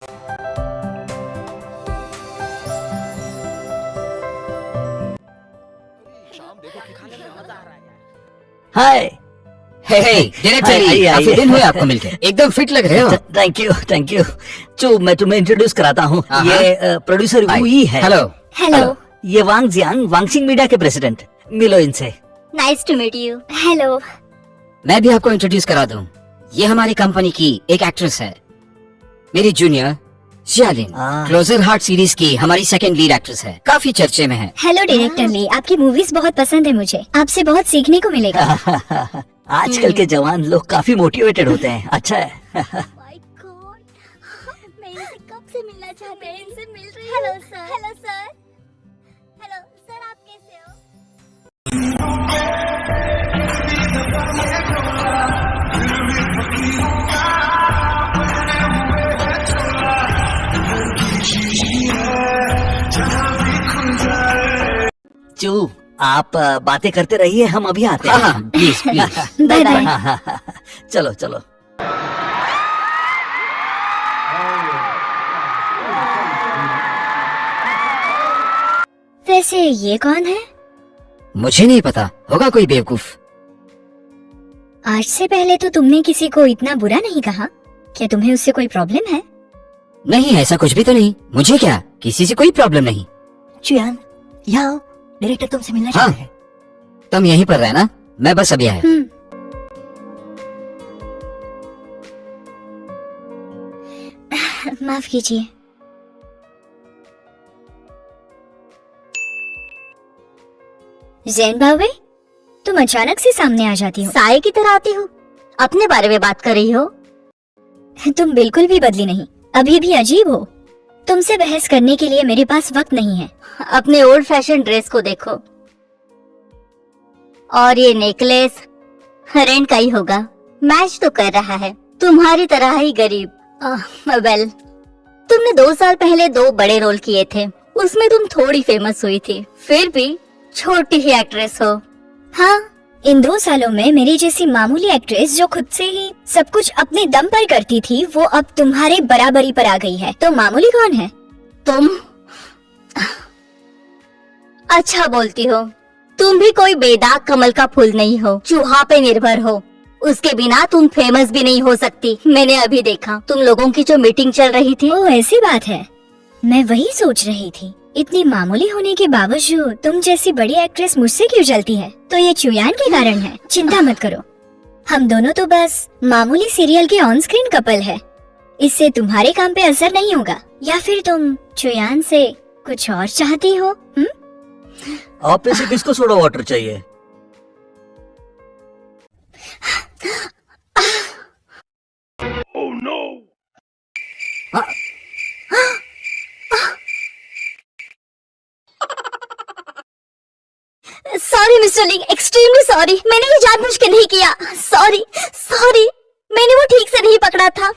हाय। हे director, आइए, काफी आइए। दिन हुए आपको मिलके, एकदम फिट लग रहे हो। Thank you thank you. चो मैं तुम्हें इंट्रोड्यूस कराता हूँ, हाँ, ये प्रोड्यूसर वू ही है। हेलो। हेलो, ये वांग जियांग वांगसिंग मीडिया के प्रेसिडेंट, मिलो इनसे। Nice to meet you. Hello. मैं भी आपको इंट्रोड्यूस करा दूं, ये हमारी कंपनी की एक एक्ट्रेस है, मेरी जूनियर शियालिन। क्लोजर हार्ट सीरीज की हमारी सेकंड लीड एक्ट्रेस है, काफी चर्चे में है। हेलो डायरेक्टर ली, आपकी मूवीज बहुत पसंद है मुझे, आपसे बहुत सीखने को मिलेगा। आजकल के जवान लोग काफी मोटिवेटेड होते हैं, अच्छा है। माय गॉड, मैं इनसे कब से मिलना चाहती हूँ, इनसे मिल रही हूँ। Hello sir. Hello sir. Hello sir, आप कैसे हो? चू आप बातें करते रहिए, हम अभी आते हाँ हैं। हाँ, प्लीज प्लीज। Bye bye. चलो चलो। वैसे ये कौन है? मुझे नहीं पता, होगा कोई बेवकूफ। आज से पहले तो तुमने किसी को इतना बुरा नहीं कहा, क्या तुम्हें उससे कोई प्रॉब्लम है? नहीं, ऐसा कुछ भी तो नहीं, मुझे क्या, किसी से कोई प्रॉब्लम नहीं। चुयान, यहाँ डायरेक्टर तुमसे मिलना हाँ। चाहते हैं। तुम यहीं पर रहना, मैं बस अभी आया। माफ कीजिए। जैन भावे, तुम अचानक से सामने आ जाती हो। साय की तरह आती हो, अपने बारे में बात कर रही हो। तुम बिल्कुल भी बदली नहीं, अभी भी अजीब हो। तुमसे बहस करने के लिए मेरे पास वक्त नहीं है। अपने ओल्ड फैशन ड्रेस को देखो, और ये नेकलेस रेंट का ही होगा, मैच तो कर रहा है, तुम्हारी तरह ही गरीब। वेल, तुमने 2 साल पहले 2 बड़े रोल किए थे, उसमें तुम थोड़ी फेमस हुई थी, फिर भी छोटी ही एक्ट्रेस हो। हाँ, इन 2 सालों में मेरी जैसी मामूली एक्ट्रेस जो खुद से ही सब कुछ अपने दम पर करती थी, वो अब तुम्हारे बराबरी पर आ गई है। तो मामूली कौन है? तुम। अच्छा बोलती हो, तुम भी कोई बेदाग कमल का फूल नहीं हो, चूहा पे निर्भर हो, उसके बिना तुम फेमस भी नहीं हो सकती। मैंने अभी देखा तुम लोगों की जो मीटिंग चल रही थी। ओह, ऐसी बात है, मैं वही सोच रही थी, इतनी मामूली होने के बावजूद तुम जैसी बड़ी एक्ट्रेस मुझसे क्यों जलती है? तो ये चुयान के कारण है। चिंता मत करो, हम दोनों तो बस मामूली सीरियल के ऑन स्क्रीन कपल है, इससे तुम्हारे काम पे असर नहीं होगा। या फिर तुम चुयान से कुछ और चाहती हो? आप में से किसको सोडा वाटर चाहिए? सॉरी मिस्टर लिंग, एक्सट्रीमली सॉरी, मैंने ये जानबूझ के नहीं किया। सॉरी सॉरी, मैंने वो ठीक से नहीं पकड़ा था।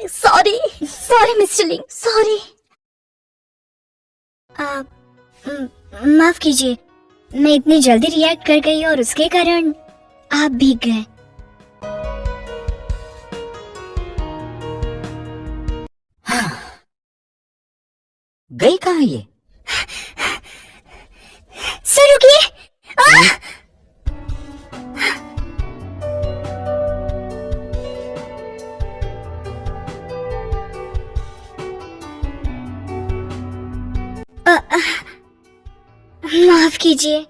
सॉरी सॉरी मिस्टर लिंग, सॉरी। माफ कीजिए, मैं इतनी जल्दी रिएक्ट कर गई और उसके कारण आप भीग गए। गई कहाँ ये? सर रुकिए। माफ कीजिए।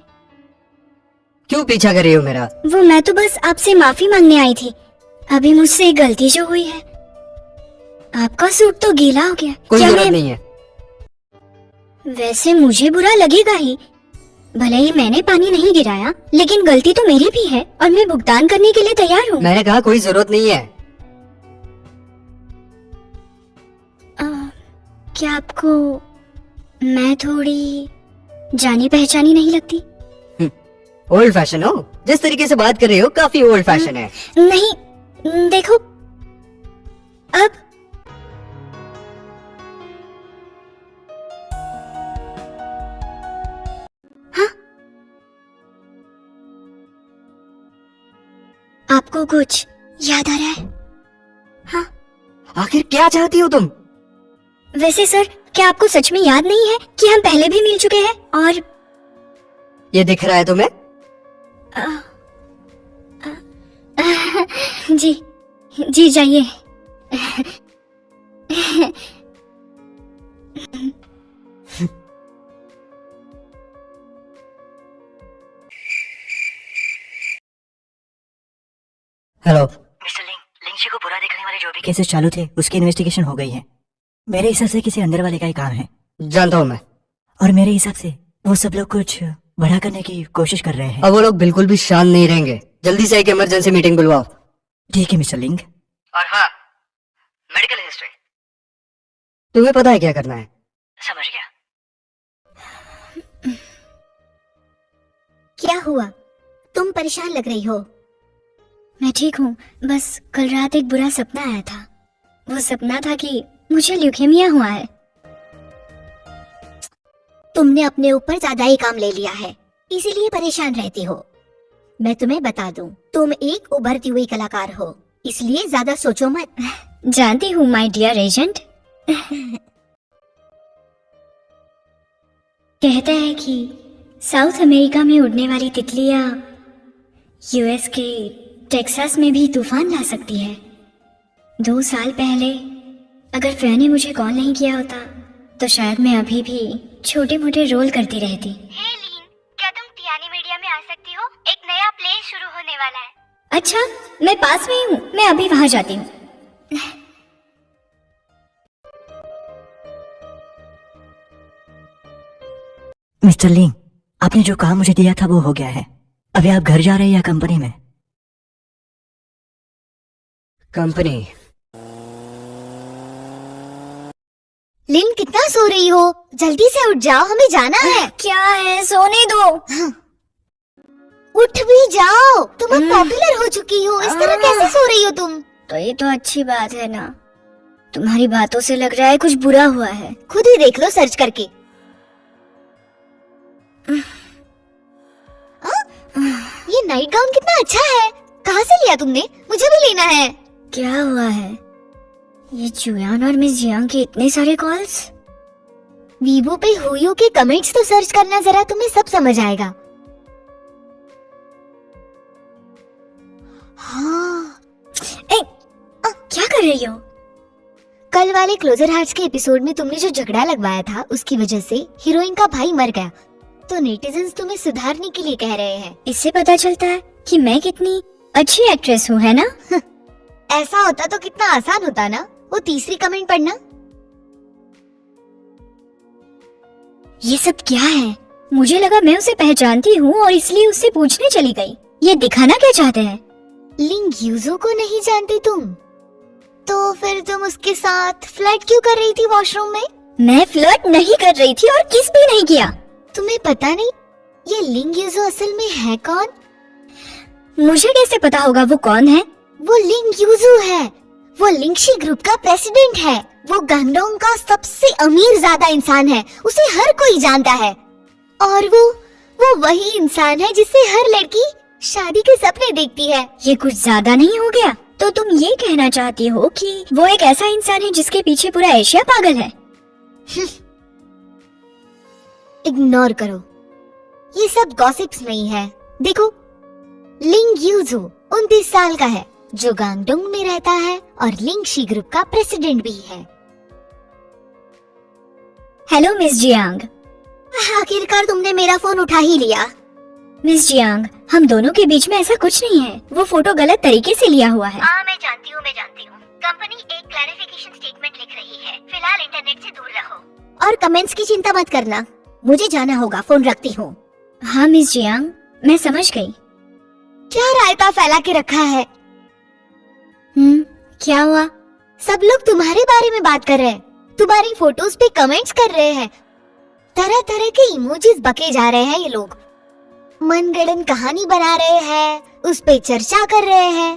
क्यों पीछा कर रही हो मेरा? वो मैं तो बस आपसे माफी मांगने आई थी, अभी मुझसे एक गलती जो हुई है। आपका सूट तो गीला हो गया। कोई क्या जरूरत नहीं है। वैसे मुझे बुरा लगेगा ही, भले ही मैंने पानी नहीं गिराया, लेकिन गलती तो मेरी भी है और मैं भुगतान करने के लिए तैयार हूँ। मैंने कहा कोई जरूरत नहीं है। क्या आपको मैं थोड़ी जानी पहचानी नहीं लगती? ओल्ड फैशन हो, जिस तरीके से बात कर रही हो काफी ओल्ड फैशन है। नहीं, देखो अब आपको कुछ याद आ रहा है? हाँ, आखिर क्या चाहती हो तुम? वैसे सर, क्या आपको सच में याद नहीं है कि हम पहले भी मिल चुके हैं? और ये दिख रहा है तुम्हें? जी जी, जाइए। हेलो मिस्टर लिंग, लिंगशी को बुरा देखने वाले जो भी केसेस चालू थे उसकी इन्वेस्टिगेशन हो गई है। मेरे हिसाब से किसी अंदर वाले का ही काम है। जानता हूँ मैं। और मेरे हिसाब से वो सब लोग कुछ बड़ा करने की कोशिश कर रहे हैं। अब वो लोग बिल्कुल भी शांत नहीं रहेंगे। जल्दी से एक इमरजेंसी मीटिंग बुलवाओ। ठीक है मिस्टर लिंग। और हाँ, मेडिकल हिस्ट्री। तुम्हें पता है क्या करना है? समझ गया। क्या हुआ? तुम परेशान लग रही हो। मैं ठीक हूँ, बस कल रात एक बुरा सपना आया था। वो सपना था कि मुझे ल्यूकेमिया हुआ है। तुमने अपने ऊपर ज्यादा ही काम ले लिया है, इसीलिए परेशान रहती हो। मैं तुम्हें बता दूं, तुम एक उभरती हुई कलाकार हो, इसलिए ज्यादा सोचो मत। जानती हूँ माय डियर एजेंट। कहते हैं कि साउथ अमेरिका में उड़ने वाली तितलियां यूएस के टेक्सास में भी तूफान ला सकती है। 2 साल पहले अगर फैन ने मुझे कॉल नहीं किया होता तो शायद मैं अभी भी छोटे मोटे रोल करती रहती। हे लीन, क्या तुम टियानी मीडिया में आ सकती हो? एक नया प्ले शुरू होने वाला है। अच्छा, मैं पास में ही हूँ, मैं अभी वहां जाती हूँ। मिस्टर लिंग, आपने जो काम मुझे दिया था वो हो गया है। अभी आप घर जा रहे हैं या कंपनी में? कंपनी। लिन, कितना सो रही हो? जल्दी से उठ जाओ, हमें जाना है। क्या है, सोने दो। उठ भी जाओ, तुम अब पॉपुलर हो चुकी हो, इस तरह कैसे सो रही हो तुम? तो ये तो अच्छी बात है ना। तुम्हारी बातों से लग रहा है कुछ बुरा हुआ है। खुद ही देख लो सर्च करके। ये नाइट गाउन कितना अच्छा है, कहाँ से लिया तुमने? मुझे भी लेना है। क्या हुआ है? ये जुयान और मिस जियांग के इतने सारे कॉल्स। वीवो पे हुईयो के कमेंट्स तो सर्च करना जरा, तुम्हें सब समझ आएगा। हाँ। क्या कर रही हो? कल वाले क्लोजर हार्ट्स के एपिसोड में तुमने जो झगड़ा लगवाया था उसकी वजह से हीरोइन का भाई मर गया, तो नेटिजन्स तुम्हें सुधारने के लिए कह रहे हैं। इससे पता चलता है कि मैं कितनी अच्छी एक्ट्रेस हूँ, है ना? ऐसा होता तो कितना आसान होता ना। वो तीसरी कमेंट पढ़ना। ये सब क्या है? मुझे लगा मैं उसे पहचानती हूँ और इसलिए उससे पूछने चली गई। ये दिखाना क्या चाहते हैं? लिंग यूजो को नहीं जानती तुम? तो फिर तुम उसके साथ फ्लर्ट क्यों कर रही थी वॉशरूम में? मैं फ्लर्ट नहीं कर रही थी और किस भी नहीं किया। तुम्हें पता नहीं ये लिंग यूजो असल में है कौन? मुझे कैसे पता होगा वो कौन है? वो लिंग यूजो है, वो लिंगशी ग्रुप का प्रेसिडेंट है। वो गंगडोंग का सबसे अमीर ज्यादा इंसान है, उसे हर कोई जानता है। और वो वही इंसान है जिससे हर लड़की शादी के सपने देखती है। ये कुछ ज्यादा नहीं हो गया? तो तुम ये कहना चाहती हो कि वो एक ऐसा इंसान है जिसके पीछे पूरा एशिया पागल है? इग्नोर करो, ये सब गॉसिप्स नहीं है। देखो, लिंग यूजो 29 साल का है, जो गांगडोंग में रहता है और लिंगशी ग्रुप का प्रेसिडेंट भी है। हेलो मिस जियांग, आखिरकार तुमने मेरा फोन उठा ही लिया। मिस जियांग, हम दोनों के बीच में ऐसा कुछ नहीं है। वो फोटो गलत तरीके से लिया हुआ है। हाँ, मैं जानती हूँ। कंपनी एक क्लैरिफिकेशन स्टेटमेंट लिख रही है। फिलहाल इंटरनेट से दूर रहो। और कमेंट्स की चिंता मत करना, मुझे जाना होगा, फोन रखती हूँ। हाँ मिस जियांग, मैं समझ गई। क्या रायता फैला के रखा है? क्या हुआ? सब लोग तुम्हारे बारे में बात कर रहे हैं, तुम्हारी फोटोज पे कमेंट्स कर रहे हैं, तरह तरह के इमोजीज बके जा रहे हैं। ये लोग मनगढ़ंत कहानी बना रहे हैं, उस पे चर्चा कर रहे हैं,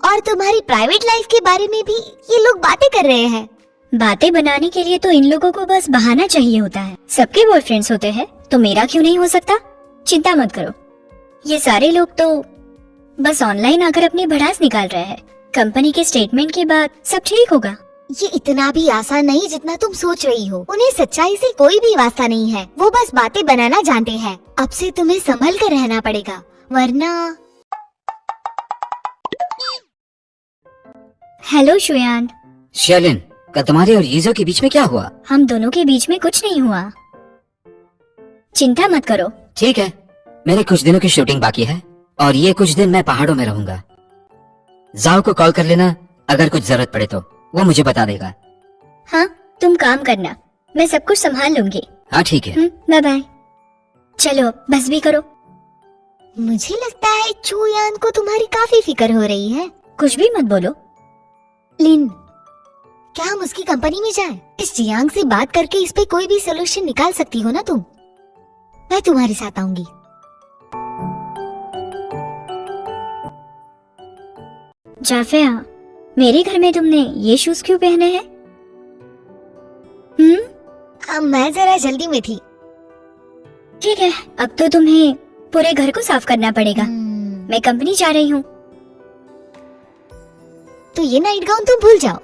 और तुम्हारी प्राइवेट लाइफ के बारे में भी ये लोग बातें कर रहे हैं। बातें बनाने के लिए तो इन लोगों को बस बहाना चाहिए होता है। सबके बॉयफ्रेंड्स होते हैं, तो मेरा क्यों नहीं हो सकता? चिंता मत करो, ये सारे लोग तो बस ऑनलाइन आकर अपनी भड़ास निकाल रहे हैं। कंपनी के स्टेटमेंट के बाद सब ठीक होगा। ये इतना भी आसान नहीं जितना तुम सोच रही हो। उन्हें सच्चाई से कोई भी वास्ता नहीं है, वो बस बातें बनाना जानते हैं। अब से तुम्हें संभल कर रहना पड़ेगा, वरना। हेलो शुयान। शियालिन, कल तुम्हारे और यीजो के बीच में क्या हुआ? हम दोनों के बीच में कुछ नहीं हुआ, चिंता मत करो। ठीक है, मेरे कुछ दिनों की शूटिंग बाकी है और ये कुछ दिन मैं पहाड़ों में रहूंगा। जाओ को कॉल कर लेना, अगर कुछ जरूरत पड़े तो वो मुझे बता देगा। हाँ, तुम काम करना, मैं सब कुछ संभाल लूंगी। हाँ ठीक है। Bye bye. चलो बस भी करो। मुझे लगता है चूयान को तुम्हारी काफी फिक्र हो रही है। कुछ भी मत बोलो। लिन, क्या हम उसकी कंपनी में जाएं? इस जियांग से बात करके इस पे कोई भी सोल्यूशन निकाल सकती हो ना तुम। मैं तुम्हारे साथ आऊंगी। जाफिया, मेरे घर में तुमने ये शूज क्यों पहने हैं? मैं जरा जल्दी में थी। ठीक है, अब तो तुम्हें पूरे घर को साफ करना पड़ेगा। मैं कंपनी जा रही हूँ। तो ये नाइट गाउन तुम भूल जाओ।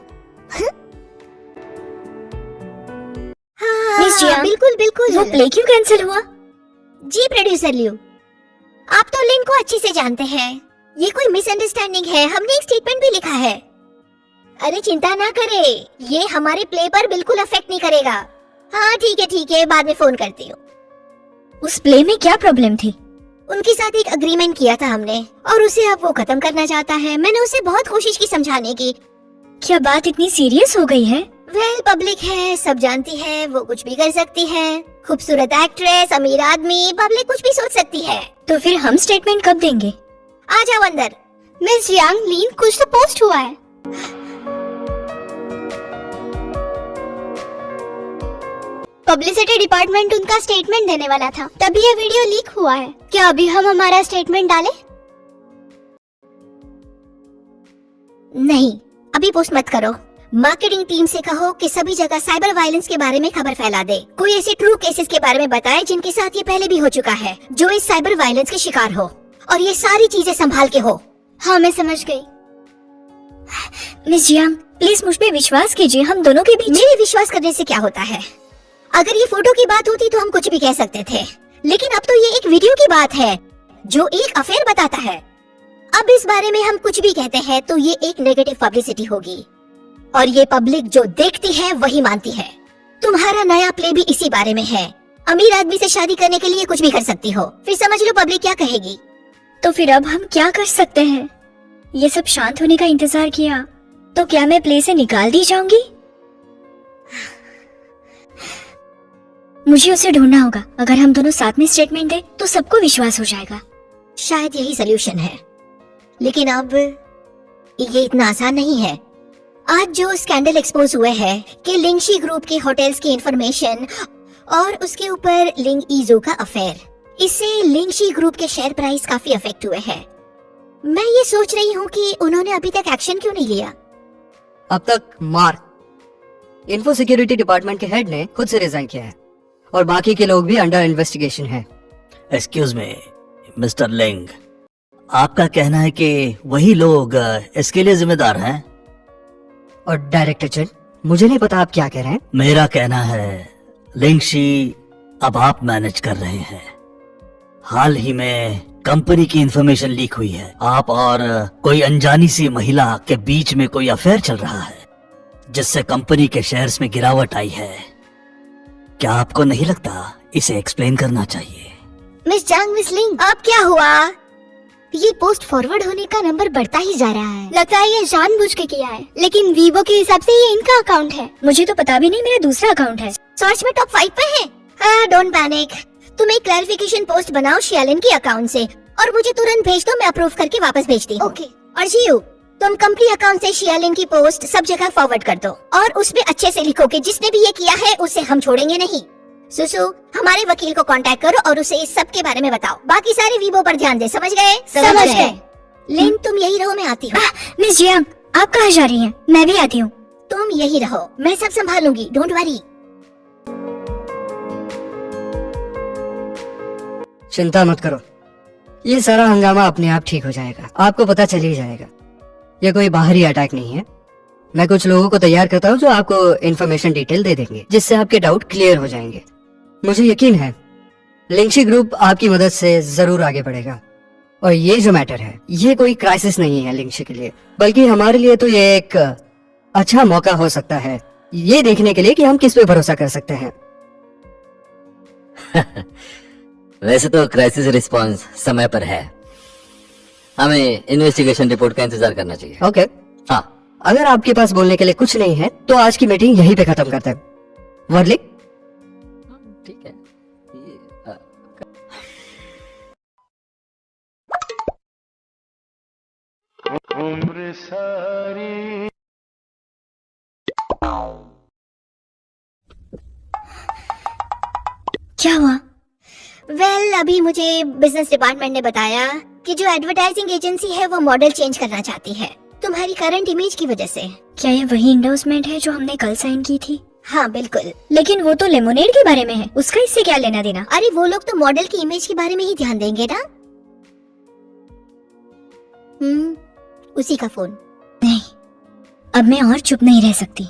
हाँ, मिस जियांग, बिल्कुल बिल्कुल। वो प्ले क्यों कैंसिल हुआ? जी प्रोड्यूसर लियो, आप तो लिन को अच्छे से जानते हैं। ये कोई मिसअंडरस्टैंडिंग है, हमने एक स्टेटमेंट भी लिखा है। अरे चिंता ना करे, ये हमारे प्ले पर बिल्कुल अफेक्ट नहीं करेगा। हाँ ठीक है, बाद में फोन करती हूँ। उस प्ले में क्या प्रॉब्लम थी? उनके साथ एक अग्रीमेंट किया था हमने और उसे अब वो खत्म करना चाहता है। मैंने उसे बहुत कोशिश की समझाने की। क्या बात इतनी सीरियस हो गई है? वेल, पब्लिक है, सब जानती है, वो कुछ भी कर सकती है। खूबसूरत एक्ट्रेस, अमीर आदमी, पब्लिक कुछ भी सोच सकती है। तो फिर हम स्टेटमेंट कब देंगे? आ जाओ अंदर। मिस जियांग, लीन, कुछ तो पोस्ट हुआ है। पब्लिसिटी डिपार्टमेंट उनका स्टेटमेंट देने वाला था, तभी ये वीडियो लीक हुआ है। क्या अभी हम हमारा स्टेटमेंट डालें? नहीं, अभी पोस्ट मत करो। मार्केटिंग टीम से कहो कि सभी जगह साइबर वायलेंस के बारे में खबर फैला दे। कोई ऐसे ट्रू केसेस के बारे में बताए जिनके साथ ये पहले भी हो चुका है, जो इस साइबर वायलेंस के शिकार हो, और ये सारी चीजें संभाल के हो। हाँ, मैं समझ गई। मिस जियांग, प्लीज मुझ पे विश्वास कीजिए, हम दोनों के बीच। मेरे विश्वास करने से क्या होता है? अगर ये फोटो की बात होती तो हम कुछ भी कह सकते थे, लेकिन अब तो ये एक वीडियो की बात है जो एक अफेयर बताता है। अब इस बारे में हम कुछ भी कहते हैं तो ये एक नेगेटिव पब्लिसिटी होगी, और ये पब्लिक जो देखती है वही मानती है। तुम्हारा नया प्ले भी इसी बारे में है। अमीर आदमी से शादी करने के लिए कुछ भी कर सकती हो, फिर समझ लो पब्लिक क्या कहेगी। तो फिर अब हम क्या कर सकते हैं? ये सब शांत होने का इंतजार किया तो क्या मैं प्ले से निकाल दी जाऊंगी? मुझे उसे ढूंढना होगा। अगर हम दोनों साथ में स्टेटमेंट दें तो सबको विश्वास हो जाएगा। शायद यही सोल्यूशन है, लेकिन अब ये इतना आसान नहीं है। आज जो स्कैंडल एक्सपोज हुए हैं कि लिंगशी ग्रुप के होटल्स की इंफॉर्मेशन और उसके ऊपर लिंग ईजो का अफेयर, इससे लिंगशी ग्रुप के शेयर प्राइस काफी अफेक्ट हुए हैं। मैं ये सोच रही हूँ कि उन्होंने अभी तक एक्शन क्यों नहीं लिया। अब तक मार्क इन्फो सिक्योरिटी डिपार्टमेंट के हेड ने खुद से रिजाइन किया है और बाकी के लोग भी अंडर इन्वेस्टिगेशन है। एक्सक्यूज मी मिस्टर लिंग, आपका कहना है कि वही लोग इसके लिए जिम्मेदार हैं? और डायरेक्टर चंद, मुझे नहीं पता आप क्या कह रहे हैं। मेरा कहना है लिंगशी अब आप मैनेज कर रहे हैं। हाल ही में कंपनी की इंफॉर्मेशन लीक हुई है। आप और कोई अनजानी सी महिला के बीच में कोई अफेयर चल रहा है, जिससे कंपनी के शेयर्स में गिरावट आई है। क्या आपको नहीं लगता इसे एक्सप्लेन करना चाहिए? मिस जांग, मिस लिंग, अब क्या हुआ? ये पोस्ट फॉरवर्ड होने का नंबर बढ़ता ही जा रहा है। लगता है ये जानबूझ के किया है, लेकिन वीवो के हिसाब से ये इनका अकाउंट है। मुझे तो पता भी नहीं, मेरा दूसरा अकाउंट है। सर्च में टॉप 5 पे है। हाँ, डोंट पैनिक। तुम एक क्लैरिफिकेशन पोस्ट बनाओ शियालिन के अकाउंट से और मुझे तुरंत भेज दो, मैं अप्रूव करके वापस भेजती हूँ। ओके। और जियो, तुम कंपनी अकाउंट से शियालिन की पोस्ट सब जगह फॉरवर्ड कर दो और उसमें अच्छे से लिखो कि जिसने भी ये किया है उसे हम छोड़ेंगे नहीं। सुसु, हमारे वकील को कांटेक्ट करो और उसे इस सब के बारे में बताओ। बाकी सारे वीवो पर ध्यान दे, समझ गए? समझ गए। लिन, तुम यही रहो, मैं आती हूँ। मिस जियांग, आप कहाँ जा रही हैं? मैं भी आती हूँ। तुम यही रहो, मैं सब संभालूंगी, डोंट वरी। चिंता मत करो, ये सारा हंगामा अपने आप ठीक हो जाएगा। आपको पता चल ही जाएगा। ये कोई बाहरी अटैक नहीं है। मैं कुछ लोगों को तैयार करता हूँ जो आपको इन्फॉर्मेशन डिटेल दे देंगे, जिससे आपके डाउट क्लियर हो जाएंगे। मुझे यकीन है लिंक्शी ग्रुप आपकी मदद से जरूर आगे बढ़ेगा। और ये जो मैटर है, ये कोई क्राइसिस नहीं है लिंक्शी के लिए, बल्कि हमारे लिए तो ये एक अच्छा मौका हो सकता है ये देखने के लिए कि हम किस पे भरोसा कर सकते हैं। वैसे तो क्राइसिस रिस्पांस समय पर है, हमें इन्वेस्टिगेशन रिपोर्ट का इंतजार करना चाहिए। ओके, हाँ, अगर आपके पास बोलने के लिए कुछ नहीं है तो आज की मीटिंग यहीं पे खत्म करते हैं। वर्ली, ठीक है। क्या हुआ? अभी मुझे बिजनेस डिपार्टमेंट ने बताया कि जो एडवर्टाइजिंग एजेंसी है वो मॉडल चेंज करना चाहती है तुम्हारी करंट इमेज की वजह से। क्या ये वही इंडोर्समेंट है जो हमने कल साइन की थी? हाँ बिल्कुल। लेकिन वो तो लेमोनेड के बारे में है, उसका इससे क्या लेना देना? अरे वो लोग तो मॉडल की इमेज के बारे में ही ध्यान देंगे ना। उसी का फोन। नहीं, अब मैं और चुप नहीं रह सकती।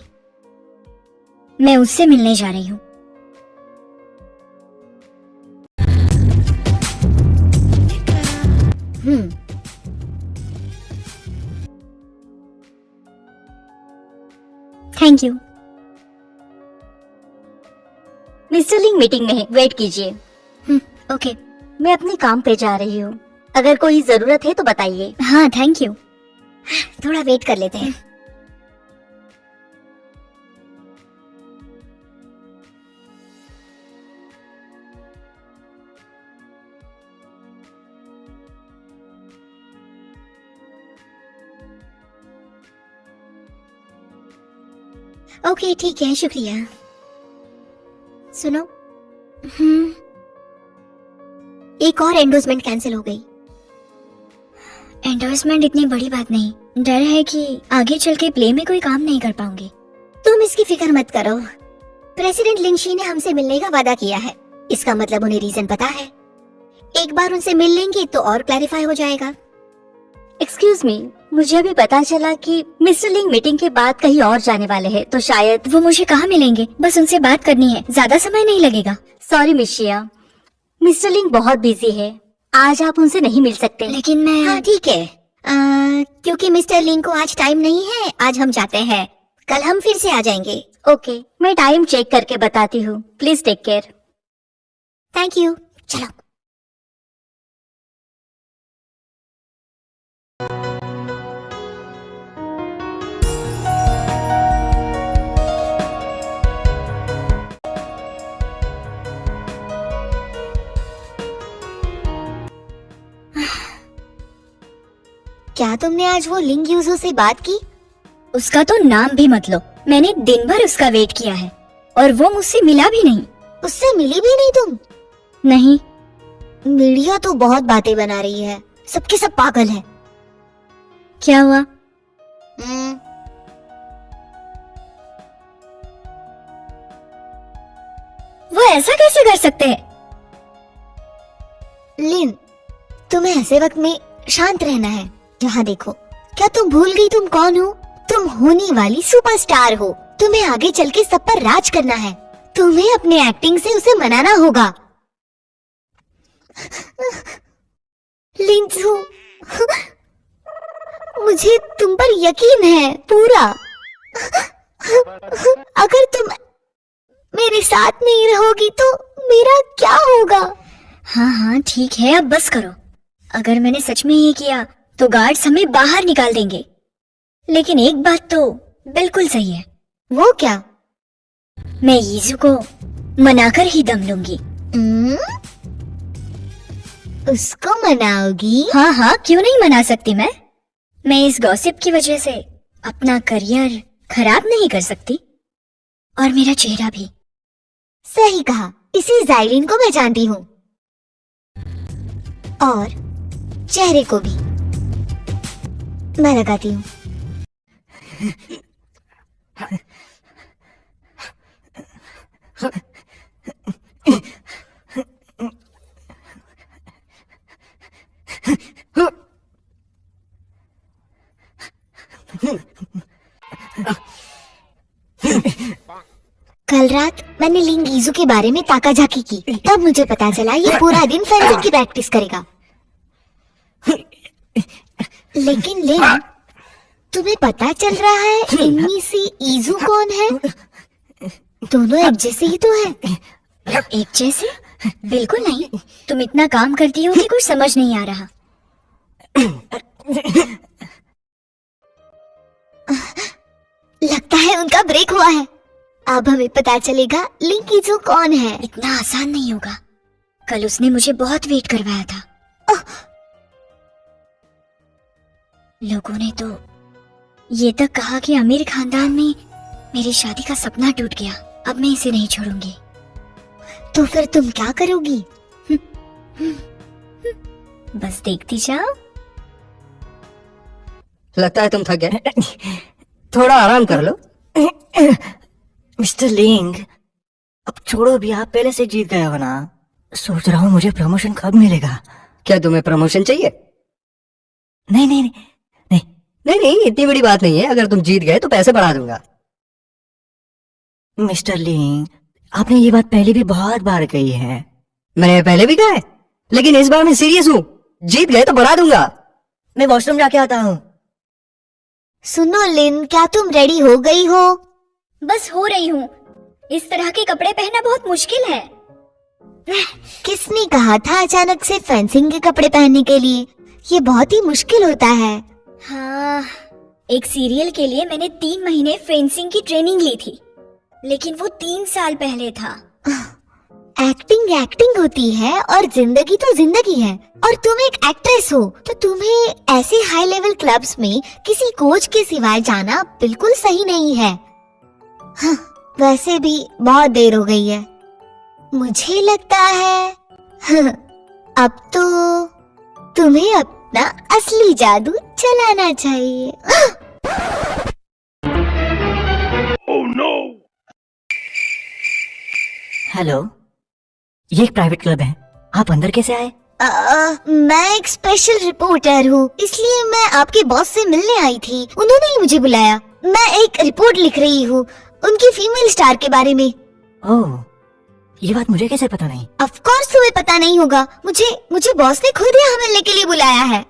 मैं उससे मिलने जा रही हूँ। Thank you. मिस्टर लिंग मीटिंग में है, वेट कीजिए। ओके। मैं अपने काम पे जा रही हूँ, अगर कोई जरूरत है तो बताइए। हाँ, थैंक यू। थोड़ा वेट कर लेते हैं। ओके ठीक है, शुक्रिया। सुनो, एक और एंडोर्समेंट कैंसिल हो गई। एंडोर्समेंट इतनी बड़ी बात नहीं, डर है कि आगे चल के प्ले में कोई काम नहीं कर पाऊंगी। तुम इसकी फिक्र मत करो, प्रेसिडेंट लिंगशी ने हमसे मिलने का वादा किया है, इसका मतलब उन्हें रीजन पता है। एक बार उनसे मिल लेंगे तो और क्लैरिफाई हो जाएगा। एक्सक्यूज मी, मुझे अभी पता चला कि मिस्टर लिंग मीटिंग के बाद कहीं और जाने वाले हैं, तो शायद वो मुझे कहाँ मिलेंगे? बस उनसे बात करनी है, ज्यादा समय नहीं लगेगा। सॉरी मिशिया, मिस्टर लिंग बहुत बिजी है, आज आप उनसे नहीं मिल सकते। लेकिन मैं हाँ ठीक है, क्योंकि मिस्टर लिंग को आज टाइम नहीं है, आज हम जाते हैं, कल हम फिर से आ जाएंगे। ओके, मैं टाइम चेक करके बताती हूँ, please take care. Thank you, चलो। क्या तुमने आज वो लिंग यूजो से बात की? उसका तो नाम भी मत लो, मैंने दिन भर उसका वेट किया है और वो मुझसे मिला भी नहीं। उससे मिली भी नहीं तुम? नहीं। मीडिया तो बहुत बातें बना रही है, सबके सब पागल है। क्या हुआ? वो ऐसा कैसे कर सकते हैं? लिन, तुम्हें ऐसे वक्त में शांत रहना है। जहाँ देखो, क्या तुम भूल गई तुम कौन हो? तुम होने वाली सुपरस्टार हो, तुम्हें आगे चल के सब पर राज करना है, तुम्हें अपने एक्टिंग से उसे मनाना होगा। लिंजू, मुझे तुम पर यकीन है पूरा। अगर तुम मेरे साथ नहीं रहोगी तो मेरा क्या होगा? हाँ हाँ ठीक है, अब बस करो। अगर मैंने सच में ये किया तो गार्ड्स हमें बाहर निकाल देंगे। लेकिन एक बात तो बिल्कुल सही है। वो क्या? मैं यीजू को मनाकर ही दम लूंगी। उसको मनाओगी? हाँ हाँ, क्यों नहीं मना सकती मैं इस गॉसिप की वजह से अपना करियर खराब नहीं कर सकती, और मेरा चेहरा भी। सही कहा, इसी जाइलिन को मैं जानती हूँ, और चेहरे को भी मैं लगाती हूँ। कल रात मैंने लिंग ईजू के बारे में ताका झाकी की, तब मुझे पता चला ये पूरा दिन फेंसिंग की प्रैक्टिस करेगा। लेकिन लिंग, तुम्हें पता चल रहा है इनमें से ईजू कौन है? दोनों एक जैसे ही तो है। एक जैसे? बिल्कुल नहीं। तुम इतना काम करती हो कि कुछ समझ नहीं आ रहा। लगता है उनका ब्रेक हुआ है। अब हमें पता चलेगा लिंग ईजू कौन है। इतना आसान नहीं होगा। कल उसने मुझे बहुत वेट करवाया था। लोगों ने तो ये तक कहा कि अमीर खानदान में मेरी शादी का सपना टूट गया। अब मैं इसे नहीं छोड़ूंगी। तो फिर तुम क्या करोगी? बस देखती जाओ। लगता है तुम थक गए, थोड़ा आराम कर लो। मिस्टर लिंग, अब छोड़ो भी, आप पहले से जीत गए हो ना। सोच रहा हूँ मुझे प्रमोशन कब मिलेगा। क्या तुम्हें प्रमोशन चाहिए? नहीं नहीं नहीं नहीं। नहीं नहीं, इतनी बड़ी बात नहीं है। अगर तुम जीत गए तो पैसे बढ़ा दूंगा। मिस्टर लिंग, आपने ये बात पहले भी बहुत बार कही है। मैंने पहले भी कहा है, लेकिन इस बार मैं सीरियस हूँ। जीत गए तो बढ़ा दूंगा। मैं वॉशरूम जाके आता हूँ। सुनो लिन, क्या तुम रेडी हो गई हो? बस हो रही हूँ। इस तरह के कपड़े पहनना बहुत मुश्किल है। किसने कहा था अचानक से फेंसिंग के कपड़े पहनने के लिए? ये बहुत ही मुश्किल होता है। हाँ, एक सीरियल के लिए मैंने 3 महीने फेंसिंग की ट्रेनिंग ली थी, लेकिन वो 3 साल पहले था। एक्टिंग एक्टिंग होती है और जिंदगी तो जिंदगी है। और तुम एक एक्ट्रेस हो, तो तुम्हें ऐसे हाई लेवल क्लब्स में किसी कोच के सिवाय जाना बिल्कुल सही नहीं है। हाँ, वैसे भी बहुत देर हो गई है। मुझे लगता है अब तो तुम्हें अपना असली जादू चलाना चाहिए। हेलो, ये एक प्राइवेट क्लब है, आप अंदर कैसे आए? मैं एक स्पेशल रिपोर्टर हूँ, इसलिए मैं आपके बॉस से मिलने आई थी। उन्होंने ही मुझे बुलाया। मैं एक रिपोर्ट लिख रही हूँ उनकी फीमेल स्टार के बारे में। ओह, ये बात मुझे कैसे पता नहीं? ऑफ कोर्स तुम्हें पता नहीं होगा। मुझे बॉस ने खुद यहाँ मिलने के लिए बुलाया है।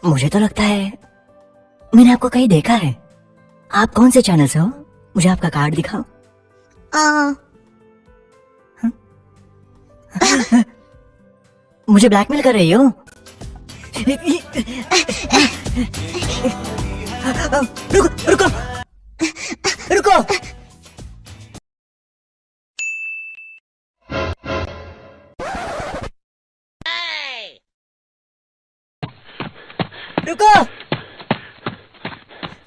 मुझे तो लगता है मैंने आपको कहीं देखा है। आप कौन से चैनल से हो? मुझे आपका कार्ड दिखाओ। मुझे ब्लैकमेल कर रही हो? रुको रुको रुको। रुको,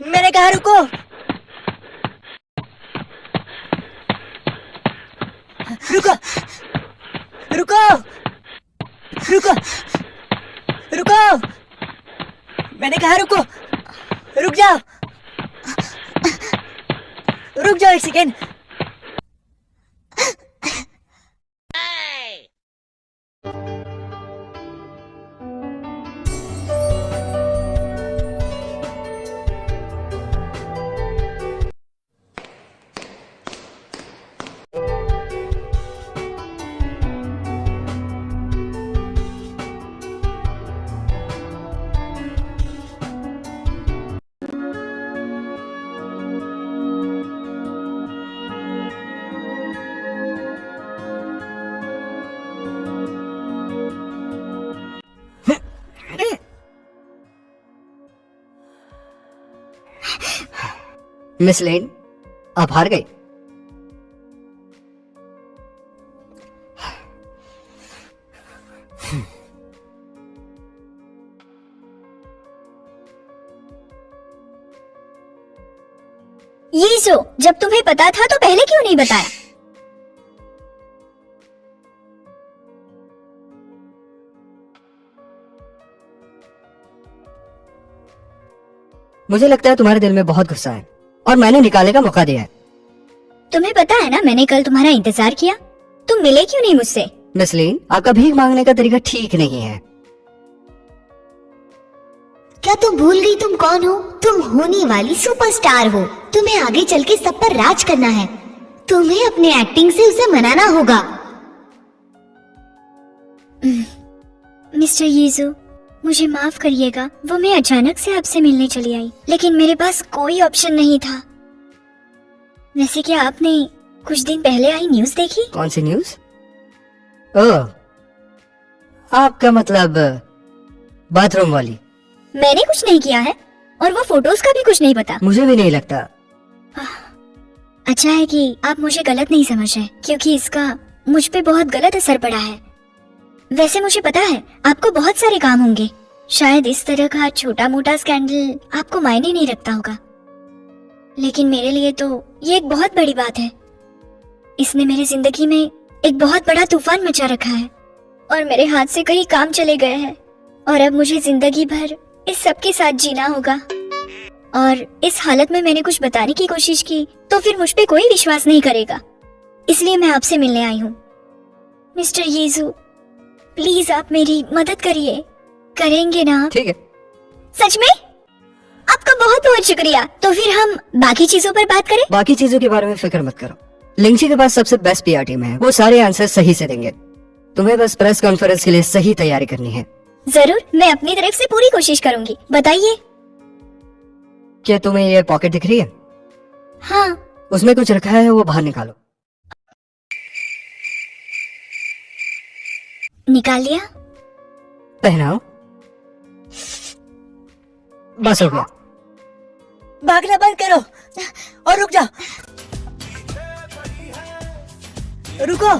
मैंने कहा रुको। रुको रुको रुको रुको, मैंने कहा रुको। रुक जाओ, रुक जाओ एक सेकेंड। मिस लेन, आप हार गई। ये जो जब तुम्हें पता था तो पहले क्यों नहीं बताया? मुझे लगता है तुम्हारे दिल में बहुत गुस्सा है और मैंने निकालने का मौका दिया है। तुम्हें पता है ना, मैंने कल तुम्हारा इंतजार किया। तुम मिले क्यों नहीं मुझसे? मिस लेन, आपका भीख मांगने का तरीका ठीक नहीं है। क्या तुम भूल गई तुम कौन हो? तुम होने वाली सुपरस्टार हो। तुम्हें आगे चल के सब पर राज करना है। तुम्हें अपने एक्टिंग से उसे मनाना होगा। मिस्टर यीजू, मुझे माफ करिएगा, वो मैं अचानक से आपसे मिलने चली आई, लेकिन मेरे पास कोई ऑप्शन नहीं था। वैसे क्या आपने कुछ दिन पहले आई न्यूज़ देखी? कौन सी न्यूज? ओह, आपका मतलब बाथरूम वाली। मैंने कुछ नहीं किया है और वो फोटोज का भी कुछ नहीं पता। मुझे भी नहीं लगता। अच्छा है कि आप मुझे गलत नहीं समझ रहे, क्योंकि इसका मुझ पे बहुत गलत असर पड़ा है। वैसे मुझे पता है आपको बहुत सारे काम होंगे, शायद इस तरह का छोटा मोटा स्कैंडल आपको मायने नहीं रखता होगा, लेकिन मेरे लिए तो ये एक बहुत बड़ी बात है। इसने मेरी जिंदगी में एक बहुत बड़ा तूफान मचा रखा है और मेरे हाथ से कई काम चले गए हैं और अब मुझे जिंदगी भर इस सब के साथ जीना होगा। और इस हालत में मैंने कुछ बताने की कोशिश की तो फिर मुझ पे कोई विश्वास नहीं करेगा, इसलिए मैं आपसे मिलने आई हूँ। मिस्टर यीजू, प्लीज आप मेरी मदद करिए, करेंगे ना? ठीक है। सच में? आपका बहुत बहुत शुक्रिया। तो फिर हम बाकी चीजों पर बात करें? बाकी चीजों के बारे में फिक्र मत करो। लिंची के पास सबसे बेस्ट पीआर टीम है, वो सारे आंसर सही से देंगे। तुम्हें बस प्रेस कॉन्फ्रेंस के लिए सही तैयारी करनी है। जरूर, मैं अपनी तरफ से पूरी कोशिश करूंगी। बताइए। क्या तुम्हें ये पॉकेट दिख रही है? हाँ। उसमें कुछ रखा है, वो बाहर निकालो। निकाल लिया। पहनाओ। बस हो गया। भागना बंद करो और रुक जाओ। रुको।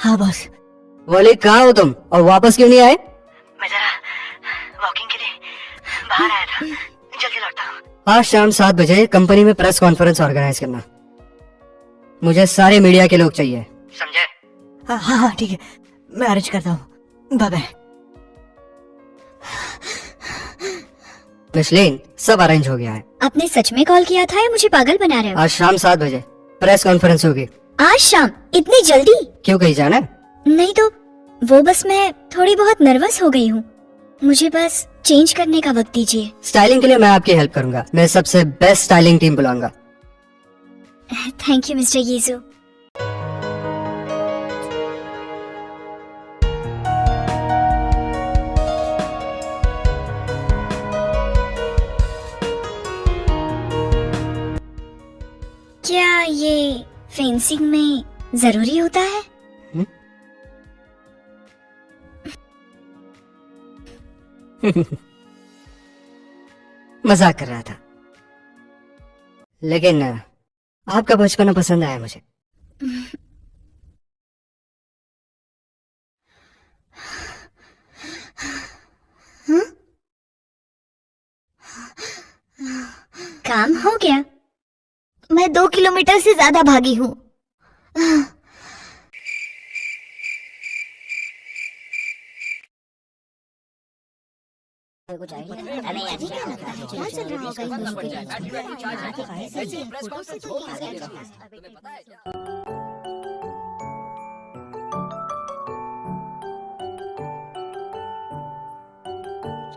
हाँ बॉस। बोले कहाँ हो तुम और वापस क्यों नहीं आए? मैं जरा वॉकिंग के लिए बाहर आया था, जल्दी लौटता हूँ। आज शाम 7 बजे कंपनी में प्रेस कॉन्फ्रेंस ऑर्गेनाइज करना। मुझे सारे मीडिया के लोग चाहिए, समझे? हाँ हाँ हाँ ठीक है, मैं अरेंज करता हूँ। Bye bye. मिशलिन, सब अरेंज हो गया है। आपने सच में कॉल किया था या मुझे पागल बना रहे हो? आज शाम 7 बजे प्रेस कॉन्फ्रेंस होगी। आज शाम? इतनी जल्दी? क्यों, कहीं जाना है? नहीं तो वो बस मैं थोड़ी बहुत नर्वस हो गई हूँ, मुझे बस चेंज करने का वक्त दीजिए। स्टाइलिंग के लिए मैं आपकी हेल्प करूंगा। मैं सबसे बेस्ट स्टाइलिंग टीम बुलाऊंगा। Thank you mister Yiju. क्या ये फेंसिंग में जरूरी होता है? मजाक कर रहा था, लेकिन आपका बचपना पसंद आया मुझे। काम हो गया। मैं 2 किलोमीटर से ज्यादा भागी हूँ।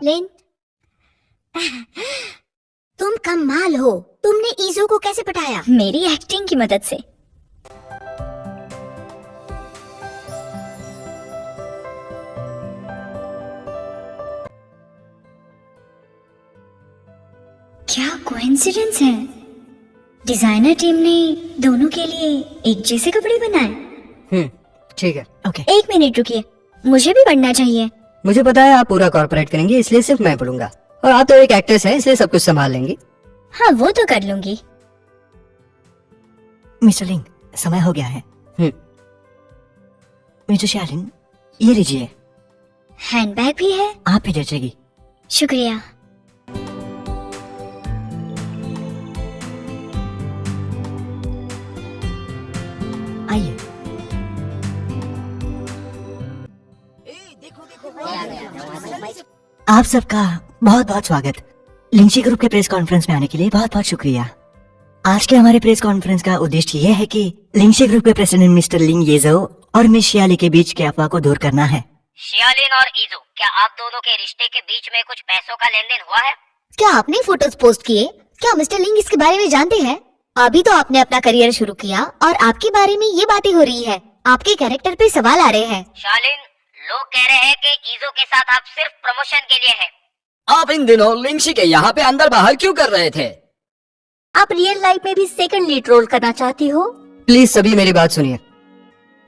लेन, तुम कमाल हो। तुमने ईजो को कैसे पटाया? मेरी एक्टिंग की मदद से। क्या कोइंसिडेंस है, डिजाइनर टीम ने दोनों के लिए एक जैसे कपड़े बनाए। ठीक है। ओके। एक मिनट रुकिए, मुझे भी पढ़ना चाहिए। मुझे पता है आप पूरा कॉर्पोरेट करेंगे, इसलिए सिर्फ मैं पढ़ूंगा, और आप तो एक एक्ट्रेस हैं, इसलिए सब कुछ संभाल लेंगी। हाँ वो तो कर लूंगी। मिस्टर लिंग, समय हो गया है। मिस्टर शालिन, ये लीजिए। हैंडबैग भी है? आप ही जचेगी। शुक्रिया। आइए। आप सबका बहुत बहुत स्वागत। लिंची ग्रुप के प्रेस कॉन्फ्रेंस में आने के लिए बहुत बहुत शुक्रिया। आज के हमारे प्रेस कॉन्फ्रेंस का उद्देश्य ये है कि लिंगशी ग्रुप के प्रेसिडेंट मिस्टर लिंग येजो और मिस शियाली के बीच के अफवाह को दूर करना है। शियालिन और ईजो, क्या आप दोनों के रिश्ते के बीच में कुछ पैसों का लेन देन हुआ है? क्या आपने फोटोज पोस्ट किए? क्या मिस्टर लिंग इसके बारे में जानते हैं? अभी तो आपने अपना करियर शुरू किया और आपके बारे में ये बातें हो रही है। आपके कैरेक्टर पे सवाल आ रहे हैं। शालिन, लोग कह रहे हैं कि ईजो के साथ आप सिर्फ प्रमोशन के लिए हैं। आप इन दिनों लिंगशी के यहाँ पे अंदर बाहर क्यों कर रहे थे? आप रियल लाइफ में भी सेकंड लीड रोल करना चाहती हो? प्लीज सभी मेरी बात सुनिए।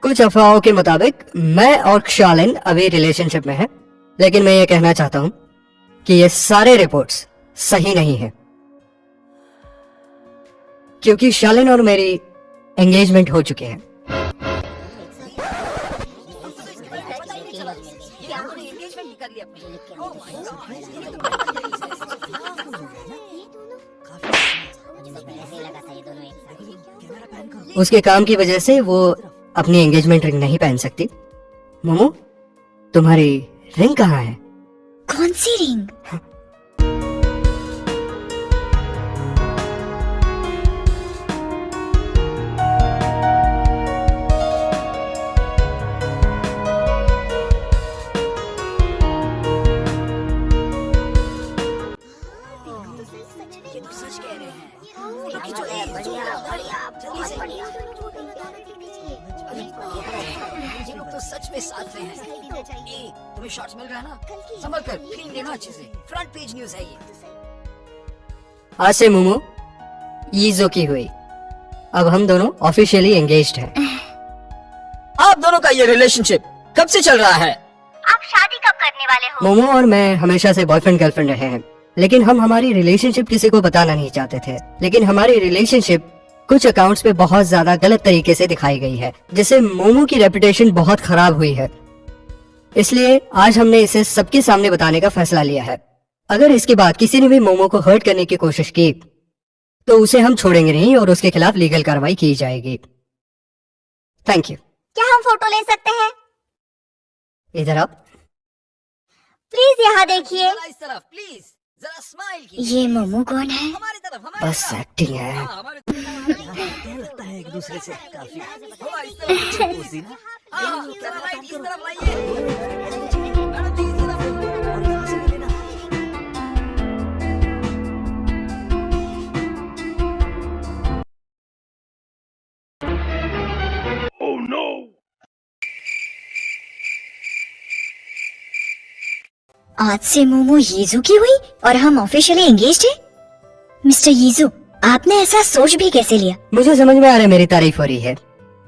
कुछ अफवाहों के मुताबिक मैं और शालिन अभी रिलेशनशिप में हैं, लेकिन मैं ये कहना चाहता हूँ कि ये सारे रिपोर्ट्स सही नहीं है, क्योंकि शालिन और मेरी एंगेजमेंट हो चुकी है। उसके काम की वजह से वो अपनी एंगेजमेंट रिंग नहीं पहन सकती। मोमो, तुम्हारी रिंग कहाँ है? कौन सी रिंग? ये लोग तो सच में साथ में हैं। तुम्हें शॉट्स मिल रहा है ना? संभल कर क्लीन लेना अच्छे से। फ्रंट पेज न्यूज़ है ये। आज से मोमो ईजो की हुई। अब हम दोनों ऑफिशियली एंगेज्ड हैं। आप दोनों का ये रिलेशनशिप कब से चल रहा है? आप शादी कब करने वाले हो? मोमो और मैं हमेशा से बॉयफ्रेंड गर्लफ्रेंड रहे हैं, लेकिन हम हमारी रिलेशनशिप किसी को बताना नहीं चाहते थे। लेकिन हमारी रिलेशनशिप कुछ अकाउंट्स पे बहुत ज्यादा गलत तरीके से दिखाई गई है, जिससे मोमो की रेपुटेशन बहुत खराब हुई है। इसलिए आज हमने इसे सबके सामने बताने का फैसला लिया है। अगर इसके बाद किसी ने भी मोमो को हर्ट करने की कोशिश की तो उसे हम छोड़ेंगे नहीं और उसके खिलाफ लीगल कार्रवाई की जाएगी। Thank you. क्या हम फोटो ले सकते हैं? इधर आप। प्लीज यहाँ देखिए। इस तरफ प्लीज, जरा स्माइल कीजिए। ये मोमो कौन है? हमारी तरफ, हमारी बस तरफ। एक्टिंग है। हाँ, हमारी तरफ। लगता है एक दूसरे से काफी थोड़ा इस तरफ। दोस्ती ना। हाँ, जरा राइट इस तरफ लाइए। मैडम जी, इस तरफ। और यहाँ से मिले ना। आज से मोमो यीजू की हुई और हम ऑफिशियली एंगेज्ड हैं? मिस्टर यीजू, आपने ऐसा सोच भी कैसे लिया? मुझे समझ में आ रहा है मेरी तारीफ हो रही है।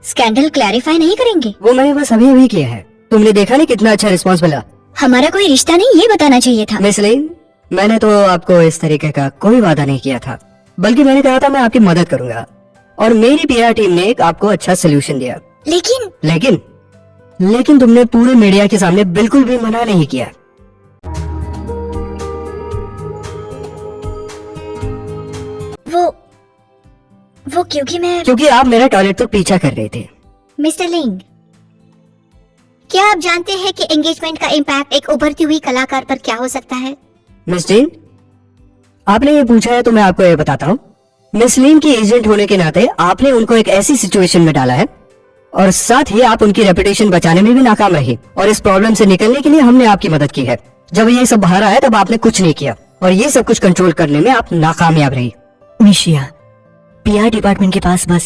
स्कैंडल क्लैरिफाई नहीं करेंगे? वो मैंने बस अभी अभी किया है। तुमने देखा नहीं कितना अच्छा रिस्पॉन्स मिला? हमारा कोई रिश्ता नहीं, ये बताना चाहिए था। मिस लिन, मैंने तो आपको इस तरीके का कोई वादा नहीं किया था, बल्कि मैंने कहा था मैं आपकी मदद करूंगा और मेरी पीआर टीम ने एक आपको अच्छा सोल्यूशन दिया। लेकिन तुमने पूरे मीडिया के सामने बिल्कुल भी मना नहीं किया। वो क्योंकि आप मेरा टॉयलेट तो पीछा कर रहे थे। मिस्टर लिंग, क्या आप जानते हैं कि एंगेजमेंट का इम्पैक्ट एक उभरती हुई कलाकार पर क्या हो सकता है? मिस लिन, आपने ये पूछा है तो मैं आपको ये बताता हूँ। मिस लिन की एजेंट होने के नाते आपने उनको एक ऐसी सिचुएशन में डाला है और साथ ही आप उनकी रेपुटेशन बचाने में भी नाकाम रही, और इस प्रॉब्लम से निकलने के लिए हमने आपकी मदद की है। जब ये सब बाहर आया तब आपने कुछ नहीं किया और ये सब कुछ कंट्रोल करने में आप नाकामयाब रही। मिशिया, पीआर डिपार्टमेंट के पास बस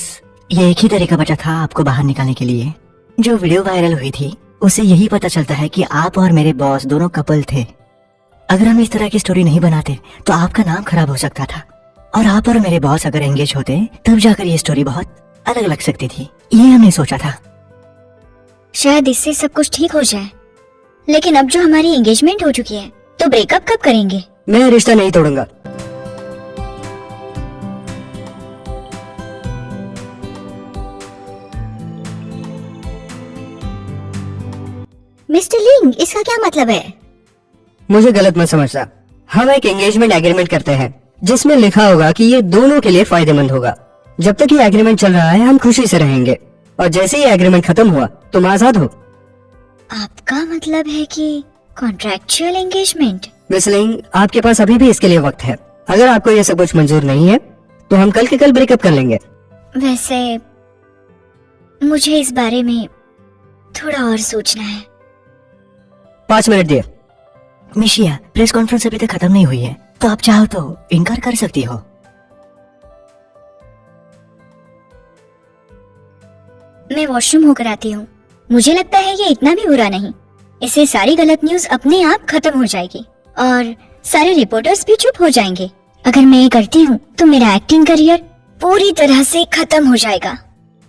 ये एक ही तरीका बचा था आपको बाहर निकालने के लिए। जो वीडियो वायरल हुई थी उससे यही पता चलता है कि आप और मेरे बॉस दोनों कपल थे। अगर हम इस तरह की स्टोरी नहीं बनाते तो आपका नाम खराब हो सकता था, और आप और मेरे बॉस अगर एंगेज होते तब जाकर ये स्टोरी बहुत अलग लग सकती थी। ये हमने सोचा था। शायद इससे सब कुछ ठीक हो जाए, लेकिन अब जो हमारी एंगेजमेंट हो चुकी है तो ब्रेकअप कब करेंगे? मैं रिश्ता नहीं तोड़ूंगा। मिस्टर लिंग, इसका क्या मतलब है? मुझे गलत मत समझना। हम एक एंगेजमेंट एग्रीमेंट करते हैं जिसमें लिखा होगा कि ये दोनों के लिए फायदेमंद होगा। जब तक ये एग्रीमेंट चल रहा है हम खुशी से रहेंगे, और जैसे ही एग्रीमेंट खत्म हुआ तुम आजाद हो। आपका मतलब है कि कॉन्ट्रैक्चुअल एंगेजमेंट? मिस लिंग, आपके पास अभी भी इसके लिए वक्त है। अगर आपको ये सब कुछ मंजूर नहीं है तो हम कल के कल ब्रेकअप कर लेंगे। वैसे मुझे इस बारे में थोड़ा और सोचना है। 5 मिनट दिए। मिशिया, प्रेस कॉन्फ्रेंस अभी तक खत्म नहीं हुई है, तो आप चाहो तो इनकार कर सकती हो। मैं वॉशरूम होकर आती हूँ। मुझे लगता है ये इतना भी बुरा नहीं। इससे सारी गलत न्यूज अपने आप खत्म हो जाएगी और सारे रिपोर्टर्स भी चुप हो जाएंगे। अगर मैं ये करती हूँ तो मेरा एक्टिंग करियर पूरी तरह से खत्म हो जाएगा।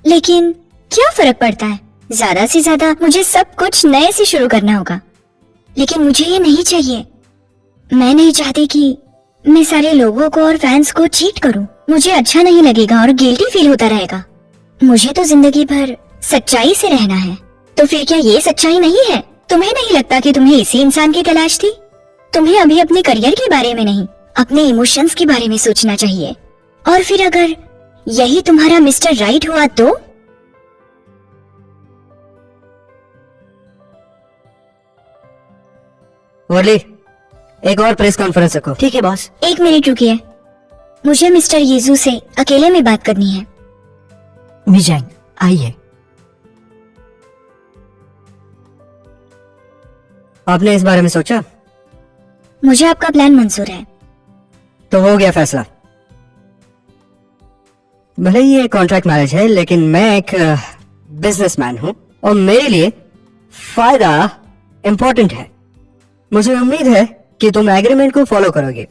लेकिन क्या फर्क पड़ता है, ज्यादा से ज्यादा मुझे सब कुछ नए से शुरू करना होगा। लेकिन मुझे ये नहीं चाहिए। मैं नहीं चाहती कि मैं सारे लोगों को और फैंस को चीट करूं। मुझे अच्छा नहीं लगेगा और गिल्टी फील होता रहेगा। मुझे तो जिंदगी भर सच्चाई से रहना है। तो फिर क्या ये सच्चाई नहीं है? तुम्हें नहीं लगता कि तुम्हें इसी इंसान की तलाश थी? तुम्हें अभी अपने करियर के बारे में नहीं, अपने इमोशंस के बारे में सोचना चाहिए। और फिर अगर यही तुम्हारा मिस्टर राइट हुआ तो? वरली, एक और प्रेस कॉन्फ्रेंस रखो। ठीक है बॉस। 1 मिनट रुकिए, मुझे मिस्टर यीजू से अकेले में बात करनी है। मिजांग, आइए। आपने इस बारे में सोचा? मुझे आपका प्लान मंजूर है। तो हो गया फैसला। भले ही ये कॉन्ट्रैक्ट मैरिज है, लेकिन मैं एक बिजनेसमैन हूं और मेरे लिए फायदा इंपॉर्टेंट है। मुझे उम्मीद है कि तुम एग्रीमेंट को फॉलो करोगे।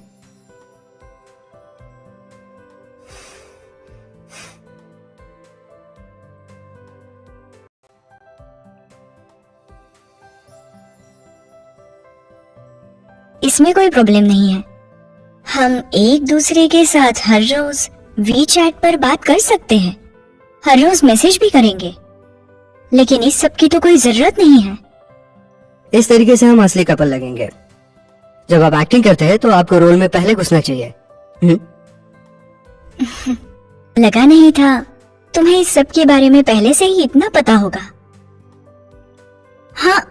इसमें कोई प्रॉब्लम नहीं है। हम एक दूसरे के साथ हर रोज वीचैट पर बात कर सकते हैं, हर रोज मैसेज भी करेंगे। लेकिन इस सब की तो कोई जरूरत नहीं है। इस तरीके से हम असली कपल लगेंगे। जब आप एक्टिंग करते हैं तो आपको रोल में पहले घुसना चाहिए। लगा नहीं था तुम्हें इस सब के बारे में पहले से ही इतना पता होगा। हाँ,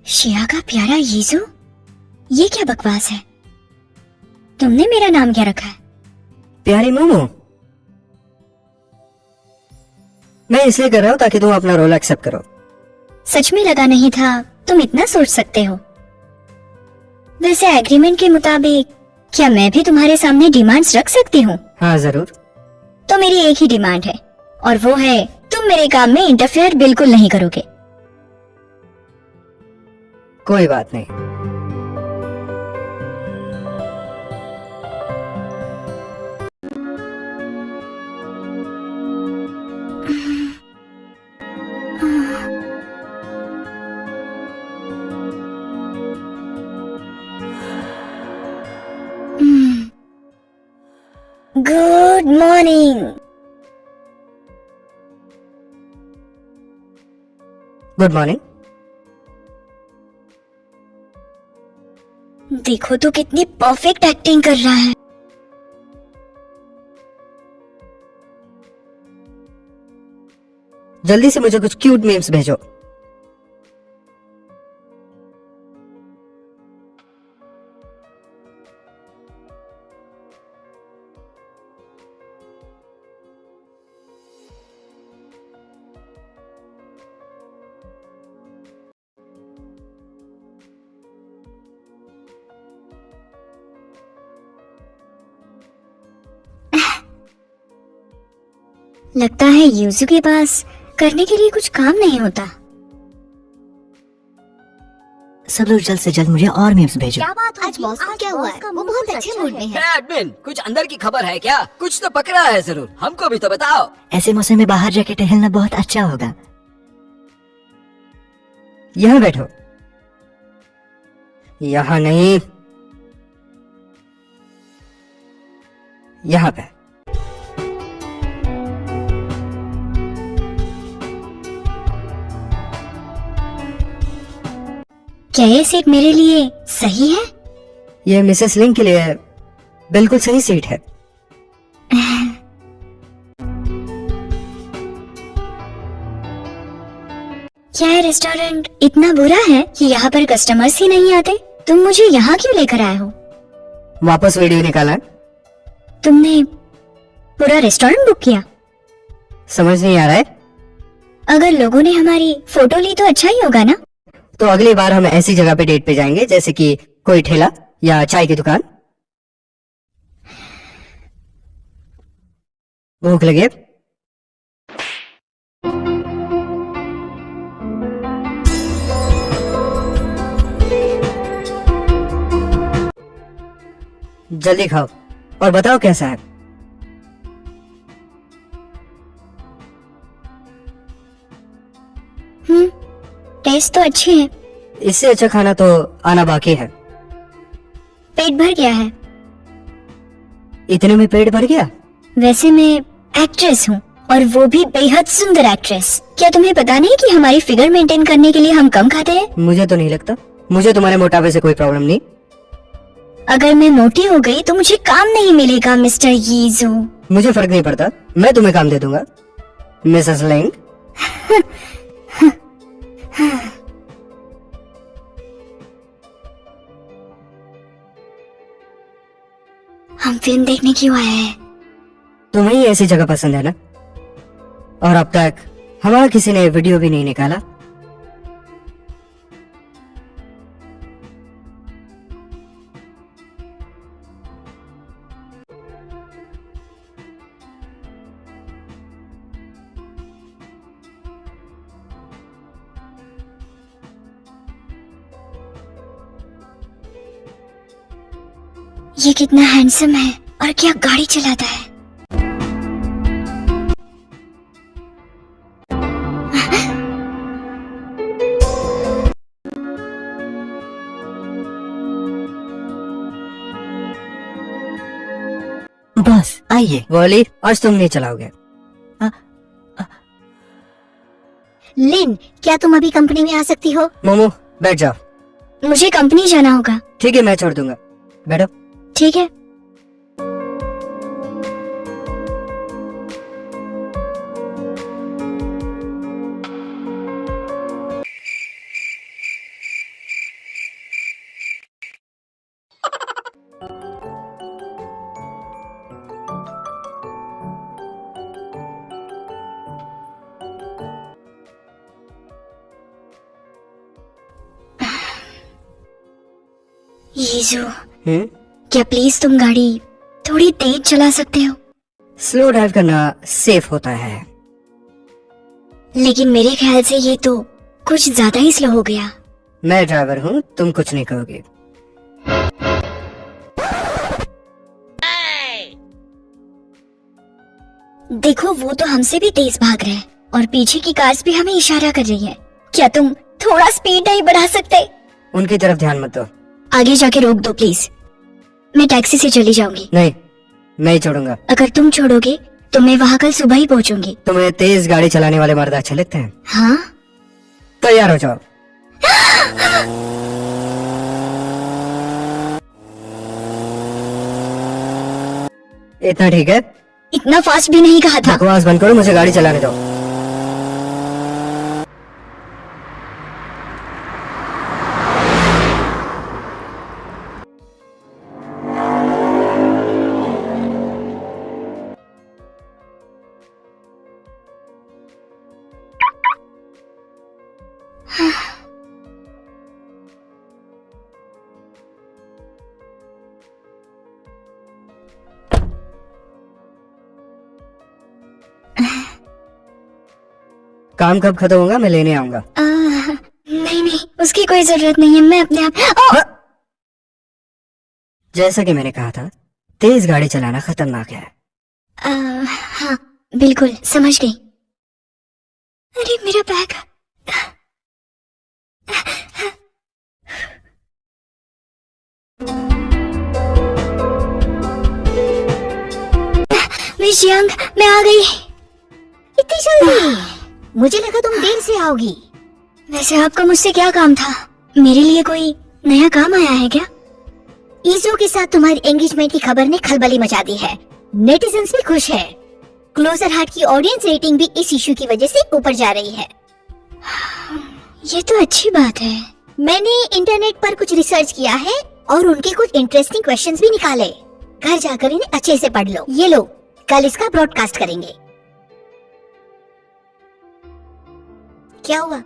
शिया का प्यारा यीजू, ये क्या बकवास है? तुमने मेरा नाम क्या रखा है? प्यारी मोमो, मैं इसलिए कर रहा हूं ताकि तुम अपना रोल एक्सेप्ट करो। सच में लगा नहीं था तुम इतना सोच सकते हो। वैसे एग्रीमेंट के मुताबिक क्या मैं भी तुम्हारे सामने डिमांड्स रख सकती हूँ? हाँ जरूर। तो मेरी एक ही डिमांड है और वो है तुम मेरे काम में इंटरफेयर बिल्कुल नहीं करोगे। कोई बात नहीं। Good morning. Good morning. देखो तो कितनी परफेक्ट एक्टिंग कर रहा है। जल्दी से मुझे कुछ क्यूट मीम्स भेजो। लगता है यूजू के पास करने के लिए कुछ काम नहीं होता। सब लोग जल्द से जल्द मुझे और मीम्स भेजो। क्या बात आज बॉस को क्या हुआ है? वो बहुत अच्छे मूड में है। एडमिन, कुछ अंदर की खबर है क्या? कुछ तो पकड़ा है जरूर, हमको भी तो बताओ। ऐसे मौसम में बाहर जाके टहलना बहुत अच्छा होगा। यहाँ बैठो। यहाँ नहीं, यहाँ पे। क्या ये सीट मेरे लिए सही है? ये मिसेस लिंग के लिए बिल्कुल सही सीट है। क्या ये रेस्टोरेंट इतना बुरा है कि यहाँ पर कस्टमर्स ही नहीं आते? तुम मुझे यहाँ क्यों लेकर आए हो? वापस वीडियो निकाला? तुमने पूरा रेस्टोरेंट बुक किया? समझ नहीं आ रहा है? अगर लोगों ने हमारी फोटो ली तो अच्छा ही होगा ना? तो अगली बार हम ऐसी जगह पे डेट पे जाएंगे जैसे कि कोई ठेला या चाय की दुकान। भूख लगी है? जल्दी खाओ और बताओ कैसा है। टेस्ट तो अच्छी है। इससे अच्छा खाना तो आना बाकी है। पेट भर गया है। इतने में पेट भर गया? वैसे मैं एक्ट्रेस हूँ और वो भी बेहद सुंदर एक्ट्रेस। क्या तुम्हें पता नहीं कि हमारी फिगर मेंटेन करने के लिए हम कम खाते हैं? मुझे तो नहीं लगता। मुझे तुम्हारे मोटापे से कोई प्रॉब्लम नहीं। अगर मैं मोटी हो गई तो मुझे काम नहीं मिलेगा मिस्टर यीजू। मुझे फर्क नहीं पड़ता, मैं तुम्हें काम दे दूंगा मिसेस लिंग। हम फिल्म देखने क्यों आए हैं? तुम्हें ही ऐसी जगह पसंद है ना? और अब तक हमारा किसी ने वीडियो भी नहीं निकाला। ये कितना हैंडसम है और क्या गाड़ी चलाता है। बॉस आइए। बोली, आज तुम नहीं चलाओगे। लिन, क्या तुम अभी कंपनी में आ सकती हो? मोमो बैठ जाओ। मुझे कंपनी जाना होगा। ठीक है, मैं छोड़ दूंगा, बैठो। ठीक है। यीजू, क्या प्लीज तुम गाड़ी थोड़ी तेज चला सकते हो? स्लो ड्राइव करना सेफ होता है। लेकिन मेरे ख्याल से ये तो कुछ ज्यादा ही स्लो हो गया। मैं ड्राइवर हूँ, तुम कुछ नहीं कहोगे। देखो, वो तो हमसे भी तेज भाग रहे हैं और पीछे की कार्स भी हमें इशारा कर रही है। क्या तुम थोड़ा स्पीड नहीं बढ़ा सकते? उनकी तरफ ध्यान मत दो। आगे जाके रोक दो प्लीज। मैं टैक्सी से चली जाऊंगी। नहीं, मैं ही छोड़ूंगा। अगर तुम छोड़ोगे तो मैं वहाँ कल सुबह ही पहुँचूंगी। तुम्हें तेज गाड़ी चलाने वाले मर्द अच्छे लगते हैं? हाँ। तैयार हो जाओ। इतना ठीक है? इतना फास्ट भी नहीं कहा था। बकवास बंद करो, मुझे गाड़ी चलाने दो। काम कब खत्म होगा? मैं लेने आऊंगा। नहीं नहीं, उसकी कोई जरूरत नहीं है, मैं अपने आप। जैसा कि मैंने कहा था, तेज गाड़ी चलाना खतरनाक है। हाँ बिल्कुल, समझ गई। अरे मेरा बैग। मिस यंग, मैं आ गई। इतनी जल्दी? मुझे लगा तुम देर से आओगी। वैसे आपका मुझसे क्या काम था? मेरे लिए कोई नया काम आया है क्या? ईजो के साथ तुम्हारी एंगेजमेंट की खबर ने खलबली मचा दी है। नेटिजन्स भी खुश है। क्लोजर हार्ट की ऑडियंस रेटिंग भी इस इशू की वजह से ऊपर जा रही है। ये तो अच्छी बात है। मैंने इंटरनेट पर कुछ रिसर्च किया है और उनके कुछ इंटरेस्टिंग क्वेश्चंस भी निकाले। घर जाकर इन्हें अच्छे से पढ़ लो। ये लो, कल इसका ब्रॉडकास्ट करेंगे। क्या हुआ?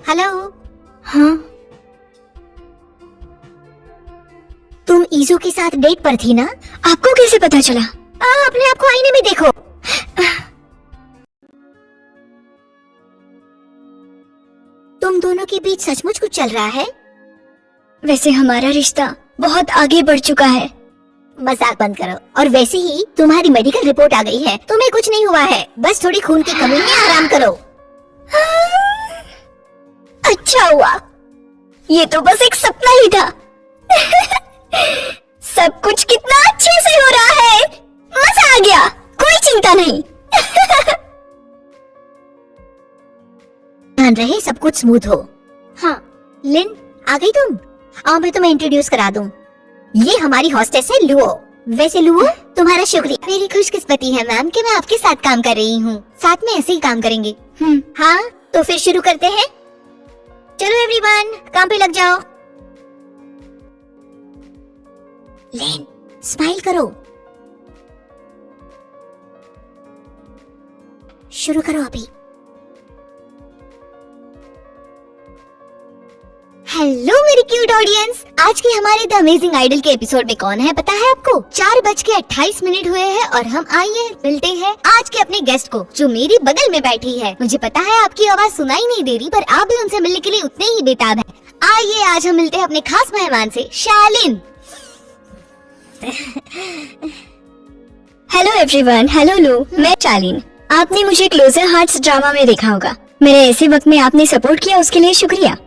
हेलो, हाँ, तुम ईजू के साथ डेट पर थी ना? आपको कैसे पता चला? अपने आप को आईने में देखो। तुम दोनों के बीच सचमुच कुछ चल रहा है? वैसे हमारा रिश्ता बहुत आगे बढ़ चुका है। मजाक बंद करो। और वैसे ही तुम्हारी मेडिकल रिपोर्ट आ गई है, तुम्हें कुछ नहीं हुआ है, बस थोड़ी खून की कमी है, आराम करो। अच्छा हुआ, ये तो बस एक सपना ही था। सब कुछ कितना अच्छे से हो रहा है, मजा आ गया, कोई चिंता नहीं। ध्यान रहे सब कुछ स्मूथ हो। हाँ, लिन आ गई तुम? आओ मैं तुम्हें इंट्रोड्यूस करा दूं। ये हमारी हॉस्टेस है लुओ। वैसे लुओ, तुम्हारा शुक्रिया। मेरी खुशकिस्मती है मैम कि मैं आपके साथ काम कर रही हूँ। साथ में ऐसे ही काम करेंगे। हाँ, तो फिर शुरू करते हैं। चलो एवरीवन, काम पे लग जाओ। लेन, स्माइल करो। शुरू करो अभी। हेलो मेरी क्यूट ऑडियंस, आज के हमारे द अमेजिंग आइडल के एपिसोड में कौन है पता है आपको? 4:28 हुए हैं और हम आइए मिलते हैं आज के अपने गेस्ट को, जो मेरी बगल में बैठी है। मुझे पता है आपकी आवाज सुनाई नहीं दे रही, पर आप भी उनसे मिलने के लिए उतने ही बेताब हैं। आइए आज हम मिलते हैं अपने खास मेहमान से, शालिन। हेलो एवरीवन, हेलो लू, मैं शालिन। आपने मुझे क्लोजर हार्ट्स ड्रामा में देखा होगा। मेरे ऐसे वक्त में आपने सपोर्ट किया, उसके लिए शुक्रिया।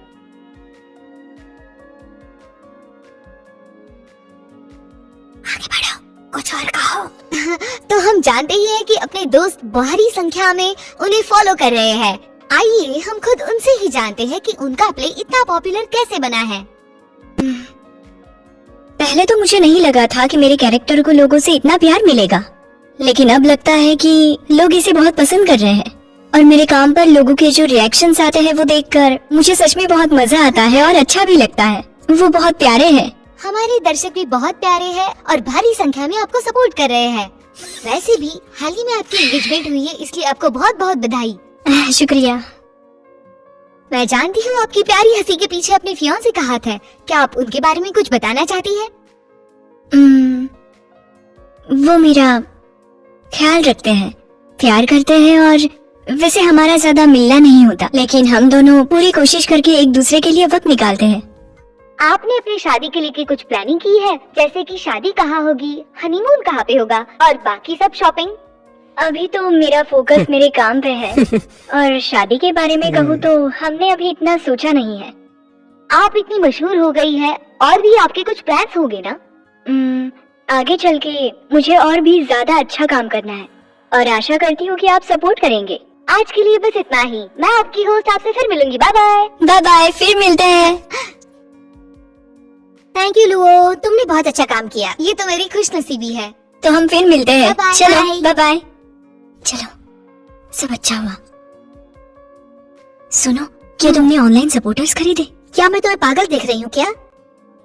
आगे बढ़ो, कुछ और कहो। तो हम जानते ही हैं कि अपने दोस्त भारी संख्या में उन्हें फॉलो कर रहे हैं। आइए हम खुद उनसे ही जानते हैं कि उनका प्ले इतना पॉपुलर कैसे बना है। पहले तो मुझे नहीं लगा था कि मेरे कैरेक्टर को लोगों से इतना प्यार मिलेगा, लेकिन अब लगता है कि लोग इसे बहुत पसंद कर रहे हैं। और मेरे काम पर लोगों के जो रिएक्शंस आते हैं वो देखकर मुझे सच में बहुत मजा आता है और अच्छा भी लगता है। वो बहुत प्यारे हैं। हमारे दर्शक भी बहुत प्यारे हैं और भारी संख्या में आपको सपोर्ट कर रहे हैं। वैसे भी हाल ही में आपकी एंगेजमेंट हुई है, इसलिए आपको बहुत बहुत बधाई। शुक्रिया। मैं जानती हूँ आपकी प्यारी हंसी के पीछे अपने फियांसे का हाथ है। क्या आप उनके बारे में कुछ बताना चाहती हैं? वो मेरा ख्याल रखते हैं, प्यार करते हैं और वैसे हमारा ज्यादा मिलना नहीं होता, लेकिन हम दोनों पूरी कोशिश करके एक दूसरे के लिए वक्त निकालते हैं। आपने अपनी शादी के लिए कुछ प्लानिंग की है, जैसे कि शादी कहाँ होगी, हनीमून कहाँ पे होगा और बाकी सब शॉपिंग? अभी तो मेरा फोकस मेरे काम पे है और शादी के बारे में कहूँ तो हमने अभी इतना सोचा नहीं है। आप इतनी मशहूर हो गई है और भी आपके कुछ प्लान्स होंगे ना? आगे चल के मुझे और भी ज्यादा अच्छा काम करना है और आशा करती हूँ कि आप सपोर्ट करेंगे। आज के लिए बस इतना ही। मैं आपकी होस्ट, आपसे फिर मिलूंगी। Bye bye. बाय बाय, फिर मिलते हैं। थैंक यू लुओ, तुमने बहुत अच्छा काम किया। ये तो मेरी खुशनसीबी है। तो हम फिर मिलते हैं। Bye bye. चलो बाय बाय। चलो, सब अच्छा हुआ। सुनो, क्या तुमने ऑनलाइन सपोर्टर्स खरीदे? क्या मैं तुम्हें पागल देख रही हूँ क्या?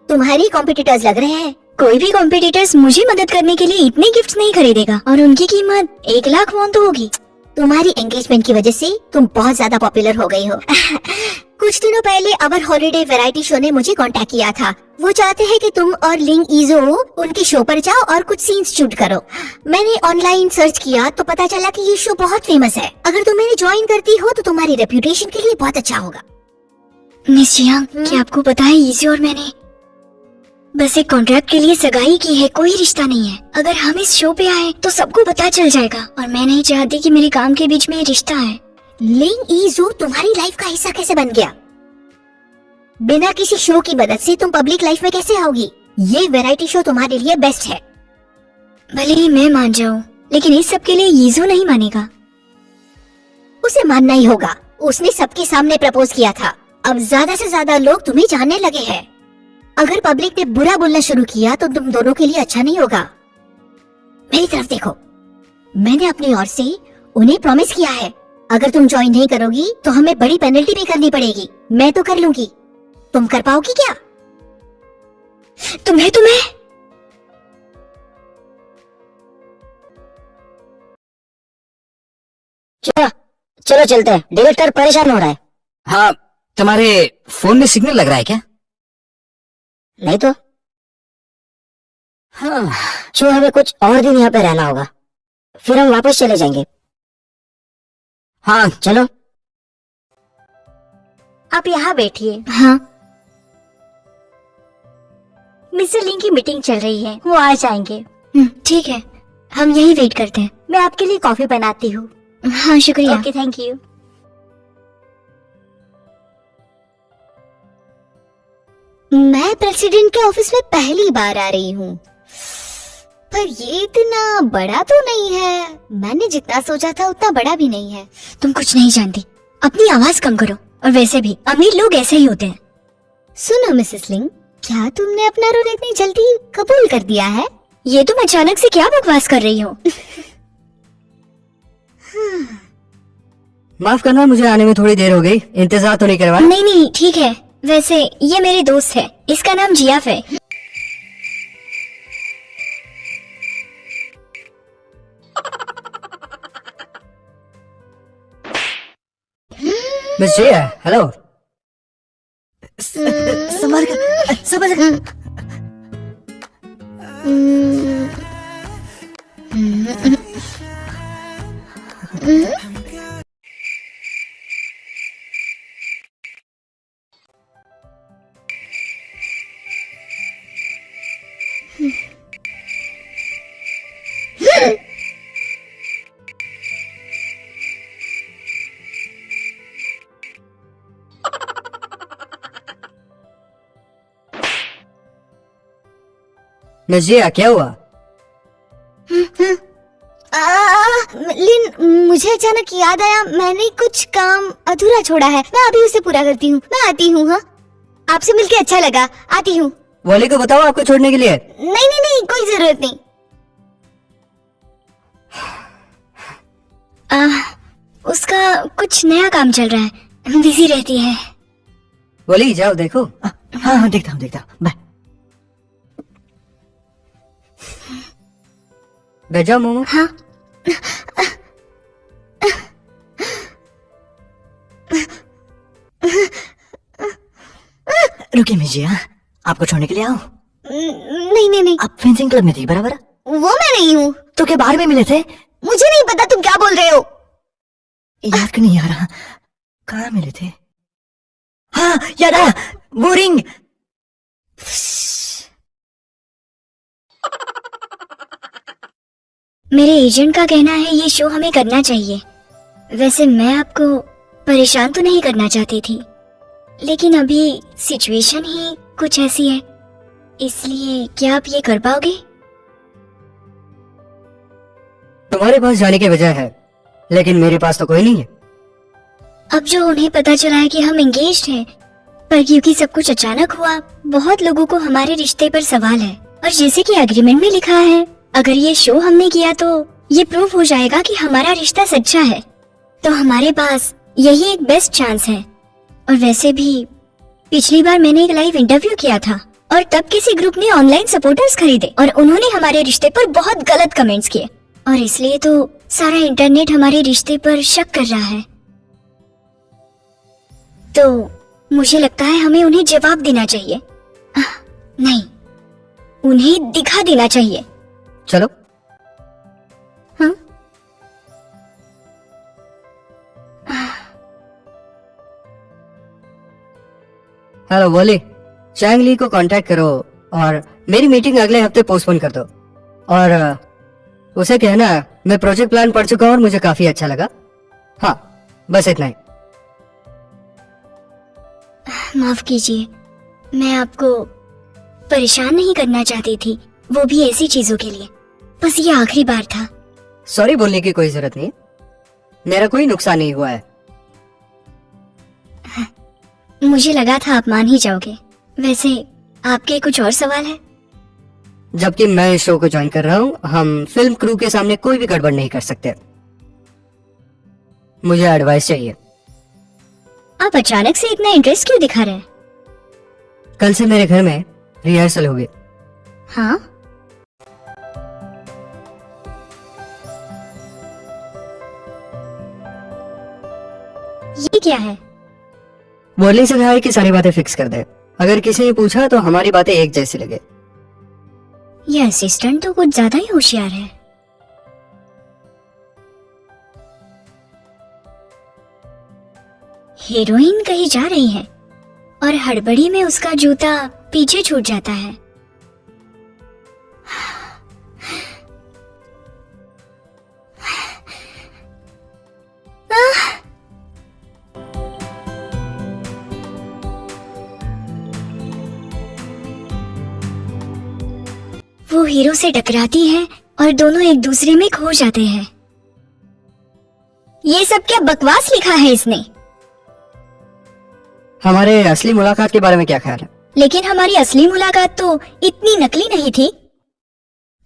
तुम्हारे कॉम्पिटिटर्स लग रहे हैं। कोई भी कॉम्पिटिटर्स मुझे मदद करने के लिए इतने गिफ्ट्स नहीं खरीदेगा और उनकी कीमत 1 लाख वॉन तो होगी। तुम्हारी एंगेजमेंट की वजह से तुम बहुत ज्यादा पॉपुलर हो गई हो। कुछ दिनों पहले अवर हॉलिडे वैरायटी शो ने मुझे कांटेक्ट किया था। वो चाहते हैं कि तुम और लिंग ईजो उनके शो पर जाओ और कुछ सीन्स शूट करो। मैंने ऑनलाइन सर्च किया तो पता चला कि ये शो बहुत फेमस है। अगर तुम मेरे ज्वाइन करती हो तो तुम्हारी रेप्यूटेशन के लिए बहुत अच्छा होगा। मिस जियांग, क्या आपको पता है ईजो और मैंने बस एक कॉन्ट्रैक्ट के लिए सगाई की है, कोई रिश्ता नहीं है। अगर हम इस शो पे आए तो सबको पता चल जाएगा और मैं नहीं चाहती कि मेरे काम के बीच में रिश्ता है। लिंग ईजो तुम्हारी लाइफ का हिस्सा कैसे बन गया? बिना किसी शो की मदद से तुम पब्लिक लाइफ में कैसे आओगी? ये वैरायटी शो तुम्हारे लिए बेस्ट है। भले ही मैं मान जाऊँ, लेकिन इस सब के लिए ईजो नहीं मानेगा। उसे मानना ही होगा। उसने सबके सामने प्रपोज किया था। अब ज्यादा से ज्यादा लोग तुम्हें जानने लगे हैं। अगर पब्लिक ने बुरा बोलना शुरू किया तो तुम दोनों के लिए अच्छा नहीं होगा। मेरी तरफ देखो, मैंने अपनी ओर से उन्हें प्रॉमिस किया है अगर तुम ज्वाइन नहीं करोगी तो हमें बड़ी पेनल्टी भी करनी पड़ेगी। मैं तो कर लूंगी, तुम कर पाओगी क्या? तुम्हें चलो चलते हैं, डायरेक्टर परेशान हो रहा है। हाँ, तुम्हारे फोन में सिग्नल लग रहा है क्या? नहीं तो हाँ, जो हमें कुछ और दिन यहाँ पे रहना होगा, फिर हम वापस चले जाएंगे। हाँ, चलो आप यहाँ बैठिए। हाँ, मिस्टर लिंग की मीटिंग चल रही है, वो आ जाएंगे। ठीक है, हम यही वेट करते हैं। मैं आपके लिए कॉफी बनाती हूँ। हाँ, शुक्रिया। Okay, thank you. मैं प्रेसिडेंट के ऑफिस में पहली बार आ रही हूँ, पर ये इतना बड़ा तो नहीं है। मैंने जितना सोचा था उतना बड़ा भी नहीं है। तुम कुछ नहीं जानती, अपनी आवाज कम करो। और वैसे भी अमीर लोग ऐसे ही होते हैं। सुनो मिसेस लिंग, क्या तुमने अपना रोल इतनी जल्दी कबूल कर दिया है? ये तुम अचानक से क्या बकवास कर रही हो? माफ करना, मुझे आने में थोड़ी देर हो गई, इंतजार तो नहीं करवाया। नहीं, ठीक है। वैसे ये मेरी दोस्त है, इसका नाम जियाफ है। मिस जिया, हेलो। संभाल कर, संभाल कर। मिस जिया, क्या हुआ? लिन, मुझे अचानक याद आया, मैंने कुछ काम अधूरा छोड़ा है। मैं अभी उसे पूरा करती हूँ। मैं आती हूँ। हाँ, आपसे मिलके अच्छा लगा। आती हूँ। वॉली को बताओ आपको छोड़ने के लिए। नहीं, कोई जरूरत नहीं। उसका कुछ नया काम चल रहा है, बिजी रहती है। वॉली जाओ देखो। हाँ, देखता हूँ। बाय। बैठ जाओ मोमो। हाँ, रुकिए मिजिया, आपको छोड़ने के लिए आओ। नहीं, आप फेंसिंग क्लब में थी बराबर? वो मैं नहीं हूँ। तो क्या बाहर में मिले थे? मुझे नहीं पता तुम क्या बोल रहे हो। याद क्यों नहीं आ रहा? कहाँ मिले थे? हाँ, याद आया, वो रिंग। मेरे एजेंट का कहना है ये शो हमें करना चाहिए। वैसे मैं आपको परेशान तो नहीं करना चाहती थी, लेकिन अभी सिचुएशन ही कुछ ऐसी है, इसलिए क्या आप ये कर पाओगे? तुम्हारे पास जाने की वजह है, लेकिन मेरे पास तो कोई नहीं है। अब जो उन्हें पता चला है कि हम एंगेज्ड हैं, पर क्योंकि सब कुछ अचानक हुआ, बहुत लोगों को हमारे रिश्ते पर सवाल है। और जैसे कि एग्रीमेंट में लिखा है, अगर ये शो हमने किया तो ये प्रूफ हो जाएगा कि हमारा रिश्ता सच्चा है। तो हमारे पास यही एक बेस्ट चांस है। और वैसे भी पिछली बार मैंने एक लाइव इंटरव्यू किया था, और तब किसी ग्रुप ने ऑनलाइन सपोर्टर्स खरीदे और उन्होंने हमारे रिश्ते पर बहुत गलत कमेंट्स किए, और इसलिए तो सारा इंटरनेट हमारे रिश्ते पर शक कर रहा है। तो मुझे लगता है हमें उन्हें जवाब देना चाहिए। नहीं, उन्हें दिखा देना चाहिए। चलो। हाँ? हेलो वॉली, चैंग ली को कांटेक्ट करो और मेरी मीटिंग अगले हफ्ते पोस्टपोन कर दो। और उसे कहना मैं प्रोजेक्ट प्लान पढ़ चुका हूं और मुझे काफी अच्छा लगा। हाँ, बस इतना ही। माफ कीजिए, मैं आपको परेशान नहीं करना चाहती थी, वो भी ऐसी चीजों के लिए। बस ये आखिरी बार था। सॉरी बोलने की कोई जरूरत नहीं, मेरा कोई नुकसान नहीं हुआ है। मुझे लगा था आप मान ही जाओगे। वैसे आपके कुछ और सवाल है? जबकि मैं इस शो को ज्वाइन कर रहा हूँ, हम फिल्म क्रू के सामने कोई भी गड़बड़ नहीं कर सकते। मुझे एडवाइस चाहिए। आप अचानक से इतना इंटरेस्ट क्यों दिखा रहे हैं? कल से मेरे घर में रिहर्सल होगी। हाँ, ये क्या है? बोलने से कहा है कि सारी बातें फिक्स कर दे। अगर किसी ने पूछा तो हमारी बातें एक जैसी लगे। ये असिस्टेंट तो कुछ ज्यादा ही होशियार है। हीरोइन कहीं जा रही है और हड़बड़ी में उसका जूता पीछे छूट जाता है। वो हीरो से टकराती है और दोनों एक दूसरे में खो जाते हैं। ये सब क्या बकवास लिखा है इसने? हमारे असली मुलाकात के बारे में क्या ख्याल है? लेकिन हमारी असली मुलाकात तो इतनी नकली नहीं थी।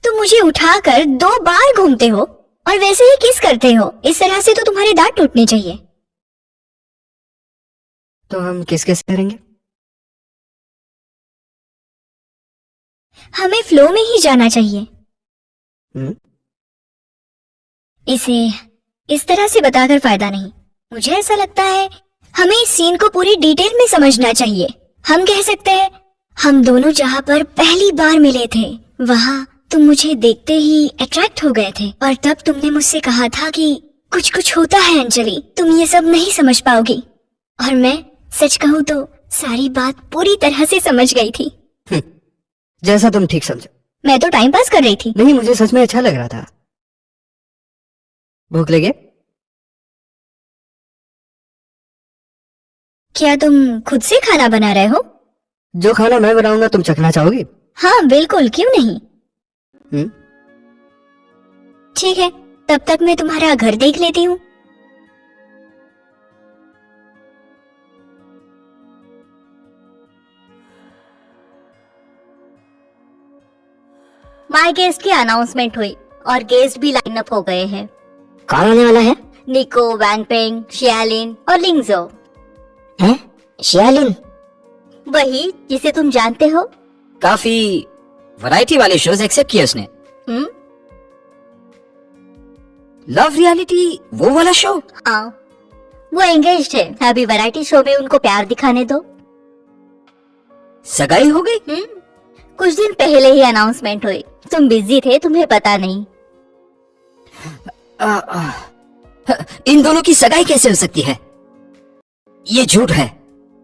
तुम मुझे उठाकर 2 बार घूमते हो और वैसे ही किस करते हो। इस तरह से तो तुम्हारे दांत टूटने चाहिए। तो हम किस किस करेंगे? हमें फ्लो में ही जाना चाहिए। इसे इस तरह से बताकर फायदा नहीं। मुझे ऐसा लगता है हमें इस सीन को पूरी डिटेल में समझना चाहिए। हम कह सकते हैं हम दोनों जहाँ पर पहली बार मिले थे वहाँ तुम मुझे देखते ही अट्रैक्ट हो गए थे और तब तुमने मुझसे कहा था कि कुछ कुछ होता है अंजलि, तुम ये सब नहीं समझ पाओगी। और मैं सच कहूँ तो सारी बात पूरी तरह से समझ गई थी। जैसा तुम ठीक समझो। मैं तो टाइम पास कर रही थी। नहीं, मुझे सच में अच्छा लग रहा था। भूख लगे? क्या तुम खुद से खाना बना रहे हो? जो खाना मैं बनाऊंगा तुम चखना चाहोगी? हाँ बिल्कुल, क्यों नहीं। ठीक है, तब तक मैं तुम्हारा घर देख लेती हूँ। माय गेस्ट की अनाउंसमेंट हुई और गेस्ट भी लाइन अप हो गए हैं। कौन आने वाला है? निको, वैंगपेंग, शियालिन और लिंगजो। हैं? शियालिन? वही जिसे तुम जानते हो। काफी वैरायटी वाले शोज एक्सेप्ट किए उसने। लव रियलिटी वो वाला शो? हाँ, वो एंगेज्ड है। अभी वैरायटी शो में उनको प्यार दिखाने दो। सगाई हो गई? कुछ दिन पहले ही अनाउंसमेंट हुई। तुम बिजी थे, तुम्हें पता नहीं। इन दोनों की सगाई कैसे हो सकती है? ये झूठ है।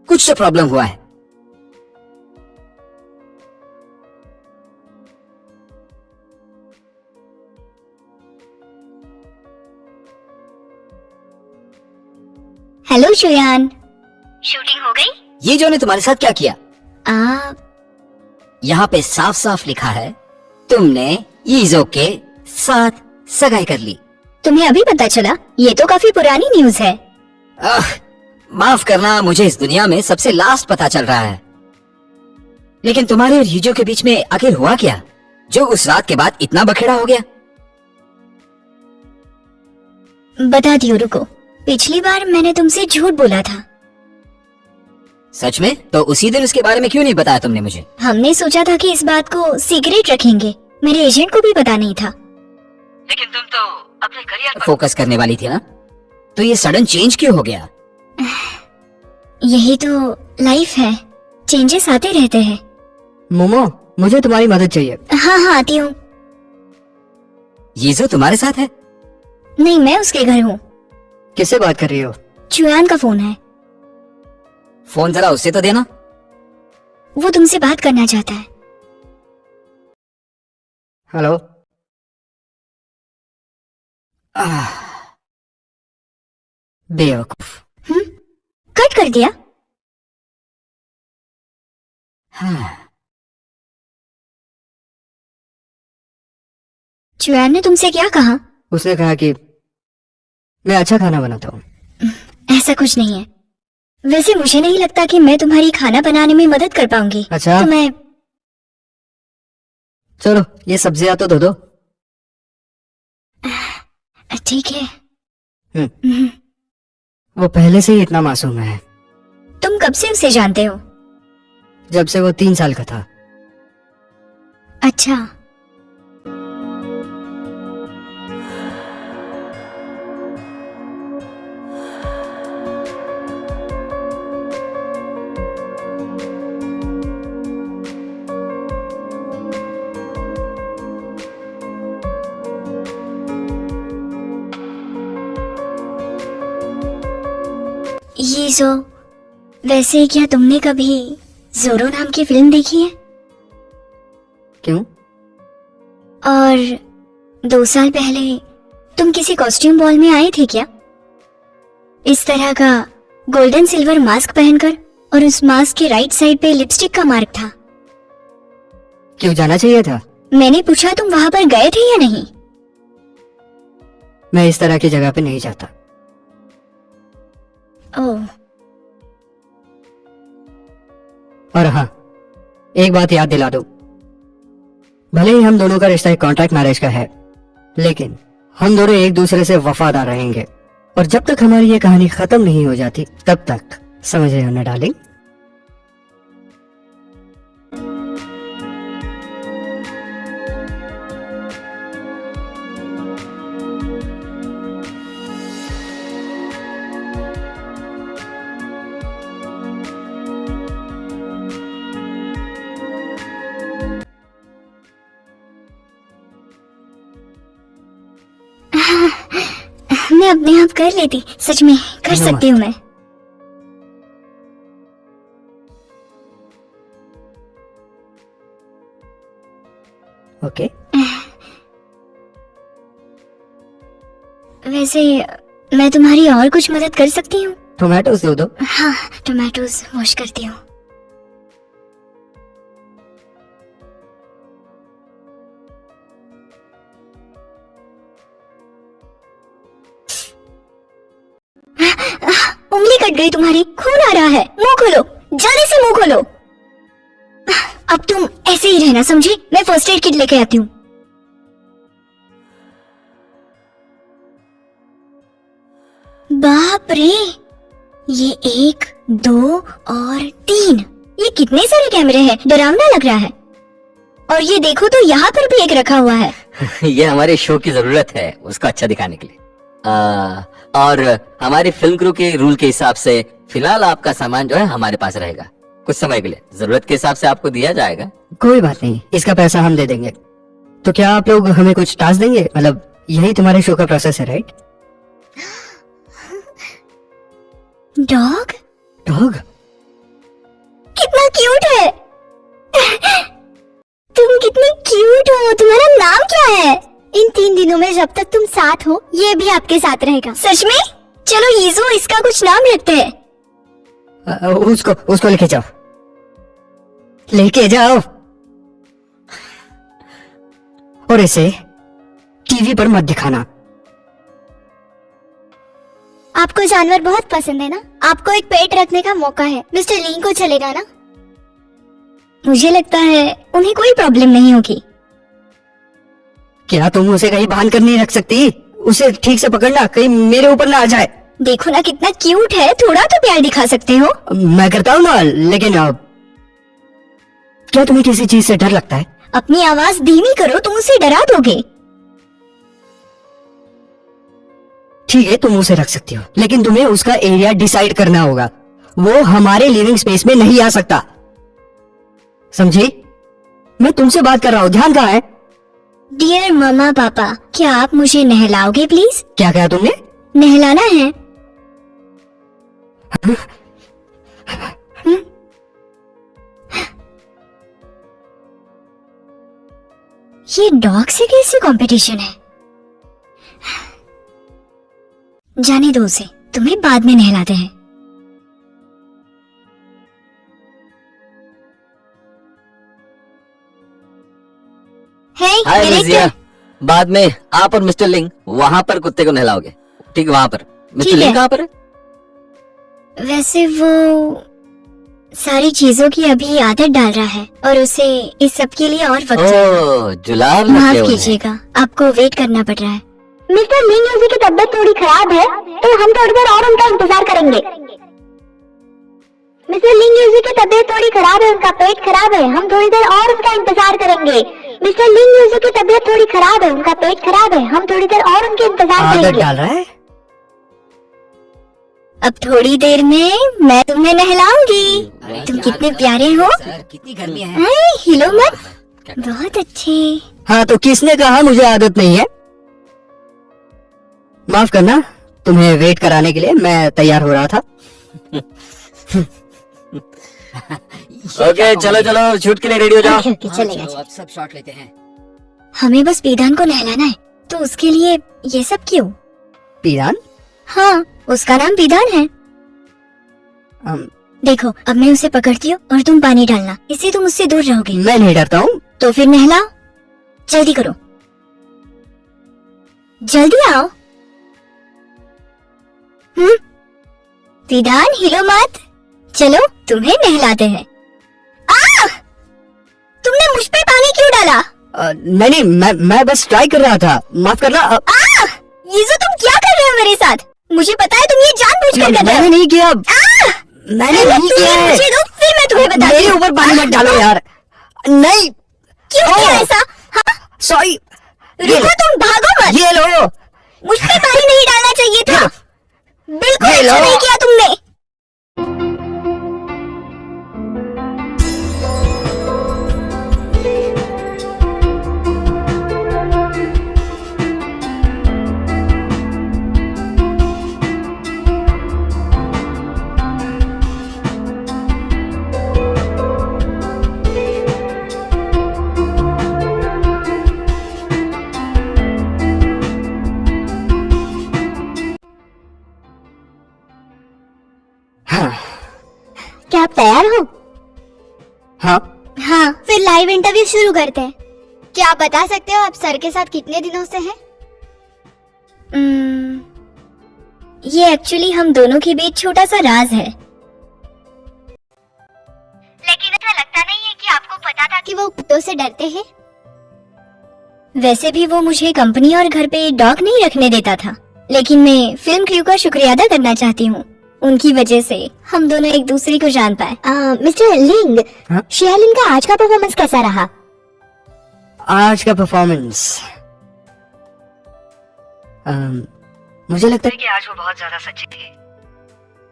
कुछ तो प्रॉब्लम हुआ है। हेलो शुयान। शूटिंग हो गई? ये जो ने तुम्हारे साथ क्या किया? आप यहाँ पे साफ साफ लिखा है तुमने यीजो के साथ सगाई कर ली। तुम्हें अभी पता चला? ये तो काफी पुरानी न्यूज है। माफ करना, मुझे इस दुनिया में सबसे लास्ट पता चल रहा है। लेकिन तुम्हारे और यीजो के बीच में आखिर हुआ क्या जो उस रात के बाद इतना बखेड़ा हो गया? बता दियो, रुको। पिछली बार मैंने तुमसे झूठ बोला था। सच में? तो उसी दिन उसके बारे में क्यों नहीं बताया तुमने मुझे? हमने सोचा था कि इस बात को सीक्रेट रखेंगे। मेरे एजेंट को भी पता नहीं था। लेकिन तुम तो अपने करियर पर फोकस करने वाली थी ना, तो ये सडन चेंज क्यों हो गया? यही तो लाइफ है, चेंजेस आते रहते हैं। मोमो, मुझे तुम्हारी मदद चाहिए। हाँ आती हूँ। यीजो तुम्हारे साथ है? नहीं, मैं उसके घर हूँ। किससे बात कर रही हो? चुयान का फोन है। फोन जरा उससे तो देना। वो तुमसे बात करना चाहता है। हेलो। बेवकूफ। कट कर दिया। चुयान ने तुमसे क्या कहा? उसने कहा कि मैं अच्छा खाना बनाता हूँ। ऐसा कुछ नहीं है। वैसे मुझे नहीं लगता कि मैं तुम्हारी खाना बनाने में मदद कर पाऊंगी। अच्छा, तो मैं चलो ये सब्जियां तो धो दो। ठीक है। वो पहले से ही इतना मासूम है। तुम कब से उसे जानते हो? जब से वो 3 साल का था। अच्छा, ये जो, वैसे क्या तुमने कभी जोरो नाम की फिल्म देखी है? क्यों? और 2 साल पहले तुम किसी कॉस्ट्यूम बॉल में आए थे क्या? इस तरह का गोल्डन सिल्वर मास्क पहनकर, और उस मास्क के राइट साइड पे लिपस्टिक का मार्क था। क्यों जाना चाहिए था? मैंने पूछा तुम वहां पर गए थे या नहीं? मैं इस तरह की जगह पे नहीं जाता। ओह, और हाँ, एक बात याद दिला दो, भले ही हम दोनों का रिश्ता एक कॉन्ट्रैक्ट मैरिज का है, लेकिन हम दोनों एक दूसरे से वफादार रहेंगे, और जब तक हमारी ये कहानी खत्म नहीं हो जाती तब तक, समझ रहे हो ना डार्लिंग? मैं अपने आप कर लेती, सच में कर धन्यवाद। सकती हूँ मैं। ओके, वैसे मैं तुम्हारी और कुछ मदद कर सकती हूँ? टोमेटोज दे दो। हाँ, टोमेटोज वॉश करती हूँ। उंगली कट गई तुम्हारी, खून आ रहा है। मुंह खोलो, जल्दी से मुंह खोलो। अब तुम ऐसे ही रहना, समझी? मैं फर्स्ट एड किट लेके आती हूँ। बाप रे, ये 1, 2 और 3, ये कितने सारे कैमरे हैं, डरावना लग रहा है। और ये देखो तो यहाँ पर भी एक रखा हुआ है। ये हमारे शो की जरूरत है, उसको अच्छा दिखाने के लिए। और हमारी फिल्म क्रू के रूल के हिसाब से फिलहाल आपका सामान जो है हमारे पास रहेगा कुछ समय के लिए, जरूरत के हिसाब से आपको दिया जाएगा। कोई बात नहीं, इसका पैसा हम दे देंगे। तो क्या आप लोग हमें कुछ टास्क देंगे? मतलब यही तुम्हारे शो का प्रोसेस है, राइट? डॉग? डॉग? कितना क्यूट है। तुम कितने क्यूट हो। तुम्हारा नाम क्या है? इन 3 दिनों में जब तक तुम साथ हो, ये भी आपके साथ रहेगा। सच में? चलो यीजू, इसका कुछ नाम रखते हैं। उसको लेके जाओ, लेके जाओ, और इसे टीवी पर मत दिखाना। आपको जानवर बहुत पसंद है ना? आपको एक पेट रखने का मौका है। मिस्टर ली को चलेगा ना? मुझे लगता है उन्हें कोई प्रॉब्लम नहीं होगी। क्या तुम उसे कहीं बांध कर नहीं रख सकती? उसे ठीक से पकड़ना, कहीं मेरे ऊपर ना आ जाए। देखो ना कितना क्यूट है, थोड़ा तो प्यार दिखा सकते हो। मैं करता हूँ ना, लेकिन क्या तुम्हें किसी चीज से डर लगता है? अपनी आवाज धीमी करो, तुम उसे डरा दोगे। ठीक है, तुम उसे रख सकती हो, लेकिन तुम्हें उसका एरिया डिसाइड करना होगा। वो हमारे लिविंग स्पेस में नहीं आ सकता, समझी? मैं तुमसे बात कर रहा हूँ, ध्यान कहाँ है? डियर मम्मा पापा, क्या आप मुझे नहलाओगे प्लीज? क्या कहा तुमने? नहलाना है। ये डॉग से कैसी कंपटीशन है? जाने दो उसे, तुम्हें बाद में नहलाते हैं। हाय डायरेक्टर, मिजिया, बाद में आप और मिस्टर लिंग वहाँ पर कुत्ते को नहलाओगे, ठीक है? वहाँ पर मिस्टर ठीक है। लिंग कहाँ पर है? वैसे वो सारी चीजों की अभी आदत डाल रहा है और उसे इस सब के लिए और वक्त चाहिए। ओह, जुलाब लगे माफ हुए हैं। कीजिएगा, आपको वेट करना पड़ रहा है। मिस्टर लिंग की तबीयत थोड़ी खराब है, तो हम थोड़ी देर और उनका इंतजार करेंगे। मिस्टर लिंग की तबीयत थोड़ी खराब है, उनका पेट खराब है, हम थोड़ी देर और उनका इंतजार करेंगे। मिस्टर लिंग की तबीयत थोड़ी खराब है, उनका पेट खराब है, हम थोड़ी देर और उनके इंतजार आदत करेंगे। डाल रहा है। अब थोड़ी देर में मैं तुम्हें नहलाऊंगी। तुम कितने प्यारे हो। सर कितनी गर्मी है। अरे, हिलो मत। बहुत अच्छे। हाँ, तो किसने कहा मुझे आदत नहीं है? माफ करना, तुम्हें वेट कराने के लिए मैं तैयार हो रहा था। ओके, चलो चलो शूट के लिए रेडी हो जाओ। ओके, ओके, चलेगा। चलो, अब सब शॉट लेते हैं। हमें बस पीदान को नहलाना है, तो उसके लिए ये सब क्यों? पीरान? हाँ, उसका नाम पीदान है। अम, देखो, अब मैं उसे पकड़ती हूँ और तुम पानी डालना, इससे तुम उससे दूर रहोगे। मैं नहीं डरता हूँ। तो फिर नहलाओ, जल्दी करो, जल्दी आओ। पीदान, हिलो मत। चलो, तुम्हें नहलाते हैं। तुमने मुझ पे पानी क्यों डाला? नहीं, मैं बस ट्राई कर रहा था, माफ करना। ये जो तुम क्या कर रहे हो मेरे साथ? मुझे पता है तुम ये जानबूझकर कर रहे हो। मैंने नहीं किया, मैंने नहीं किया है। मुझे दो, फिर मैं तुम्हें बताती मेरे हूँ। ऊपर पानी मत डालो यार। नहीं, क्यों किया ऐसा? हाँ? सॉरी। रुको, तुम भागो मत। ये लो। मुझ पे पानी नहीं डालना चाहिए था। बिल्कुल ये लो। अच्छा नहीं किया तुमने। क्या आप तैयार हो? हाँ, हाँ, फिर लाइव इंटरव्यू शुरू करते हैं। क्या आप बता सकते हो आप सर के साथ कितने दिनों से हैं? ये एक्चुअली हम दोनों के बीच छोटा सा राज है। लेकिन ऐसा लगता नहीं है कि आपको पता था कि वो कुत्तों से डरते हैं। वैसे भी वो मुझे कंपनी और घर पे डॉग नहीं रखने देता था, लेकिन मैं फिल्म क्रू का शुक्रिया अदा करना चाहती हूँ। उनकी वजह से हम दोनों एक दूसरे को जान पाए। मिस्टर लिंग, हाँ? शियालिन का आज का परफॉर्मेंस कैसा रहा? आज का परफॉर्मेंस, मुझे लगता है कि आज वो बहुत ज्यादा सच्ची थी।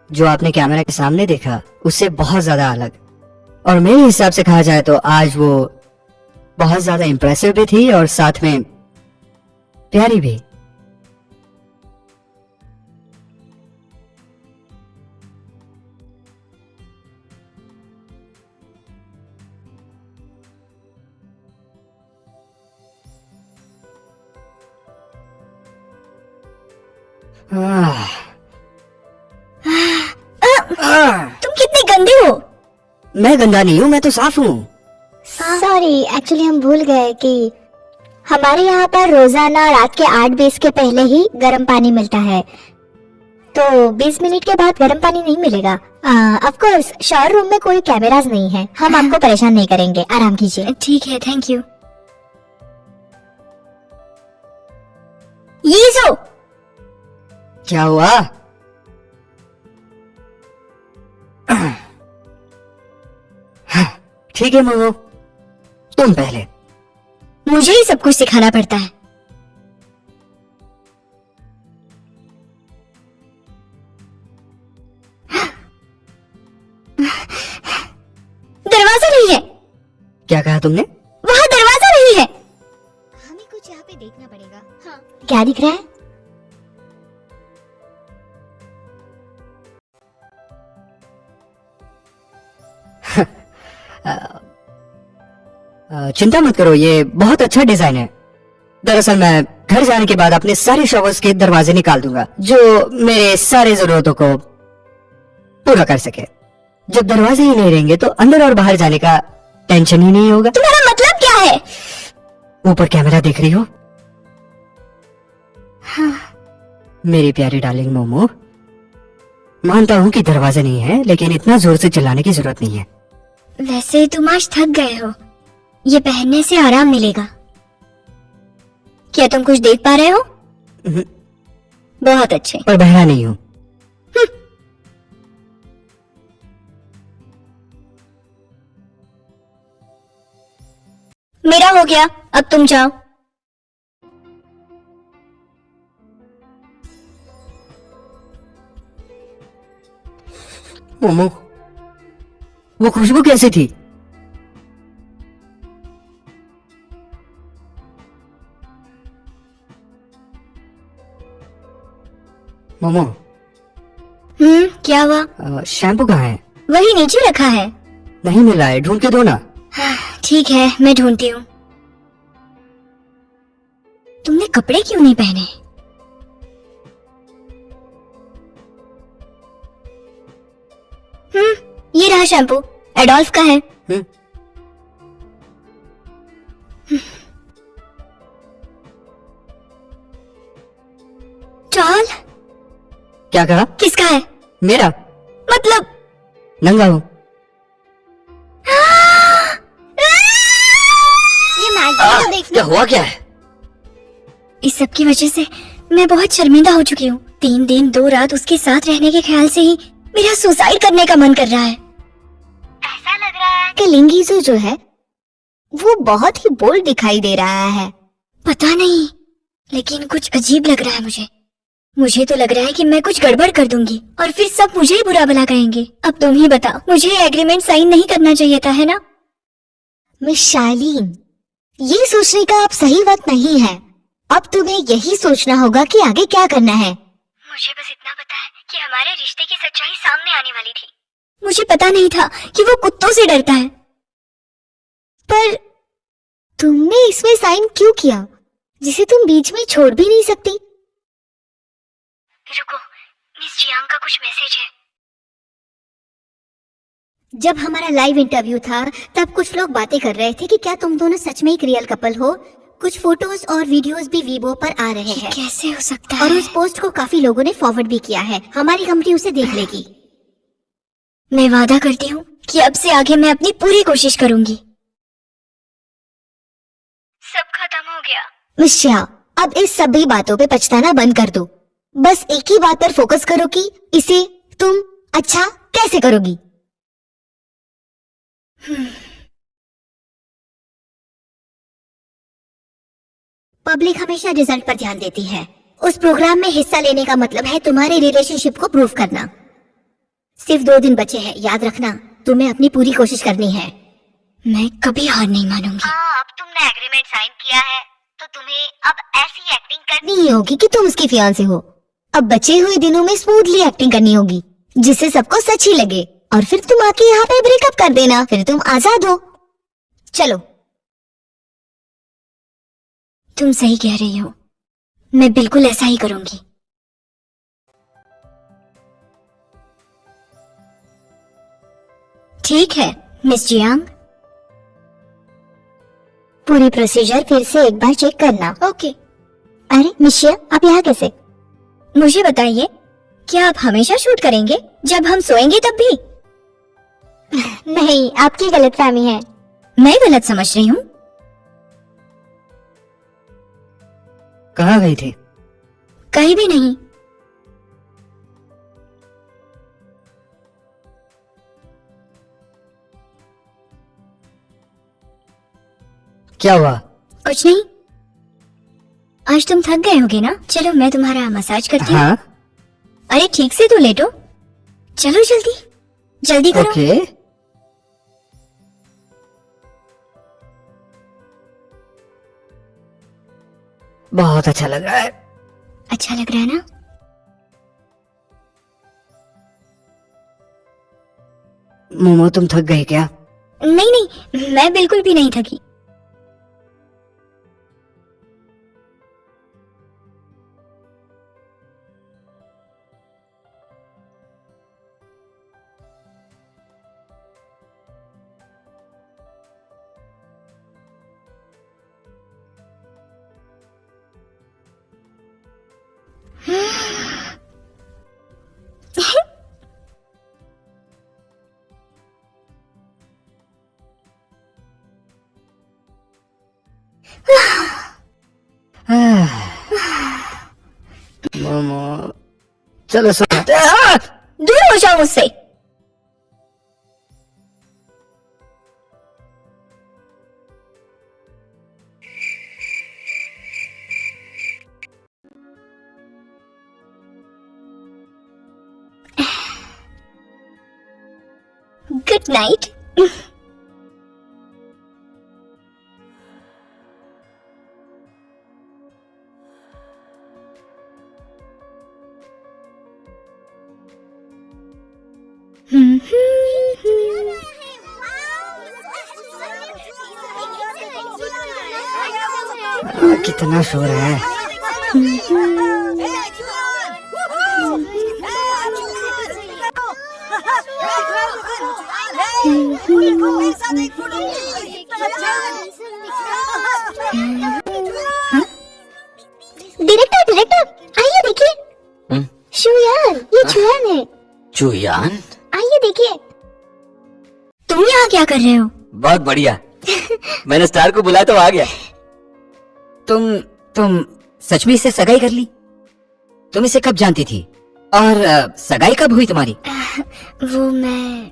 जो आपने कैमरा के सामने देखा उससे बहुत ज्यादा अलग, और मेरे हिसाब से कहा जाए तो आज वो बहुत ज्यादा इम्प्रेसिव भी थी और साथ में प्यारी भी। तुम कितने गंदे हो। मैं गंदा नहीं हूँ, मैं तो साफ हूँ। सॉरी, एक्चुअली हम भूल गए कि हमारे यहाँ पर रोजाना रात के 8:20 के पहले ही गर्म पानी मिलता है, तो 20 मिनट के बाद गर्म पानी नहीं मिलेगा। ऑफ कोर्स शावर रूम में कोई कैमरास नहीं है, हम आपको परेशान नहीं करेंगे, आराम कीजिए। ठीक है, थैंक यू। ये जो क्या हुआ? ठीक है मोमो, तुम पहले। मुझे ही सब कुछ सिखाना पड़ता है। दरवाजा नहीं है। क्या कहा तुमने? वहाँ दरवाजा नहीं है। हमें कुछ यहाँ पे देखना पड़ेगा। हाँ, क्या दिख रहा है? चिंता मत करो, ये बहुत अच्छा डिजाइन है। दरअसल मैं घर जाने के बाद अपने सारे शॉवर्स के दरवाजे निकाल दूंगा, जो मेरे सारे जरूरतों को पूरा कर सके। जब दरवाजे ही नहीं रहेंगे तो अंदर और बाहर जाने का टेंशन ही नहीं होगा। तुम्हारा मतलब क्या है? ऊपर कैमरा देख रही हो? हाँ। मेरी प्यारी डार्लिंग मोमो, मानता हूँ कि दरवाजा नहीं है, लेकिन इतना जोर से चिल्लाने की जरूरत नहीं है। वैसे तुम आज थक गए हो, ये पहनने से आराम मिलेगा। क्या तुम कुछ देख पा रहे हो? बहुत अच्छे। पर बहरा नहीं हूँ। मेरा हो गया, अब तुम जाओ। मोमो, वो खुशबू कैसी थी? मोमो, क्या हुआ? शैम्पू कहाँ है? वही नीचे रखा है। नहीं मिला है, ढूंढ के दो ना। ठीक है, मैं ढूंढती हूँ। तुमने कपड़े क्यों नहीं पहने? ये रहा शैम्पू, एडोल्फ का है। हम्म। चाल, क्या कहा? किसका है? मेरा। मतलब नंगा हूँ। ये मैगजीन तो देखना। क्या हुआ क्या है? इस सब की वजह से मैं बहुत शर्मिंदा हो चुकी हूँ। 3 दिन 2 रात उसके साथ रहने के ख्याल से ही मेरा सुसाइड करने का मन कर रहा है। ऐसा लग रहा है कि लिंगीजू जो है वो बहुत ही बोल्ड दिखाई दे रहा है। पता नहीं, लेकिन कुछ अजीब लग रहा है मुझे। मुझे तो लग रहा है कि मैं कुछ गड़बड़ कर दूंगी और फिर सब मुझे ही बुरा भला कहेंगे। अब तुम ही बताओ, मुझे एग्रीमेंट साइन नहीं करना चाहिए था, है ना? मिस शालीन, ये सोचने का अब सही वक्त नहीं है। अब तुम्हें यही सोचना होगा कि आगे क्या करना है। मुझे बस इतना पता है कि हमारे रिश्ते की सच्चाई सामने आने वाली थी। मुझे पता नहीं था कि वो कुत्तों से डरता है। पर तुमने इसमें साइन क्यों किया जिसे तुम बीच में छोड़ भी नहीं सकती? रुको, मिस जियांग का कुछ मैसेज है। जब हमारा लाइव इंटरव्यू था तब कुछ लोग बातें कर रहे थे कि क्या तुम दोनों सच में एक रियल कपल हो। कुछ फोटोज और वीडियोस भी वीबो पर आ रहे हैं कैसे हो सकता और है? उस पोस्ट को काफी लोगों ने फॉरवर्ड भी किया है। हमारी कंपनी उसे देख लेगी। मैं वादा करती हूँ कि अब से आगे मैं अपनी पूरी कोशिश करूंगी। सब खत्म हो गया। मिश्रा, अब इस सभी बातों पे पछताना बंद कर दो। बस एक ही बात पर फोकस करो कि इसे तुम अच्छा कैसे करोगी। पब्लिक हमेशा रिजल्ट पर ध्यान देती है। उस प्रोग्राम में हिस्सा लेने का मतलब है तुम्हारे रिलेशनशिप को प्रूव करना। सिर्फ 2 दिन बचे हैं, याद रखना। तुम्हें अपनी पूरी कोशिश करनी है। मैं कभी हार नहीं मानूंगी। हाँ, अब तुमने एग्रीमेंट साइन किया है तो तुम्हें अब ऐसी एक्टिंग करनी नहीं होगी कि तुम उसकी फियांसे हो। अब बचे हुए दिनों में स्मूथली एक्टिंग करनी होगी जिससे सबको सच ही लगे और फिर तुम आके यहाँ पे ब्रेकअप कर देना। फिर तुम आजाद हो। चलो। तुम सही कह रही हो, मैं बिल्कुल ऐसा ही करूंगी। ठीक है मिस जियांग, पूरी प्रोसीजर फिर से एक बार चेक करना। ओके। अरे मिशिया, आप यहाँ कैसे? मुझे बताइए, क्या आप हमेशा शूट करेंगे जब हम सोएंगे तब भी? नहीं, आपकी गलतफहमी है। मैं गलत समझ रही हूँ? कहाँ गई थी? कहीं भी नहीं। क्या हुआ? कुछ नहीं। आज तुम थक गए होगे ना? चलो मैं तुम्हारा मसाज करती हूँ। हाँ, अरे ठीक से तो लेटो। चलो जल्दी जल्दी करो। ओके। बहुत अच्छा लग रहा है। अच्छा लग रहा है ना? मोमो, तुम थक गई क्या? नहीं नहीं, मैं बिल्कुल भी नहीं थकी। चलो सुनो। दूर हो जाओ मुझसे। Good night. कितना शोर है। डायरेक्टर डायरेक्टर आइए देखिए। शुयान, ये चुयान है। चुयान? आइए देखिए। तुम यहाँ क्या कर रहे हो? बहुत बढ़िया। मैंने स्टार को बुलाया तो आ गया। तुम सच में इससे सगाई कर ली? तुम इसे कब जानती थी? और सगाई कब हुई तुम्हारी? वो मैं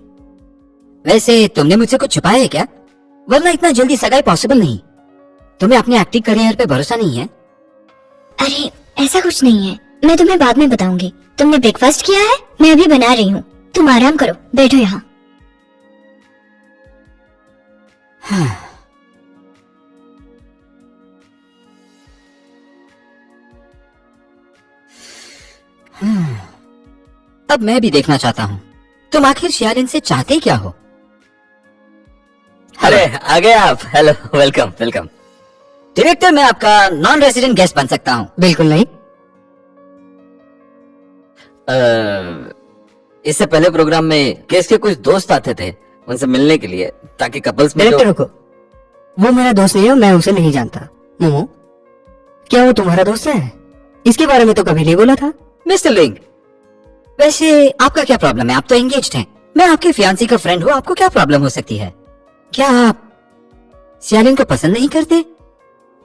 वैसे तुमने मुझसे कुछ छुपाया है क्या? वरना इतना जल्दी सगाई पॉसिबल नहीं। तुम्हें अपने एक्टिंग करियर पे भरोसा नहीं है? अरे ऐसा कुछ नहीं है, मैं तुम्हें बाद में बताऊंगी। तुमने ब्रेकफास्ट किया है? मैं अभी बना रही हूँ, तुम आराम करो, बैठो यहाँ। अब मैं भी देखना चाहता हूँ तुम आखिर शियालिन से चाहते क्या हो? अरे आ गए आप। Hello, welcome welcome. डायरेक्टर, मैं आपका नॉन रेजिडेंट गेस्ट बन सकता हूँ? बिल्कुल नहीं। इससे पहले प्रोग्राम में केस के कुछ दोस्त आते थे उनसे मिलने के लिए, ताकि कपल्स में डायरेक्टर रुको, वो मेरा दोस्त नहीं है, मैं उसे नहीं जानता। मोमो, क्या वो तुम्हारा दोस्त है? इसके बारे में तो कभी नहीं बोला था। मिस्टर लिंग, वैसे आपका क्या प्रॉब्लम है? आप तो एंगेज्ड हैं। मैं आपके फियांसी का फ्रेंड हूँ, आपको क्या प्रॉब्लम हो सकती है? क्या आप शियालिन को पसंद नहीं करते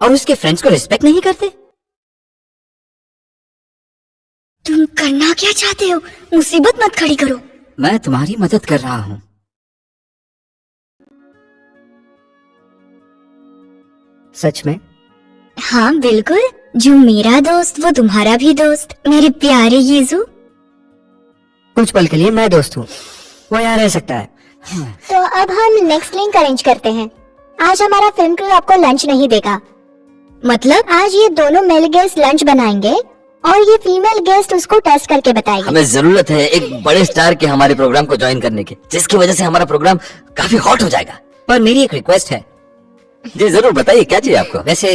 और उसके फ्रेंड्स को रिस्पेक्ट नहीं करते? तुम करना क्या चाहते हो? मुसीबत मत खड़ी करो। मैं तुम्हारी मदद कर रहा हूँ। सच में? हाँ बिल्कुल, जो मेरा दोस्त वो तुम्हारा भी दोस्त। मेरे प्यारे यीजू। कुछ पल के लिए मैं दोस्त हूँ, वो यहाँ रह सकता है। तो अब हम नेक्स्ट लिंक अरेंज करते हैं। आज हमारा फिल्म क्रू आपको लंच नहीं देगा। मतलब आज ये दोनों मेल गेस्ट लंच बनाएंगे और ये फीमेल गेस्ट उसको टेस्ट करके बताएगी। हमें जरूरत है एक बड़े स्टार के हमारे प्रोग्राम को ज्वाइन करने की, जिसकी वजह से हमारा प्रोग्राम काफी हॉट हो जाएगा। पर मेरी एक रिक्वेस्ट है। जी जरूर, बताइए क्या चाहिए आपको। वैसे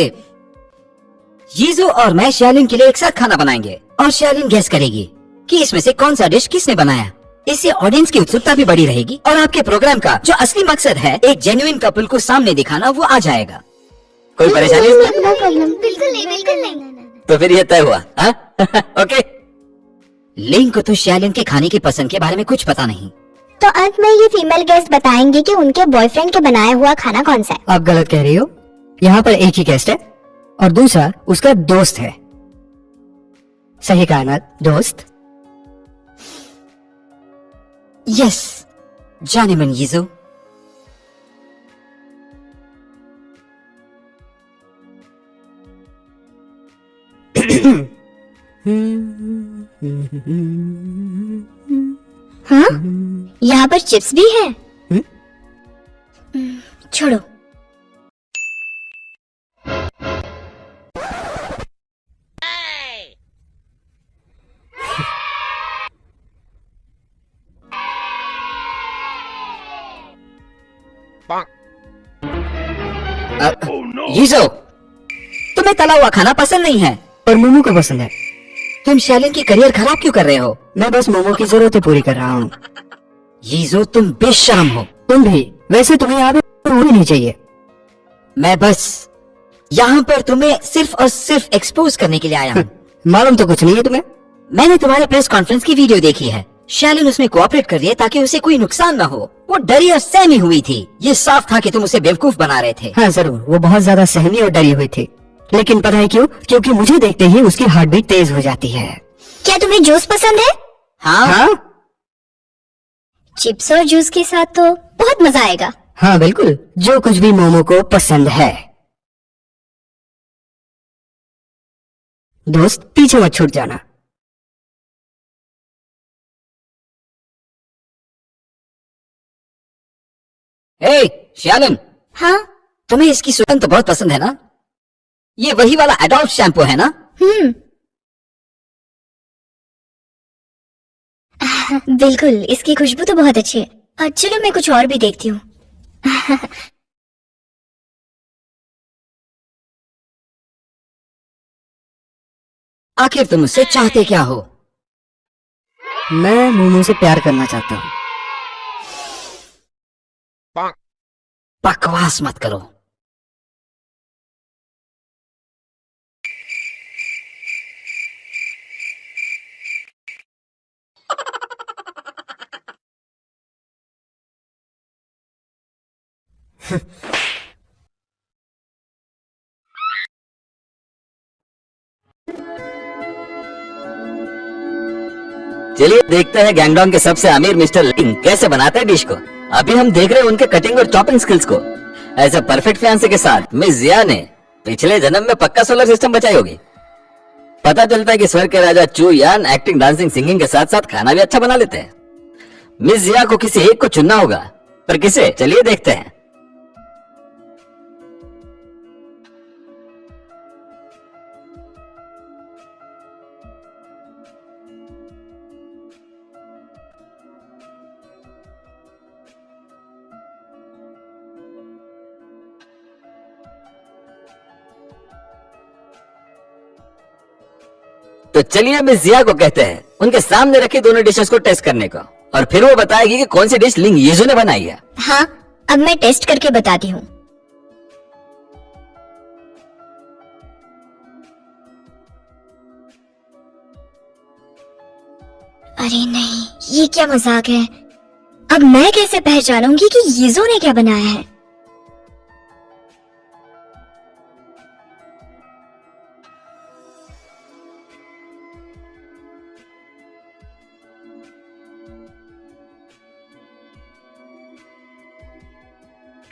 यीजू और मैं शियालिन के लिए एक साथ खाना बनाएंगे और शियालिन गेस करेगी कि इसमें से कौन सा डिश किसने बनाया। इससे ऑडियंस की उत्सुकता भी बढ़ी रहेगी और आपके प्रोग्राम का जो असली मकसद है, एक जेन्युइन कपल को सामने दिखाना, वो आ जाएगा। कोई परेशानी इसमें? No problem. बिल्कुल नहीं, बिल्कुल नहीं। तो फिर ये तय हुआ। हाँ? ओके। लिंग को तो शियालिन के खाने की पसंद के बारे में कुछ पता नहीं। तो अंत में ये फीमेल गेस्ट बताएंगे कि उनके बॉयफ्रेंड के बनाया हुआ खाना कौन सा है। आप गलत कह रही हो, यहाँ पर एक ही गेस्ट है और दूसरा उसका दोस्त है। सही कहा ना दोस्त? यस, जाने मन यीजू। हाँ, यहाँ पर चिप्स भी है। छोड़ो। यीजू, तुम्हें तला हुआ खाना पसंद नहीं है पर मोमो को पसंद है। तुम शियालिन की करियर खराब क्यों कर रहे हो? मैं बस मोमो की जरूरतें पूरी कर रहा हूँ। यीजू, तुम बेशर्म हो। तुम भी। वैसे तुम्हें यहाँ पे होनी नहीं चाहिए। मैं बस यहाँ पर तुम्हें सिर्फ और सिर्फ एक्सपोज करने के लिए आया हूँ। मालूम तो कुछ नहीं है तुम्हें। मैंने तुम्हारे प्रेस कॉन्फ्रेंस की वीडियो देखी है। शियालिन उसमें कोऑपरेट कर रही है ताकि उसे कोई नुकसान न हो। वो डरी और सहमी हुई थी। ये साफ था कि तुम उसे बेवकूफ बना रहे थे। हाँ जरूर, वो बहुत ज्यादा सहमी और डरी हुई थी। लेकिन पता है क्यों? क्योंकि मुझे देखते ही उसकी हार्ट बीट तेज हो जाती है। क्या तुम्हें जूस पसंद है? हाँ हाँ चिप्स और जूस के साथ तो बहुत मजा आएगा। हाँ बिल्कुल, जो कुछ भी मोमो को पसंद है। दोस्त पीछे मत छूट जाना। श्यालन, हाँ। तुम्हें इसकी सुगंध तो बहुत पसंद है ना? ये वही वाला एडोल्फ शैम्पू है ना? बिल्कुल, इसकी खुशबू तो बहुत अच्छी है। चलो मैं कुछ और भी देखती हूँ। आखिर तुम मुझसे चाहते क्या हो? मैं मोमो से प्यार करना चाहता हूँ। बकवास मत करो। चलिए देखते हैं गैंगडॉन्ग के सबसे अमीर मिस्टर लिंग कैसे बनाते हैं डिश को। अभी हम देख रहे हैं उनके कटिंग और चॉपिंग स्किल्स को। ऐसे परफेक्ट फियांसे के साथ मिस जिया ने पिछले जन्म में पक्का सोलर सिस्टम बचाई होगी। पता चलता है कि स्वर्ग के राजा चू यान एक्टिंग, डांसिंग, सिंगिंग के साथ साथ खाना भी अच्छा बना लेते हैं। मिस जिया को किसी एक को चुनना होगा, पर किसे? चलिए देखते हैं। तो चलिए मिस जिया को कहते हैं उनके सामने रखी दोनों डिशेस को टेस्ट करने को, और फिर वो बताएगी कि कौन सी डिश लिंग यीजू ने बनाई है। हाँ, अब मैं टेस्ट करके बताती हूँ। अरे नहीं, ये क्या मजाक है। अब मैं कैसे पहचानूंगी कि यीजू ने क्या बनाया है?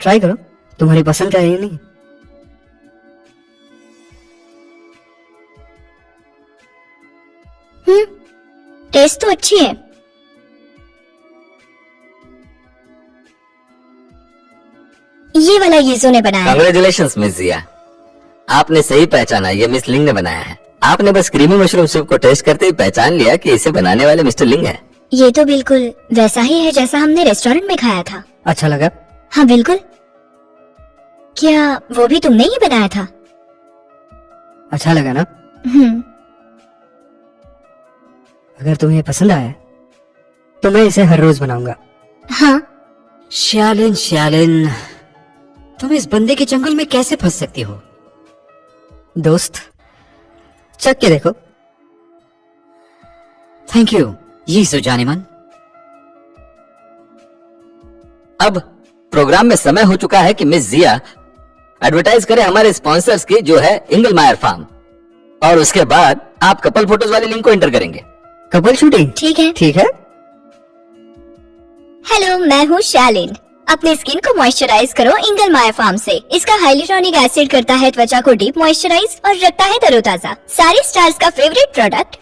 ट्राई करो, तुम्हारी पसंद का है या नहीं। टेस्ट तो अच्छी है। ये वाला यीजू ने बनाया है। कांग्रेचुलेशंस मिस जिया, आपने सही पहचाना, ये मिस लिंग ने बनाया है। आपने बस क्रीमी मशरूम सूप को टेस्ट करते ही पहचान लिया कि इसे बनाने वाले मिस्टर लिंग है। ये तो बिल्कुल वैसा ही है जैसा हमने रेस्टोरेंट में खाया था। अच्छा लगा? हाँ बिल्कुल। क्या वो भी तुमने ही बनाया था? अच्छा लगा ना? अगर तुम्हें पसंद आया तो मैं इसे हर रोज बनाऊंगा। हाँ। श्यालिन, श्यालिन, तुम इस बंदे के जंगल में कैसे फंस सकती हो? दोस्त चख के देखो। थैंक यू यीजू जानेमन। अब प्रोग्राम में समय हो चुका है कि मिस जिया एडवर्टाइज करें हमारे स्पॉन्सर्स की, जो है इंगलमायर फार्म, और उसके बाद आप कपल फोटोज वाली लिंक को एंटर करेंगे। Couple shooting? ठीक है। ठीक है। हेलो, मैं हूँ शालिन। अपनी स्किन को मॉइस्चराइज करो इंगलमायर फार्म से। इसका हाइलुरोनिक एसिड करता है त्वचा को डीप मॉइस्चराइज और रखता है तरोताजा। सारे स्टार्स का फेवरेट प्रोडक्ट,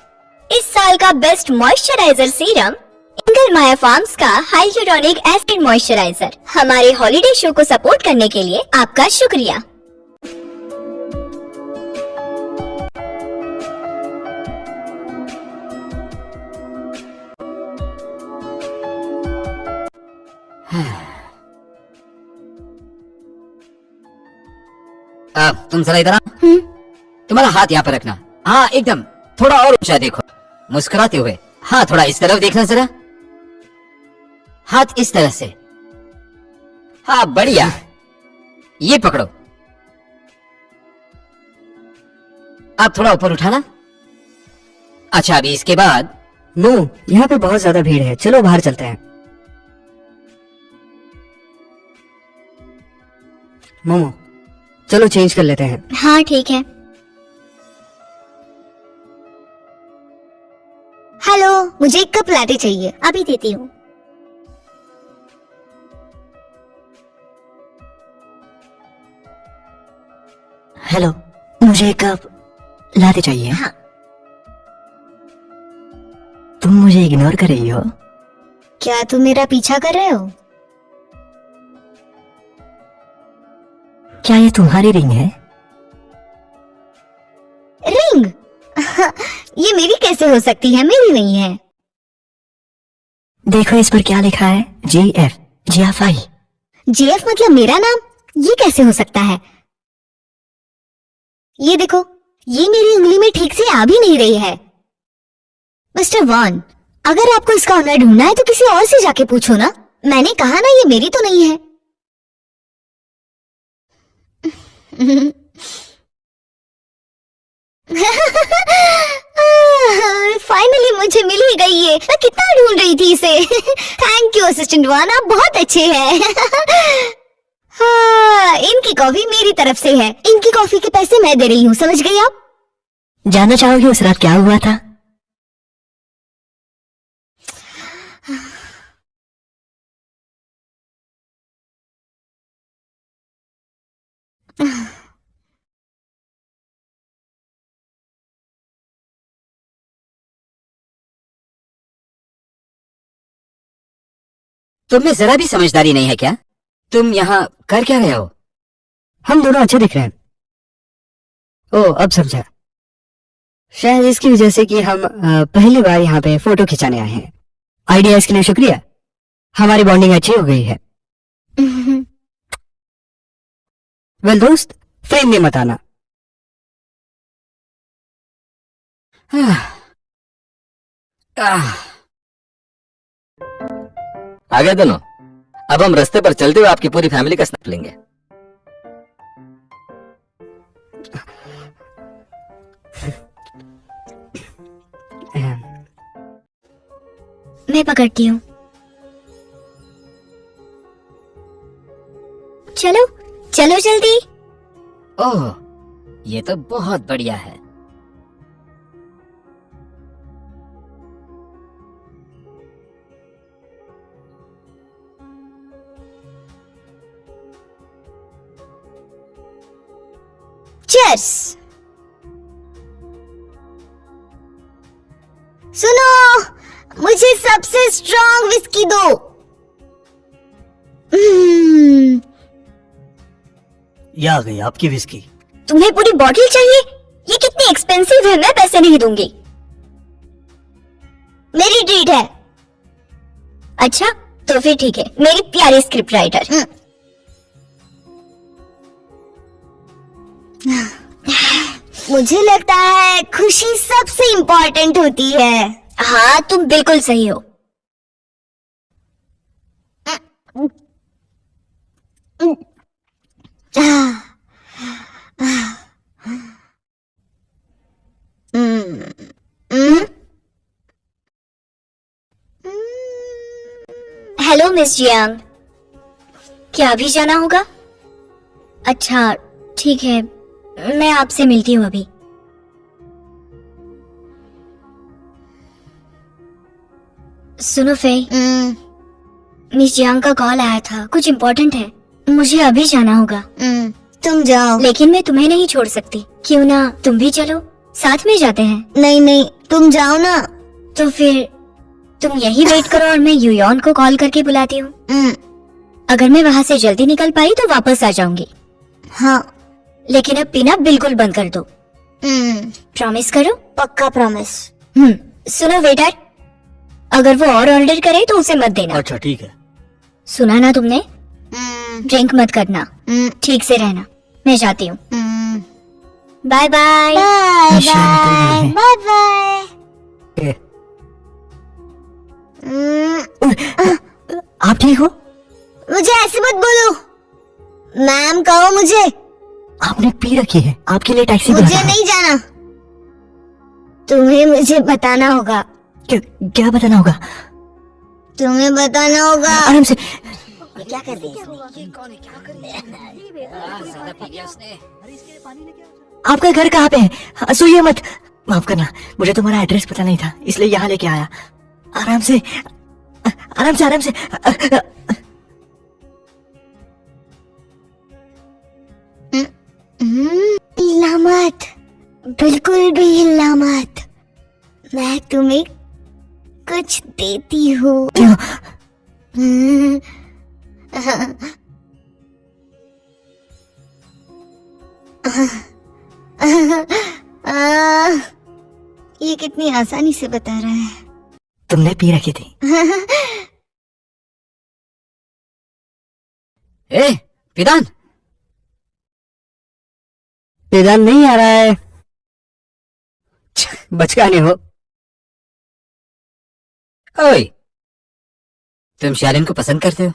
इस साल का बेस्ट मॉइस्चराइजर सीरम, इंगलमायर फार्म्स का हाइलुरोनिक एसिड मॉइस्चराइजर। हमारे हॉलिडे शो को सपोर्ट करने के लिए आपका शुक्रिया। तुम जरा इधर आओ। तुम्हारा हाथ यहाँ पर रखना। हाँ एकदम, थोड़ा और ऊंचा देखो, मुस्कुराते हुए। हाँ थोड़ा इस तरफ देखना जरा, हाथ इस तरह से। हाँ बढ़िया, ये पकड़ो। अब थोड़ा ऊपर उठाना। अच्छा अभी इसके बाद नो, यहाँ पे बहुत ज्यादा भीड़ है, चलो बाहर चलते हैं। मोमो चलो चेंज कर लेते हैं। हाँ ठीक है। मुझे एक कप लाटे चाहिए, अभी देती हूँ। हेलो, मुझे एक कप लाते चाहिए। हाँ। तुम मुझे इग्नोर कर रही हो? क्या तुम मेरा पीछा कर रहे हो? क्या ये तुम्हारी रिंग है? रिंग? ये मेरी कैसे हो सकती है, मेरी नहीं है। देखो इस पर क्या लिखा है, GF, जियाफाई। GF मतलब मेरा नाम? ये कैसे हो सकता है? ये देखो, ये मेरी उंगली में ठीक से आ भी नहीं रही है। मिस्टर वॉन, अगर आपको इसका ऑनर ढूंढना है तो किसी और से जाके पूछो ना। मैंने कहा ना, ये मेरी तो नहीं है। फाइनली मुझे मिल ही गई है। मैं कितना ढूंढ रही थी इसे। थैंक यू असिस्टेंट वन, आप बहुत अच्छे हैं। हाँ, इनकी कॉफी मेरी तरफ से है। इनकी कॉफी के पैसे मैं दे रही हूँ, समझ गई आप? जानना चाहोगे उस रात क्या हुआ था? तुम में जरा भी समझदारी नहीं है क्या? तुम यहाँ कर क्या रहे हो? हम दोनों अच्छे दिख रहे हैं। ओ, अब समझा। शायद इसकी वजह से कि हम पहली बार यहाँ पे फोटो खिंचाने आए हैं। आइडियाज के लिए शुक्रिया, हमारी बॉन्डिंग अच्छी हो गई है। वेल दोस्त, फ्रेम में मत आना। आ गए दोनों। अब हम रास्ते पर चलते हुए आपकी पूरी फैमिली का स्नैप लेंगे। मैं पकड़ती हूँ। चलो चलो जल्दी। ओह, ये तो बहुत बढ़िया है। चीयर्स। सुनो, मुझे सबसे स्ट्रॉन्ग विस्की दो। ये आ गई आपकी विस्की। तुम्हें पूरी बॉटल चाहिए? ये कितनी एक्सपेंसिव है, मैं पैसे नहीं दूंगी। मेरी ट्रीट है। अच्छा तो फिर ठीक है, मेरी प्यारी स्क्रिप्ट राइटर। मुझे लगता है खुशी सबसे इम्पोर्टेंट होती है। हाँ तुम बिल्कुल सही हो। हेलो मिस जियांग, क्या अभी जाना होगा? अच्छा ठीक है, मैं आपसे मिलती हूँ अभी। सुनो फे, मिस जियांग का कॉल आया था, कुछ इम्पोर्टेंट है, मुझे अभी जाना होगा। तुम जाओ। लेकिन मैं तुम्हें नहीं छोड़ सकती, क्यों ना तुम भी चलो, साथ में जाते हैं। नहीं नहीं, तुम जाओ ना। तो फिर तुम यहीं वेट करो और मैं यूयॉन को कॉल करके बुलाती हूँ। अगर मैं वहाँ से जल्दी निकल पाई तो वापस आ जाऊंगी। हाँ, लेकिन अब पीना बिल्कुल बंद कर दो। प्रॉमिस करो। पक्का प्रॉमिस। सुनो वेटर, अगर वो और ऑर्डर करे तो उसे मत देना। अच्छा ठीक है। सुना ना तुमने? ड्रिंक मत करना, ठीक से रहना। मैं जाती हूँ। Bye bye. बाय निशा निकल गई है। Bye bye. आप ठीक हो? मुझे ऐसे मत बोलो, मैम कहो मुझे। आपने पी रखी है, आपके लिए टैक्सी बुला मुझे रहा हूं। नहीं जाना, तुम्हें मुझे बताना होगा। क्या बताना होगा? तुम्हें बताना होगा। आराम से। क्या कर रही है? आपका घर कहाँ पे है? सोइए मत। माफ करना, मुझे तुम्हारा एड्रेस पता नहीं था, इसलिए यहाँ लेके आया। आराम से आराम से आराम से। हिलना मत, बिल्कुल भी हिलना मत। मैं तुम्हें कुछ देती हूँ। क्यों? ये कितनी आसानी से बता रहा है। तुमने पी रखी थी। ए पिदान, पिदान नहीं आ रहा है। बचका नहीं हो। ओए, तुम शालिन को पसंद करते हो?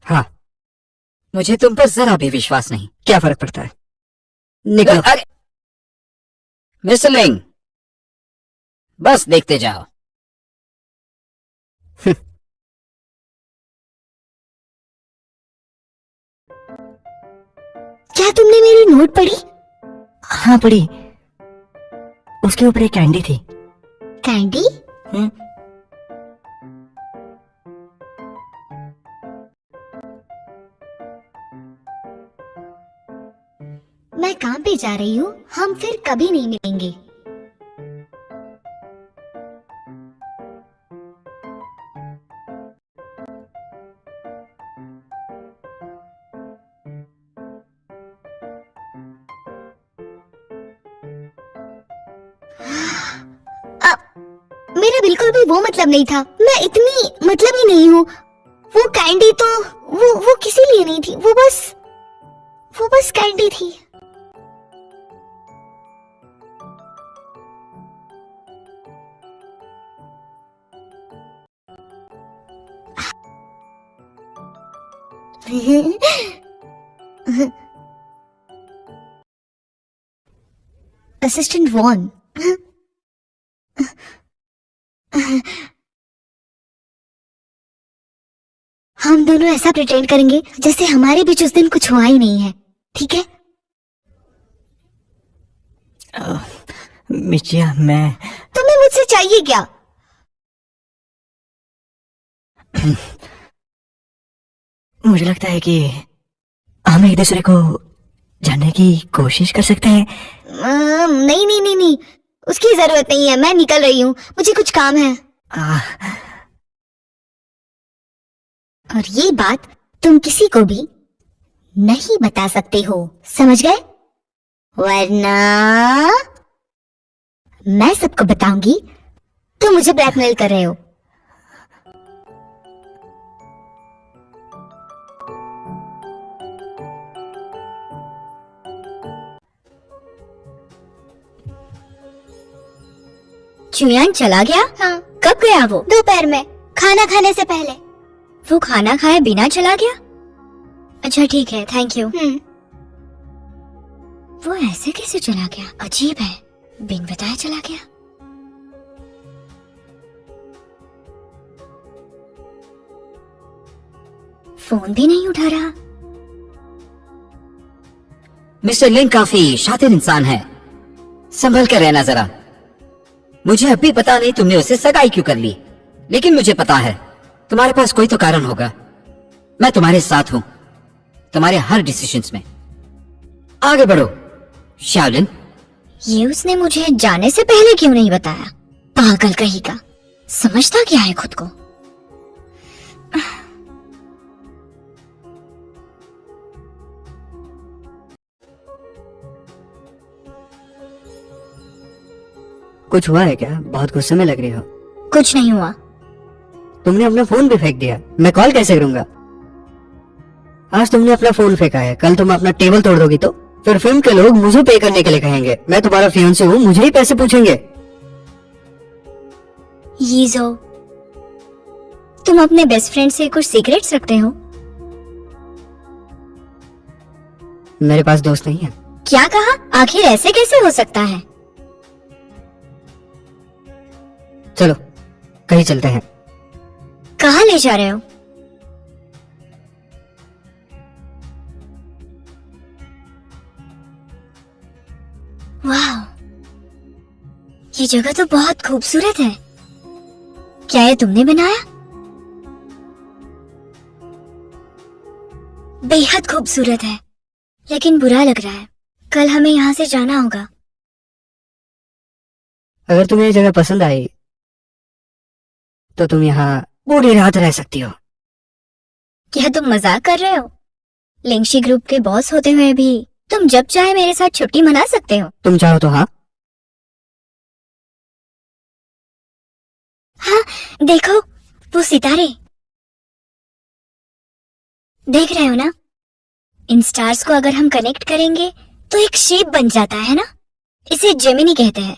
हाँ। मुझे तुम पर जरा भी विश्वास नहीं। क्या फर्क पड़ता है, निकलो। अरे मिस्टर लिंग, बस देखते जाओ। क्या तुमने मेरी नोट पढ़ी? हाँ पढ़ी, उसके ऊपर एक कैंडी थी। कैंडी? मैं काम पे जा रही हूँ, हम फिर कभी नहीं मिलेंगे। मेरा बिल्कुल भी वो मतलब नहीं था। मैं इतनी मतलब ही नहीं हूँ। वो कैंडी तो वो किसी लिए नहीं थी। वो बस कैंडी थी। असिस्टेंट वॉन, हम दोनों ऐसा प्रिटेंड करेंगे जैसे हमारे बीच उस दिन कुछ हुआ ही नहीं है, ठीक है? मिचिया, मैं तुम्हें मुझसे चाहिए क्या? मुझे लगता है कि हम एक दूसरे को जानने की कोशिश कर सकते हैं। नहीं नहीं नहीं नहीं, उसकी जरूरत नहीं है। मैं निकल रही हूँ, मुझे कुछ काम है। और ये बात तुम किसी को भी नहीं बता सकते हो, समझ गए? वरना मैं सबको बताऊंगी तुम मुझे ब्लैकमेल कर रहे हो। चुयान चला गया? हाँ। कब गया वो? दोपहर में, खाना खाने से पहले। वो खाना खाए बिना चला गया? अच्छा ठीक है, थैंक यू। वो ऐसे कैसे चला गया? अजीब है, बिन बताए चला गया। फोन भी नहीं उठा रहा। मिस्टर लिंग काफी शातिर इंसान है, संभल कर रहना जरा। मुझे अभी पता नहीं तुमने उससे सगाई क्यों कर ली, लेकिन मुझे पता है तुम्हारे पास कोई तो कारण होगा। मैं तुम्हारे साथ हूं, तुम्हारे हर डिसीजंस में। आगे बढ़ो शाओलिन। ये उसने मुझे जाने से पहले क्यों नहीं बताया? पागल कहीं का, समझता क्या है खुद को? कुछ हुआ है क्या? बहुत गुस्से में लग रही हो। कुछ नहीं हुआ। तुमने अपना फोन भी फेंक दिया, मैं कॉल कैसे करूंगा? आज तुमने अपना फोन फेंका है, कल तुम अपना टेबल तोड़ दोगी तो फिर फिल्म के लोग मुझे पे करने के लिए कहेंगे। मैं तुम्हारा फियांसे हूँ, मुझे ही पैसे पूछेंगे। यीजो, तुम अपने बेस्ट फ्रेंड से कुछ सीक्रेट्स रखते हो? मेरे पास दोस्त नहीं है। क्या कहा? आखिर ऐसे कैसे हो सकता है? चलो कहीं चलते हैं। कहाँ ले जा रहे हो? वाह, ये जगह तो बहुत खूबसूरत है। क्या ये तुमने बनाया? बेहद खूबसूरत है, लेकिन बुरा लग रहा है। कल हमें यहाँ से जाना होगा। अगर तुम्हें ये जगह पसंद आई तो तुम यहाँ पूरी रात रह सकती हो। क्या तुम मजाक कर रहे हो? लिंगशी ग्रुप के बॉस होते हुए भी तुम जब चाहे मेरे साथ छुट्टी मना सकते हो। तुम चाहो तो हाँ। हाँ, देखो वो सितारे देख रहे हो ना? इन स्टार्स को अगर हम कनेक्ट करेंगे तो एक शेप बन जाता है ना। इसे जेमिनी कहते हैं।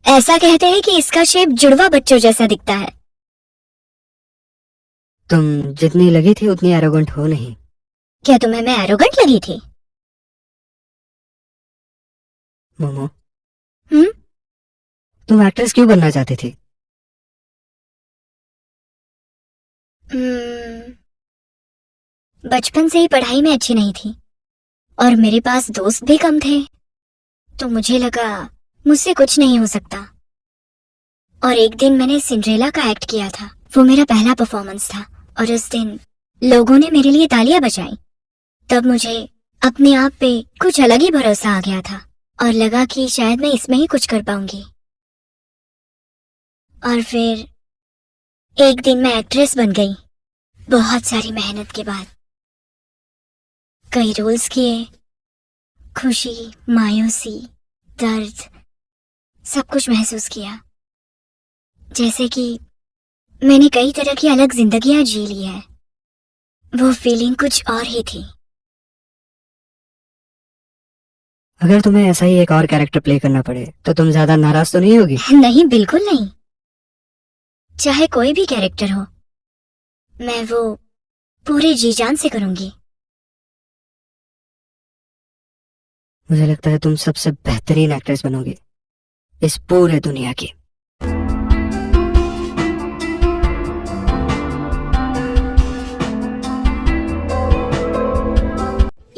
ऐसा कहते हैं कि इसका शेप जुड़वा बच्चों जैसा दिखता है। तुम जितनी लगी थी उतनी एरोगेंट हो नहीं। क्या तुम्हें मैं एरोगेंट लगी थी? मोमो, हम्म? तुम एक्ट्रेस क्यों बनना चाहती थी? बचपन से ही पढ़ाई में अच्छी नहीं थी और मेरे पास दोस्त भी कम थे, तो मुझे लगा मुझसे कुछ नहीं हो सकता। और एक दिन मैंने सिंड्रेला का एक्ट किया था। वो मेरा पहला परफॉर्मेंस था और उस दिन लोगों ने मेरे लिए तालियां बजाई। तब मुझे अपने आप पे कुछ अलग ही भरोसा आ गया था और लगा कि शायद मैं इसमें ही कुछ कर पाऊंगी। और फिर एक दिन मैं एक्ट्रेस बन गई, बहुत सारी मेहनत के बाद। कई रोल्स किए, खुशी, मायूसी, दर्द, सब कुछ महसूस किया। जैसे कि मैंने कई तरह की अलग जिंदगियां जी ली है। वो फीलिंग कुछ और ही थी। अगर तुम्हें ऐसा ही एक और कैरेक्टर प्ले करना पड़े तो तुम ज्यादा नाराज तो नहीं होगी? नहीं, बिल्कुल नहीं। चाहे कोई भी कैरेक्टर हो, मैं वो पूरे जी जान से करूंगी। मुझे लगता है तुम सबसे बेहतरीन एक्ट्रेस बनोगी इस पूरे दुनिया की।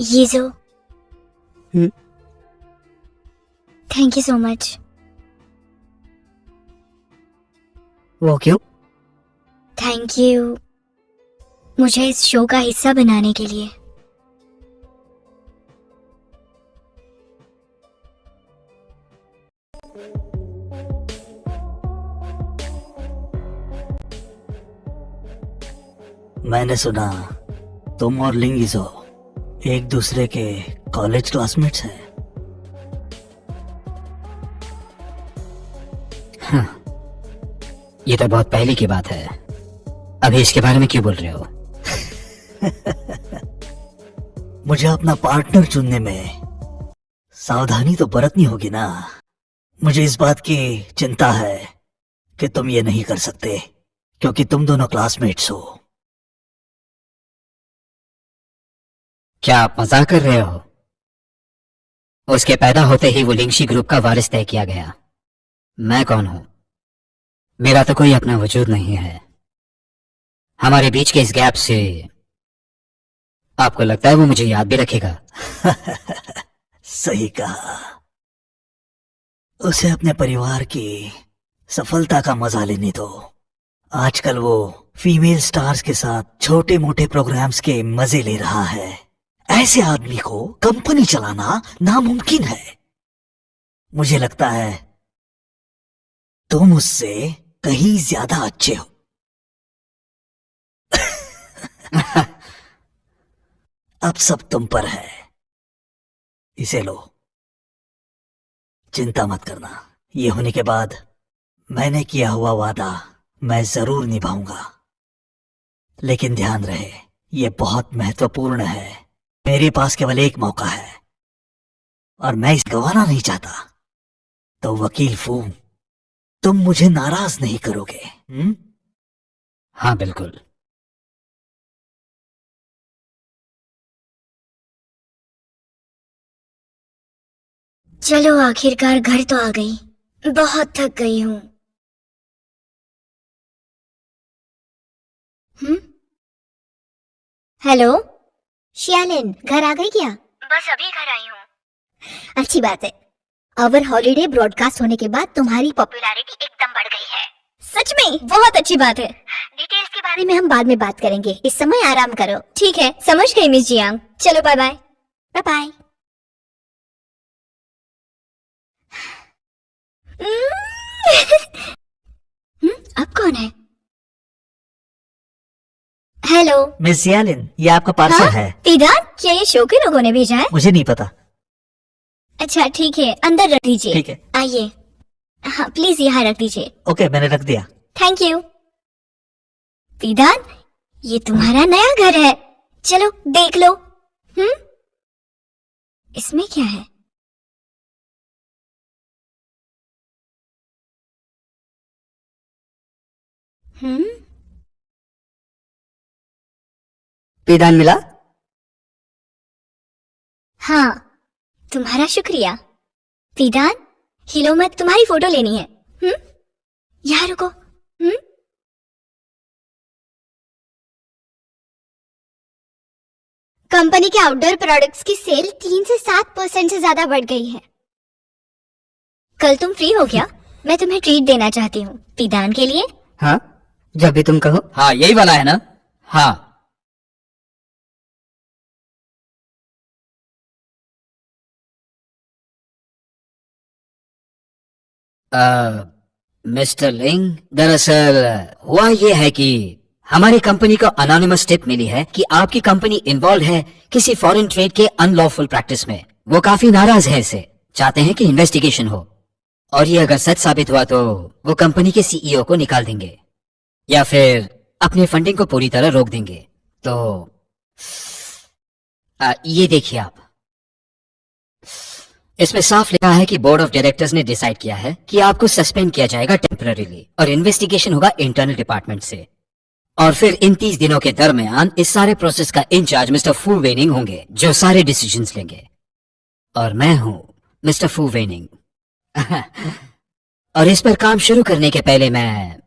यीजो, हम्म? Thank you so much. वो क्यों? थैंक यू मुझे इस शो का हिस्सा बनाने के लिए। मैंने सुना तुम और लिंगिजो एक दूसरे के कॉलेज क्लासमेट्स हैं। हाँ, ये तो बहुत पहले की बात है। अभी इसके बारे में क्यों बोल रहे हो? मुझे अपना पार्टनर चुनने में सावधानी तो बरतनी होगी ना। मुझे इस बात की चिंता है कि तुम ये नहीं कर सकते क्योंकि तुम दोनों क्लासमेट्स हो। क्या आप मजाक कर रहे हो? उसके पैदा होते ही वो लिंगशी ग्रुप का वारिस तय किया गया। मैं कौन हूं? मेरा तो कोई अपना वजूद नहीं है। हमारे बीच के इस गैप से आपको लगता है वो मुझे याद भी रखेगा? सही कहा। उसे अपने परिवार की सफलता का मजा लेने दो। आजकल वो फीमेल स्टार्स के साथ छोटे मोटे प्रोग्राम्स के मजे ले रहा है। ऐसे आदमी को कंपनी चलाना नामुमकिन है। मुझे लगता है तुम उससे कहीं ज्यादा अच्छे हो। अब सब तुम पर है। इसे लो, चिंता मत करना। ये होने के बाद मैंने किया हुआ वादा मैं जरूर निभाऊंगा। लेकिन ध्यान रहे, ये बहुत महत्वपूर्ण है। मेरे पास केवल एक मौका है और मैं इसे गंवाना नहीं चाहता। तो वकील फू, तुम मुझे नाराज नहीं करोगे? हाँ, बिल्कुल। चलो, आखिरकार घर तो आ गई। बहुत थक गई हूँ। हेलो, शियालिन, घर आ गई क्या? बस अभी घर आई हूँ। अच्छी बात है। आवर हॉलीडे ब्रॉडकास्ट होने के बाद तुम्हारी पॉपुलैरिटी एकदम बढ़ गई है। सच में बहुत अच्छी बात है। डिटेल्स के बारे में हम बाद में बात करेंगे, इस समय आराम करो। ठीक है, समझ गई मिस जियांग। चलो बाय बाय। Bye bye. अब कौन है? हेलो मिस जियालिन, ये आपका पार्सल हाँ? है। पीदान, क्या ये शो के लोगों ने भेजा है? मुझे नहीं पता। अच्छा ठीक है, अंदर रख दीजिए। ठीक है। आइए। हाँ प्लीज यहाँ रख दीजिए। ओके, मैंने रख दिया। Thank you. पीदान, ये तुम्हारा नया घर है, चलो देख लो। इसमें क्या है? पीदान मिला? हाँ, तुम्हारा शुक्रिया। पीदान, हिलो मत, तुम्हारी फोटो लेनी है। यहाँ रुको। कंपनी के आउटडोर प्रोडक्ट्स की सेल 3 से 7% से ज्यादा बढ़ गई है। कल तुम फ्री हो क्या? मैं तुम्हें ट्रीट देना चाहती हूँ, पीदान के लिए। हाँ, जब भी तुम कहो। हाँ यही वाला है ना? हाँ। मिस्टर लिंग, दरअसल हुआ ये है कि हमारी कंपनी को अनोनिमस टिप मिली है कि आपकी कंपनी इन्वॉल्व है किसी फॉरेन ट्रेड के अनलॉफुल प्रैक्टिस में। वो काफी नाराज है इससे, चाहते हैं कि इन्वेस्टिगेशन हो, और ये अगर सच साबित हुआ तो वो कंपनी के सीईओ को निकाल देंगे या फिर अपनी फंडिंग को पूरी तरह रोक देंगे। तो ये देखिए आप, इसमें साफ लिखा है कि बोर्ड ऑफ डायरेक्टर्स ने डिसाइड किया है कि आपको सस्पेंड किया जाएगा टेम्पररीली, और इन्वेस्टिगेशन होगा इंटरनल डिपार्टमेंट से। और फिर इन 30 दिनों के दरमियान इस सारे प्रोसेस का इंचार्ज मिस्टर फू वेनिंग होंगे, जो सारे डिसीजंस लेंगे। और मैं हूं मिस्टर फू वेनिंग। और इस पर काम शुरू करने के पहले मैं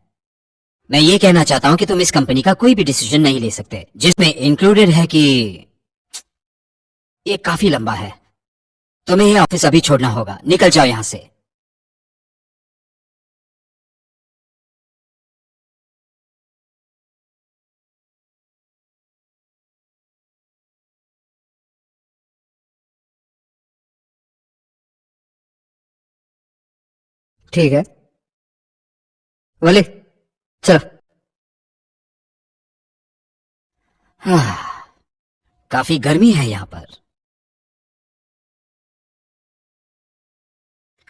ये कहना चाहता हूं कि तुम इस कंपनी का कोई भी डिसीजन नहीं ले सकते, जिसमें इंक्लूडेड है कि ये काफी लंबा है। तुम्हें ये ऑफिस अभी छोड़ना होगा, निकल जाओ यहां से। ठीक है, बोले चलो। काफी गर्मी है यहाँ पर।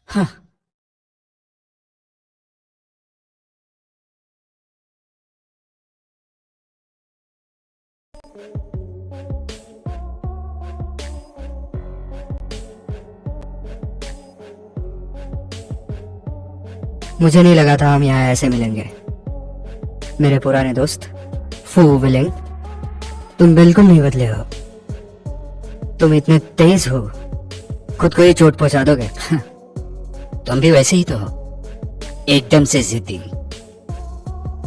हाँ। मुझे नहीं लगा था हम यहाँ ऐसे मिलेंगे, मेरे पुराने दोस्त फू विलिंग। तुम बिल्कुल नहीं बदले हो, तुम इतने तेज हो, खुद को ही चोट पहुंचा दोगे। तुम भी वैसे ही तो हो, एकदम से जिद्दी।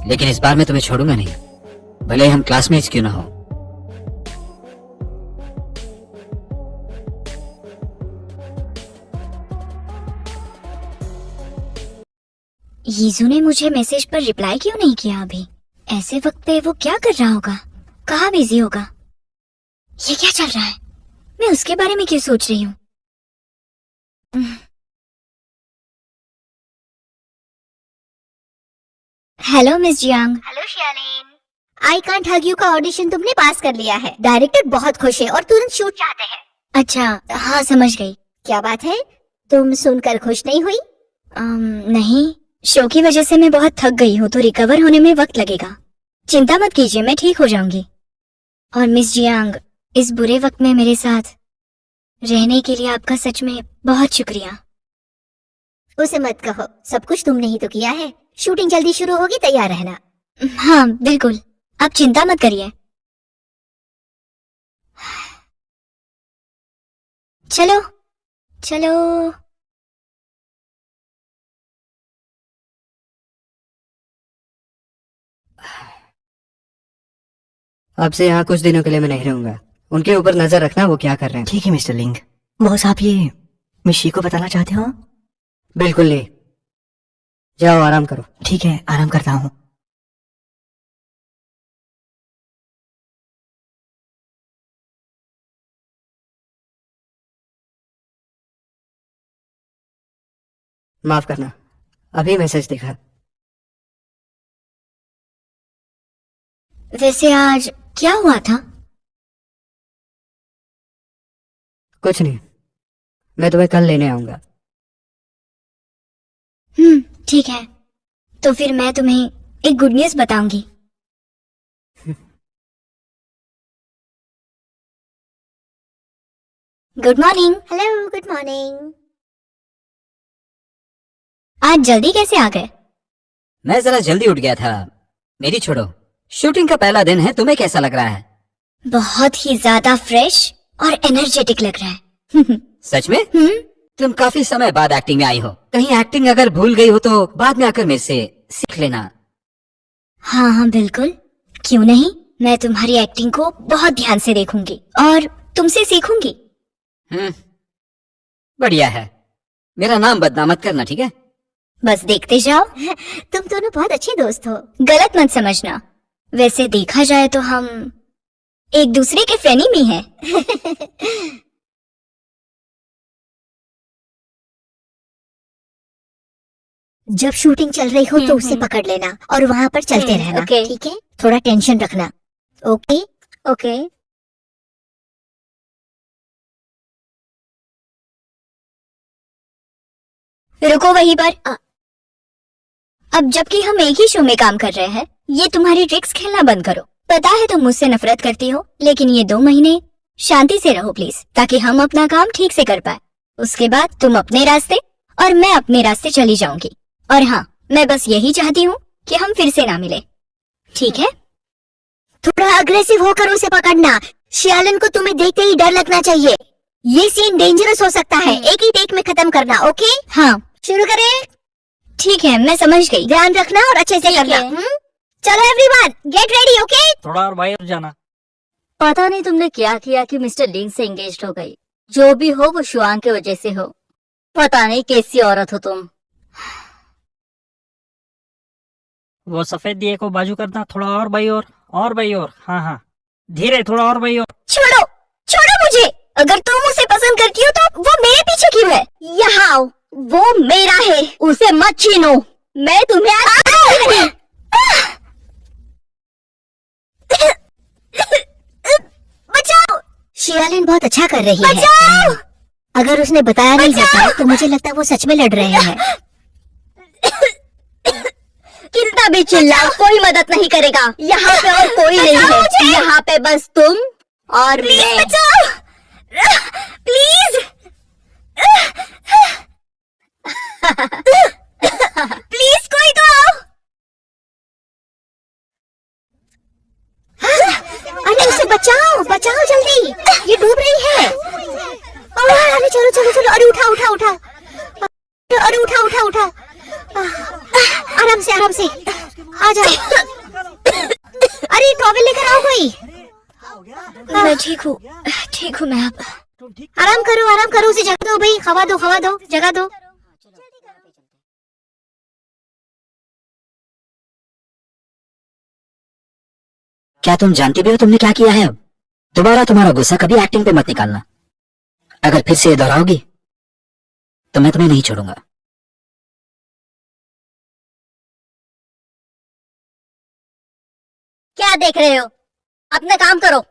लेकिन इस बार मैं तुम्हें छोड़ूंगा नहीं, भले हम क्लासमेट्स क्यों ना हो। यीजू ने मुझे मैसेज पर रिप्लाई क्यों नहीं किया अभी? ऐसे वक्त पे वो क्या कर रहा होगा? कहाँ बिजी होगा? ये क्या चल रहा है? मैं उसके बारे में क्यों सोच रही हूँ? Hello miss Jiang. Hello Xialin. I can't hug you का ऑडिशन तुमने पास कर लिया है। डायरेक्टर बहुत खुश है और तुरंत शूट चाहते हैं। अच्छा, हाँ समझ गई। क्या बात है, तुम सुनकर खुश नहीं हुई? नहीं, शो की वजह से मैं बहुत थक गई हूँ, तो रिकवर होने में वक्त लगेगा। चिंता मत कीजिए, मैं ठीक हो जाऊंगी। और मिस जियांग, इस बुरे वक्त में मेरे साथ रहने के लिए आपका सच में बहुत शुक्रिया। उसे मत कहो, सब कुछ तुमने ही तो किया है। शूटिंग जल्दी शुरू होगी, तैयार रहना। हाँ बिल्कुल, आप चिंता मत करिए। चलो चलो। आपसे यहाँ कुछ दिनों के लिए मैं नहीं रहूंगा, उनके ऊपर नजर रखना वो क्या कर रहे हैं। ठीक है मिस्टर लिंग। बॉस आप ये मिशी को बताना चाहते हो? बिल्कुल नहीं, जाओ आराम करो। ठीक है, आराम करता हूँ। माफ करना, अभी मैसेज देखा। वैसे आज क्या हुआ था? कुछ नहीं, मैं तुम्हें कल लेने आऊंगा। ठीक है, तो फिर मैं तुम्हें एक गुड न्यूज बताऊंगी। Good morning. Hello, good morning. आज जल्दी कैसे आ गए? मैं जरा जल्दी उठ गया था। मेरी छोड़ो, शूटिंग का पहला दिन है, तुम्हें कैसा लग रहा है? बहुत ही ज्यादा फ्रेश और एनर्जेटिक लग रहा है। सच में? तुम काफी समय बाद एक्टिंग में आई हो। कहीं एक्टिंग अगर भूल गई हो तो बाद में आकर मेरे से सीख लेना। हाँ हाँ बिल्कुल, क्यों नहीं। मैं तुम्हारी एक्टिंग को बहुत ध्यान से देखूंगी और तुमसे सीखूंगी। बढ़िया है। मेरा नाम बदनाम मत करना, ठीक है? बस देखते जाओ। तुम दोनों बहुत अच्छे दोस्त हो। गलत मत समझना, वैसे देखा जाए तो हम एक दूसरे के फ्रेंड ही हैं। जब शूटिंग चल रही हो तो उसे पकड़ लेना और वहाँ पर चलते रहना, ओके। ठीक है? थोड़ा टेंशन रखना, ओके? ओके। रुको वहीं पर। अब जबकि हम एक ही शो में काम कर रहे हैं, ये तुम्हारी ट्रिक्स खेलना बंद करो। पता है तुम मुझसे नफरत करती हो, लेकिन ये 2 महीने शांति से रहो प्लीज, ताकि हम अपना काम ठीक से कर पाए। उसके बाद तुम अपने रास्ते और मैं अपने रास्ते चली जाऊंगी। और हाँ, मैं बस यही चाहती हूँ कि हम फिर से ना मिले, ठीक है? थोड़ा अग्रेसिव होकर उसे पकड़ना। शियालन को तुम्हें देखते ही डर लगना चाहिए। ये सीन डेंजरस हो सकता है। एक ही टेक में खत्म करना, ओके? हाँ शुरू करें? ठीक है, मैं समझ गई। ध्यान रखना और अच्छे से करना। है। चलो एवरीवन, गेट रेडी, ओके? थोड़ा और बाहर जाना। पता नहीं तुमने क्या किया कि मिस्टर लिंग से एंगेज हो गई। जो भी हो वो शुआंग की वजह से हो। पता नहीं कैसी औरत हो तुम। वो सफेद दिए को बाजू करना, थोड़ा और बाई और बाई और। हाँ हाँ, धीरे, थोड़ा और बाई और। छोड़ो छोड़ो मुझे। अगर तुम उसे पसंद करती हो तो वो मेरे पीछे क्यों है? यहाँ आओ, वो मेरा है, उसे मत छीनो। मैं तुम्हें आज बचाओ। शियालन बहुत अच्छा कर रही बचाओ! है। अगर उसने बताया नहीं होता तो मुझे लगता है वो सच में लड़ रहे हैं। कितना भी चिल्लाओ, कोई मदद नहीं करेगा। यहाँ पे और कोई नहीं है। यहाँ पे बस तुम और मैं। बचाओ प्लीज। प्लीज कोई तो आओ। अरे उसे बचाओ, बचाओ जल्दी, ये डूब रही है। अरे चलो चलो चलो, अरे उठा उठा उठा, अरे उठा उठा उठा, आराम से आ जाओ। अरे टॉवेल लेकर आओ कोई। मैं ठीक हूँ मैं। अब आराम करो, उसे जगा दो भाई, खवा दो, जगा दो। क्या तुम जानती भी हो तुमने क्या किया है? अब दोबारा तुम्हारा गुस्सा कभी एक्टिंग पे मत निकालना। अगर फिर से ये दोहराओगी तो मैं तुम्हें नहीं छोड़ूंगा। क्या देख रहे हो? अपना काम करो।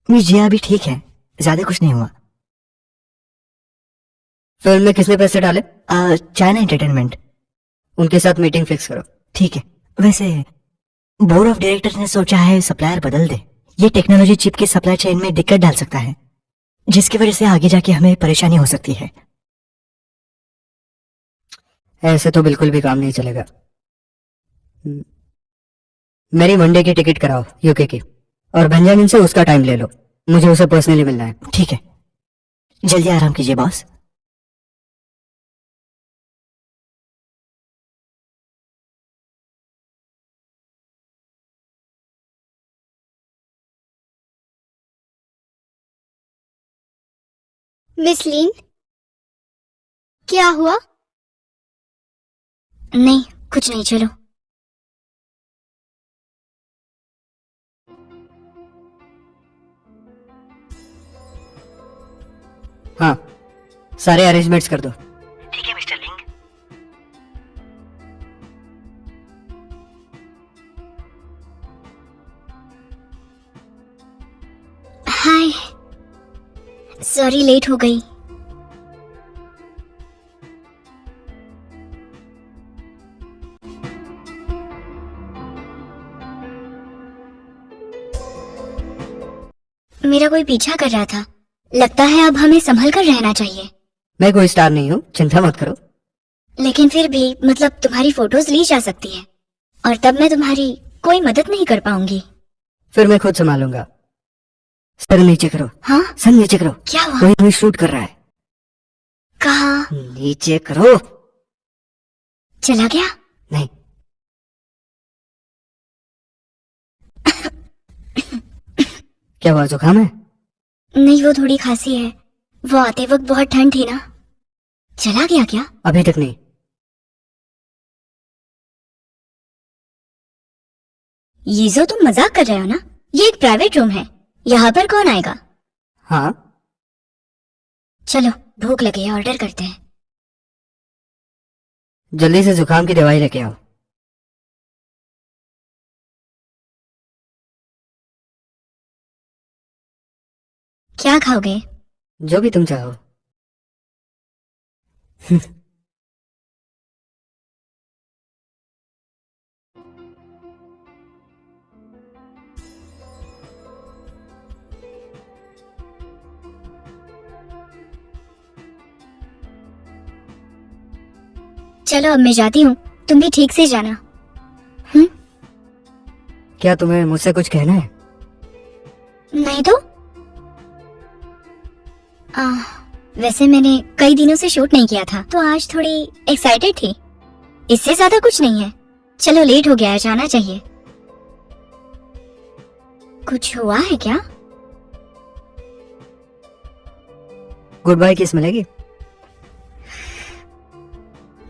मिस जिया अभी ठीक है, ज्यादा कुछ नहीं हुआ। फिल्म में किसने पैसे डाले? China entertainment. उनके साथ मीटिंग फिक्स करो। ठीक है। वैसे बोर्ड ऑफ डायरेक्टर्स ने सोचा है सप्लायर बदल दे। ये टेक्नोलॉजी चिप के सप्लाई चेन में दिक्कत डाल सकता है, जिसकी वजह से आगे जाके हमें परेशानी हो सकती है। ऐसे तो बिल्कुल भी काम नहीं चलेगा। मेरी मंडे की टिकट कराओ यूके की, और बेंजामिन से उसका टाइम ले लो। मुझे उसे पर्सनली मिलना है। ठीक है, जल्दी आराम कीजिए बॉस। मिस लिन, क्या हुआ? नहीं, कुछ नहीं, चलो। हाँ, सारे अरेंजमेंट्स कर दो। ठीक है मिस्टर लिंग। हाय, सॉरी लेट हो गई। मेरा कोई पीछा कर रहा था। लगता है अब हमें संभल कर रहना चाहिए। मैं कोई स्टार नहीं हूँ, चिंता मत करो। लेकिन फिर भी मतलब तुम्हारी फोटोज ली जा सकती है और तब मैं तुम्हारी कोई मदद नहीं कर पाऊंगी। फिर मैं खुद संभालूंगा। सर नीचे करो। हाँ, सर नीचे करो। क्या हुआ? कोई हमें शूट कर रहा है। कहाँ? नीचे करो। चला गया? नहीं। क्या हुआ, जुकाम है? नहीं, वो थोड़ी खांसी है। वो आते वक्त बहुत ठंड थी ना। चला गया क्या? अभी तक नहीं। ये जो तुम मजाक कर रहे हो ना? ये एक प्राइवेट रूम है, यहाँ पर कौन आएगा? हाँ, चलो, भूख लगी है, ऑर्डर करते हैं। जल्दी से जुकाम की दवाई लेके आओ। क्या खाओगे? जो भी तुम चाहो। चलो अब मैं जाती हूँ, तुम भी ठीक से जाना। क्या तुम्हें मुझसे कुछ कहना है? नहीं तो वैसे मैंने कई दिनों से शूट नहीं किया था तो आज थोड़ी एक्साइटेड थी। इससे ज्यादा कुछ नहीं है। चलो लेट हो गया है, जाना चाहिए। कुछ हुआ है क्या? गुड बाय किस मिलेगी?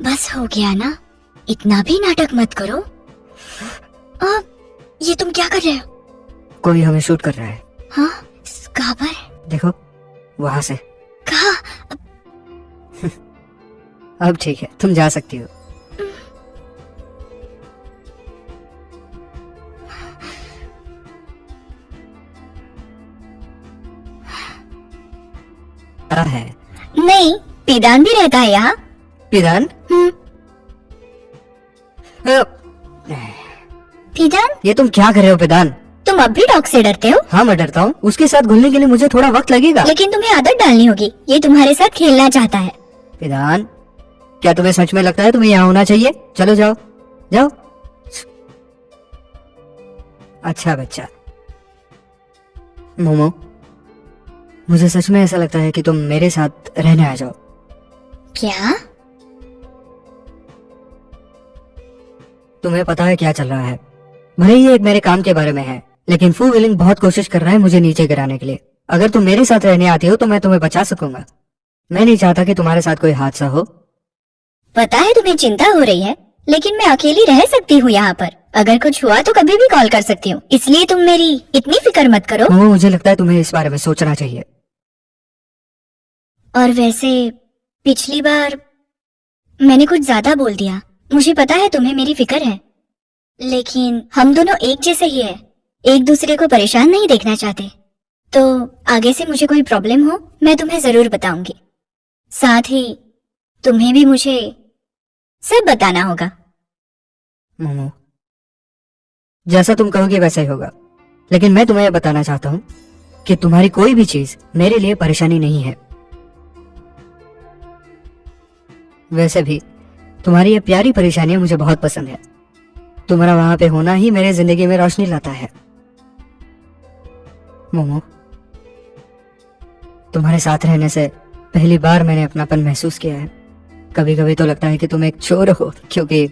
बस हो गया ना, इतना भी नाटक मत करो। ये तुम क्या कर रहे हो? कोई हमें शूट कर रहा है। हाँ, कहाँ पर? देखो, वहां से। कहाँ? अब ठीक है, तुम जा सकती हो। क्या है? नहीं, पीदान भी रहता है यहाँ। पिदान? पीदान? ये तुम क्या कर रहे हो पिदान? तुम अब भी डॉग से डरते हो? हाँ, मैं डरता हूँ। उसके साथ घुलने के लिए मुझे थोड़ा वक्त लगेगा। लेकिन तुम्हें आदत डालनी होगी। ये तुम्हारे साथ खेलना चाहता है। पिदान, क्या तुम्हें सच में लगता है तुम्हें यहाँ होना चाहिए? चलो जाओ, जाओ। अच्छा बच्चा। मोमो, मुझे सच में ऐसा लगता है कि तुम मेरे साथ रहने आ जाओ। क्या? तुम्हें पता है क्या चल रहा है? भले ही ये एक मेरे काम के बारे में है, लेकिन फू विलिंग बहुत कोशिश कर रहा है मुझे नीचे गिराने के लिए। अगर तुम मेरे साथ रहने आती हो तो मैं तुम्हें बचा सकूंगा। मैं नहीं चाहता कि तुम्हारे साथ कोई हादसा हो। पता है तुम्हें चिंता हो रही है, लेकिन मैं अकेली रह सकती हूँ यहाँ पर। अगर कुछ हुआ तो कभी भी कॉल कर सकती हूँ, इसलिए तुम मेरी इतनी फिक्र मत करो। मुझे लगता है तुम्हें इस बारे में सोचना चाहिए। और वैसे पिछली बार मैंने कुछ ज्यादा बोल दिया। मुझे पता है तुम्हें मेरी फिक्र है, लेकिन हम दोनों एक जैसे ही है, एक दूसरे को परेशान नहीं देखना चाहते। तो आगे से मुझे कोई प्रॉब्लम हो मैं तुम्हें जरूर बताऊंगी। साथ ही तुम्हें भी मुझे सब बताना होगा। मोमो, जैसा तुम कहोगे वैसा ही होगा, लेकिन मैं तुम्हें यह बताना चाहता हूँ कि तुम्हारी कोई भी चीज मेरे लिए परेशानी नहीं है। वैसे भी तुम्हारी ये प्यारी परेशानियां मुझे बहुत पसंद है। तुम्हारा वहां पे होना ही मेरे जिंदगी में रोशनी लाता है। मोमो, तुम्हारे साथ रहने से पहली बार मैंने अपनापन महसूस किया है। कभी कभी तो लगता है कि तुम एक चोर हो, क्योंकि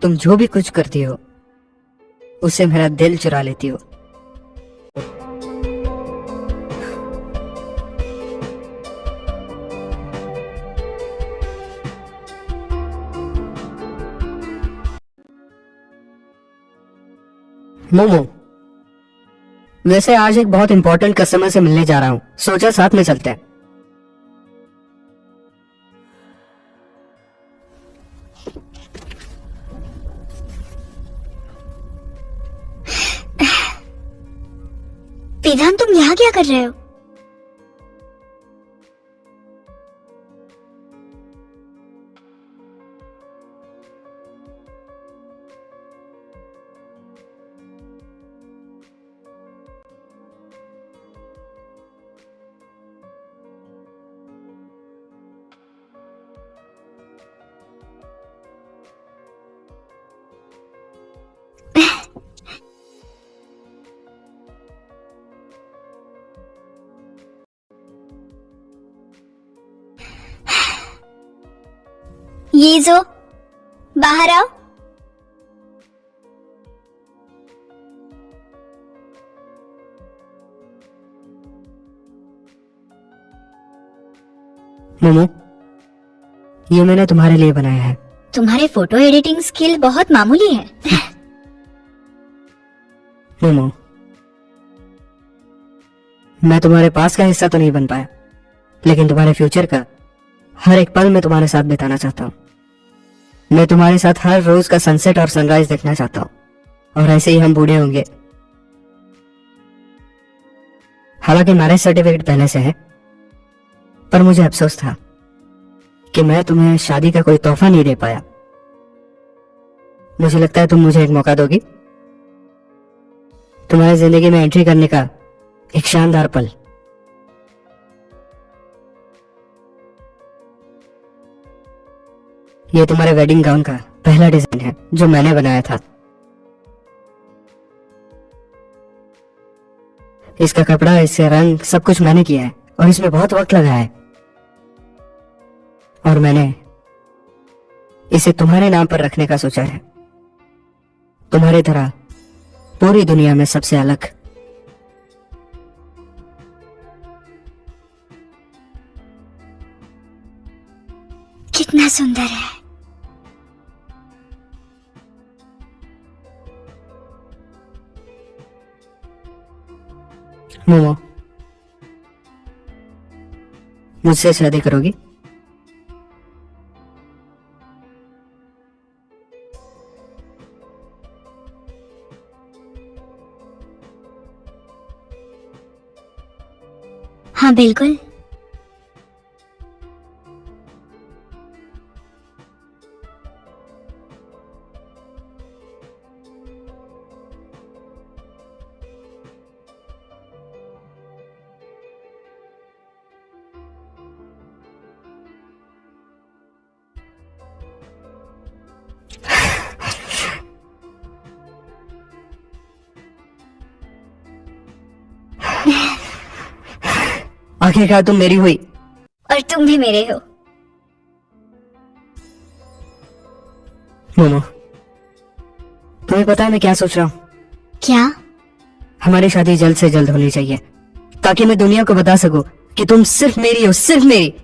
तुम जो भी कुछ करती हो उससे मेरा दिल चुरा लेती हो। मोमो, वैसे आज एक बहुत इंपॉर्टेंट कस्टमर से मिलने जा रहा हूँ, सोचा साथ में चलते हैं। वेदांत, तुम यहाँ क्या कर रहे हो? ये जो, बाहर आओ। मोमो, ये मैंने तुम्हारे लिए बनाया है। तुम्हारे फोटो एडिटिंग स्किल बहुत मामूली है। मोमो, मैं तुम्हारे पास का हिस्सा तो नहीं बन पाया, लेकिन तुम्हारे फ्यूचर का हर एक पल मैं तुम्हारे साथ बिताना चाहता हूँ। मैं तुम्हारे साथ हर रोज का सनसेट और सनराइज देखना चाहता हूँ, और ऐसे ही हम बूढ़े होंगे। हालांकि मैरिज सर्टिफिकेट पहले से है, पर मुझे अफसोस था कि मैं तुम्हें शादी का कोई तोहफा नहीं दे पाया। मुझे लगता है तुम मुझे एक मौका दोगी, तुम्हारी जिंदगी में एंट्री करने का एक शानदार पल। ये तुम्हारे वेडिंग गाउन का पहला डिजाइन है जो मैंने बनाया था। इसका कपड़ा, इससे रंग, सब कुछ मैंने किया है और इसमें बहुत वक्त लगा है। और मैंने इसे तुम्हारे नाम पर रखने का सोचा है, तुम्हारी तरह पूरी दुनिया में सबसे अलग। कितना सुंदर है। मोमो, मुझसे शादी करोगी? हाँ बिल्कुल। आखिरकार तुम मेरी हुई। और तुम भी मेरे हो। मोमो, तुम्हें पता है मैं क्या सोच रहा हूँ? क्या? हमारी शादी जल्द से जल्द होनी चाहिए, ताकि मैं दुनिया को बता सकूं कि तुम सिर्फ मेरी हो, सिर्फ मेरी।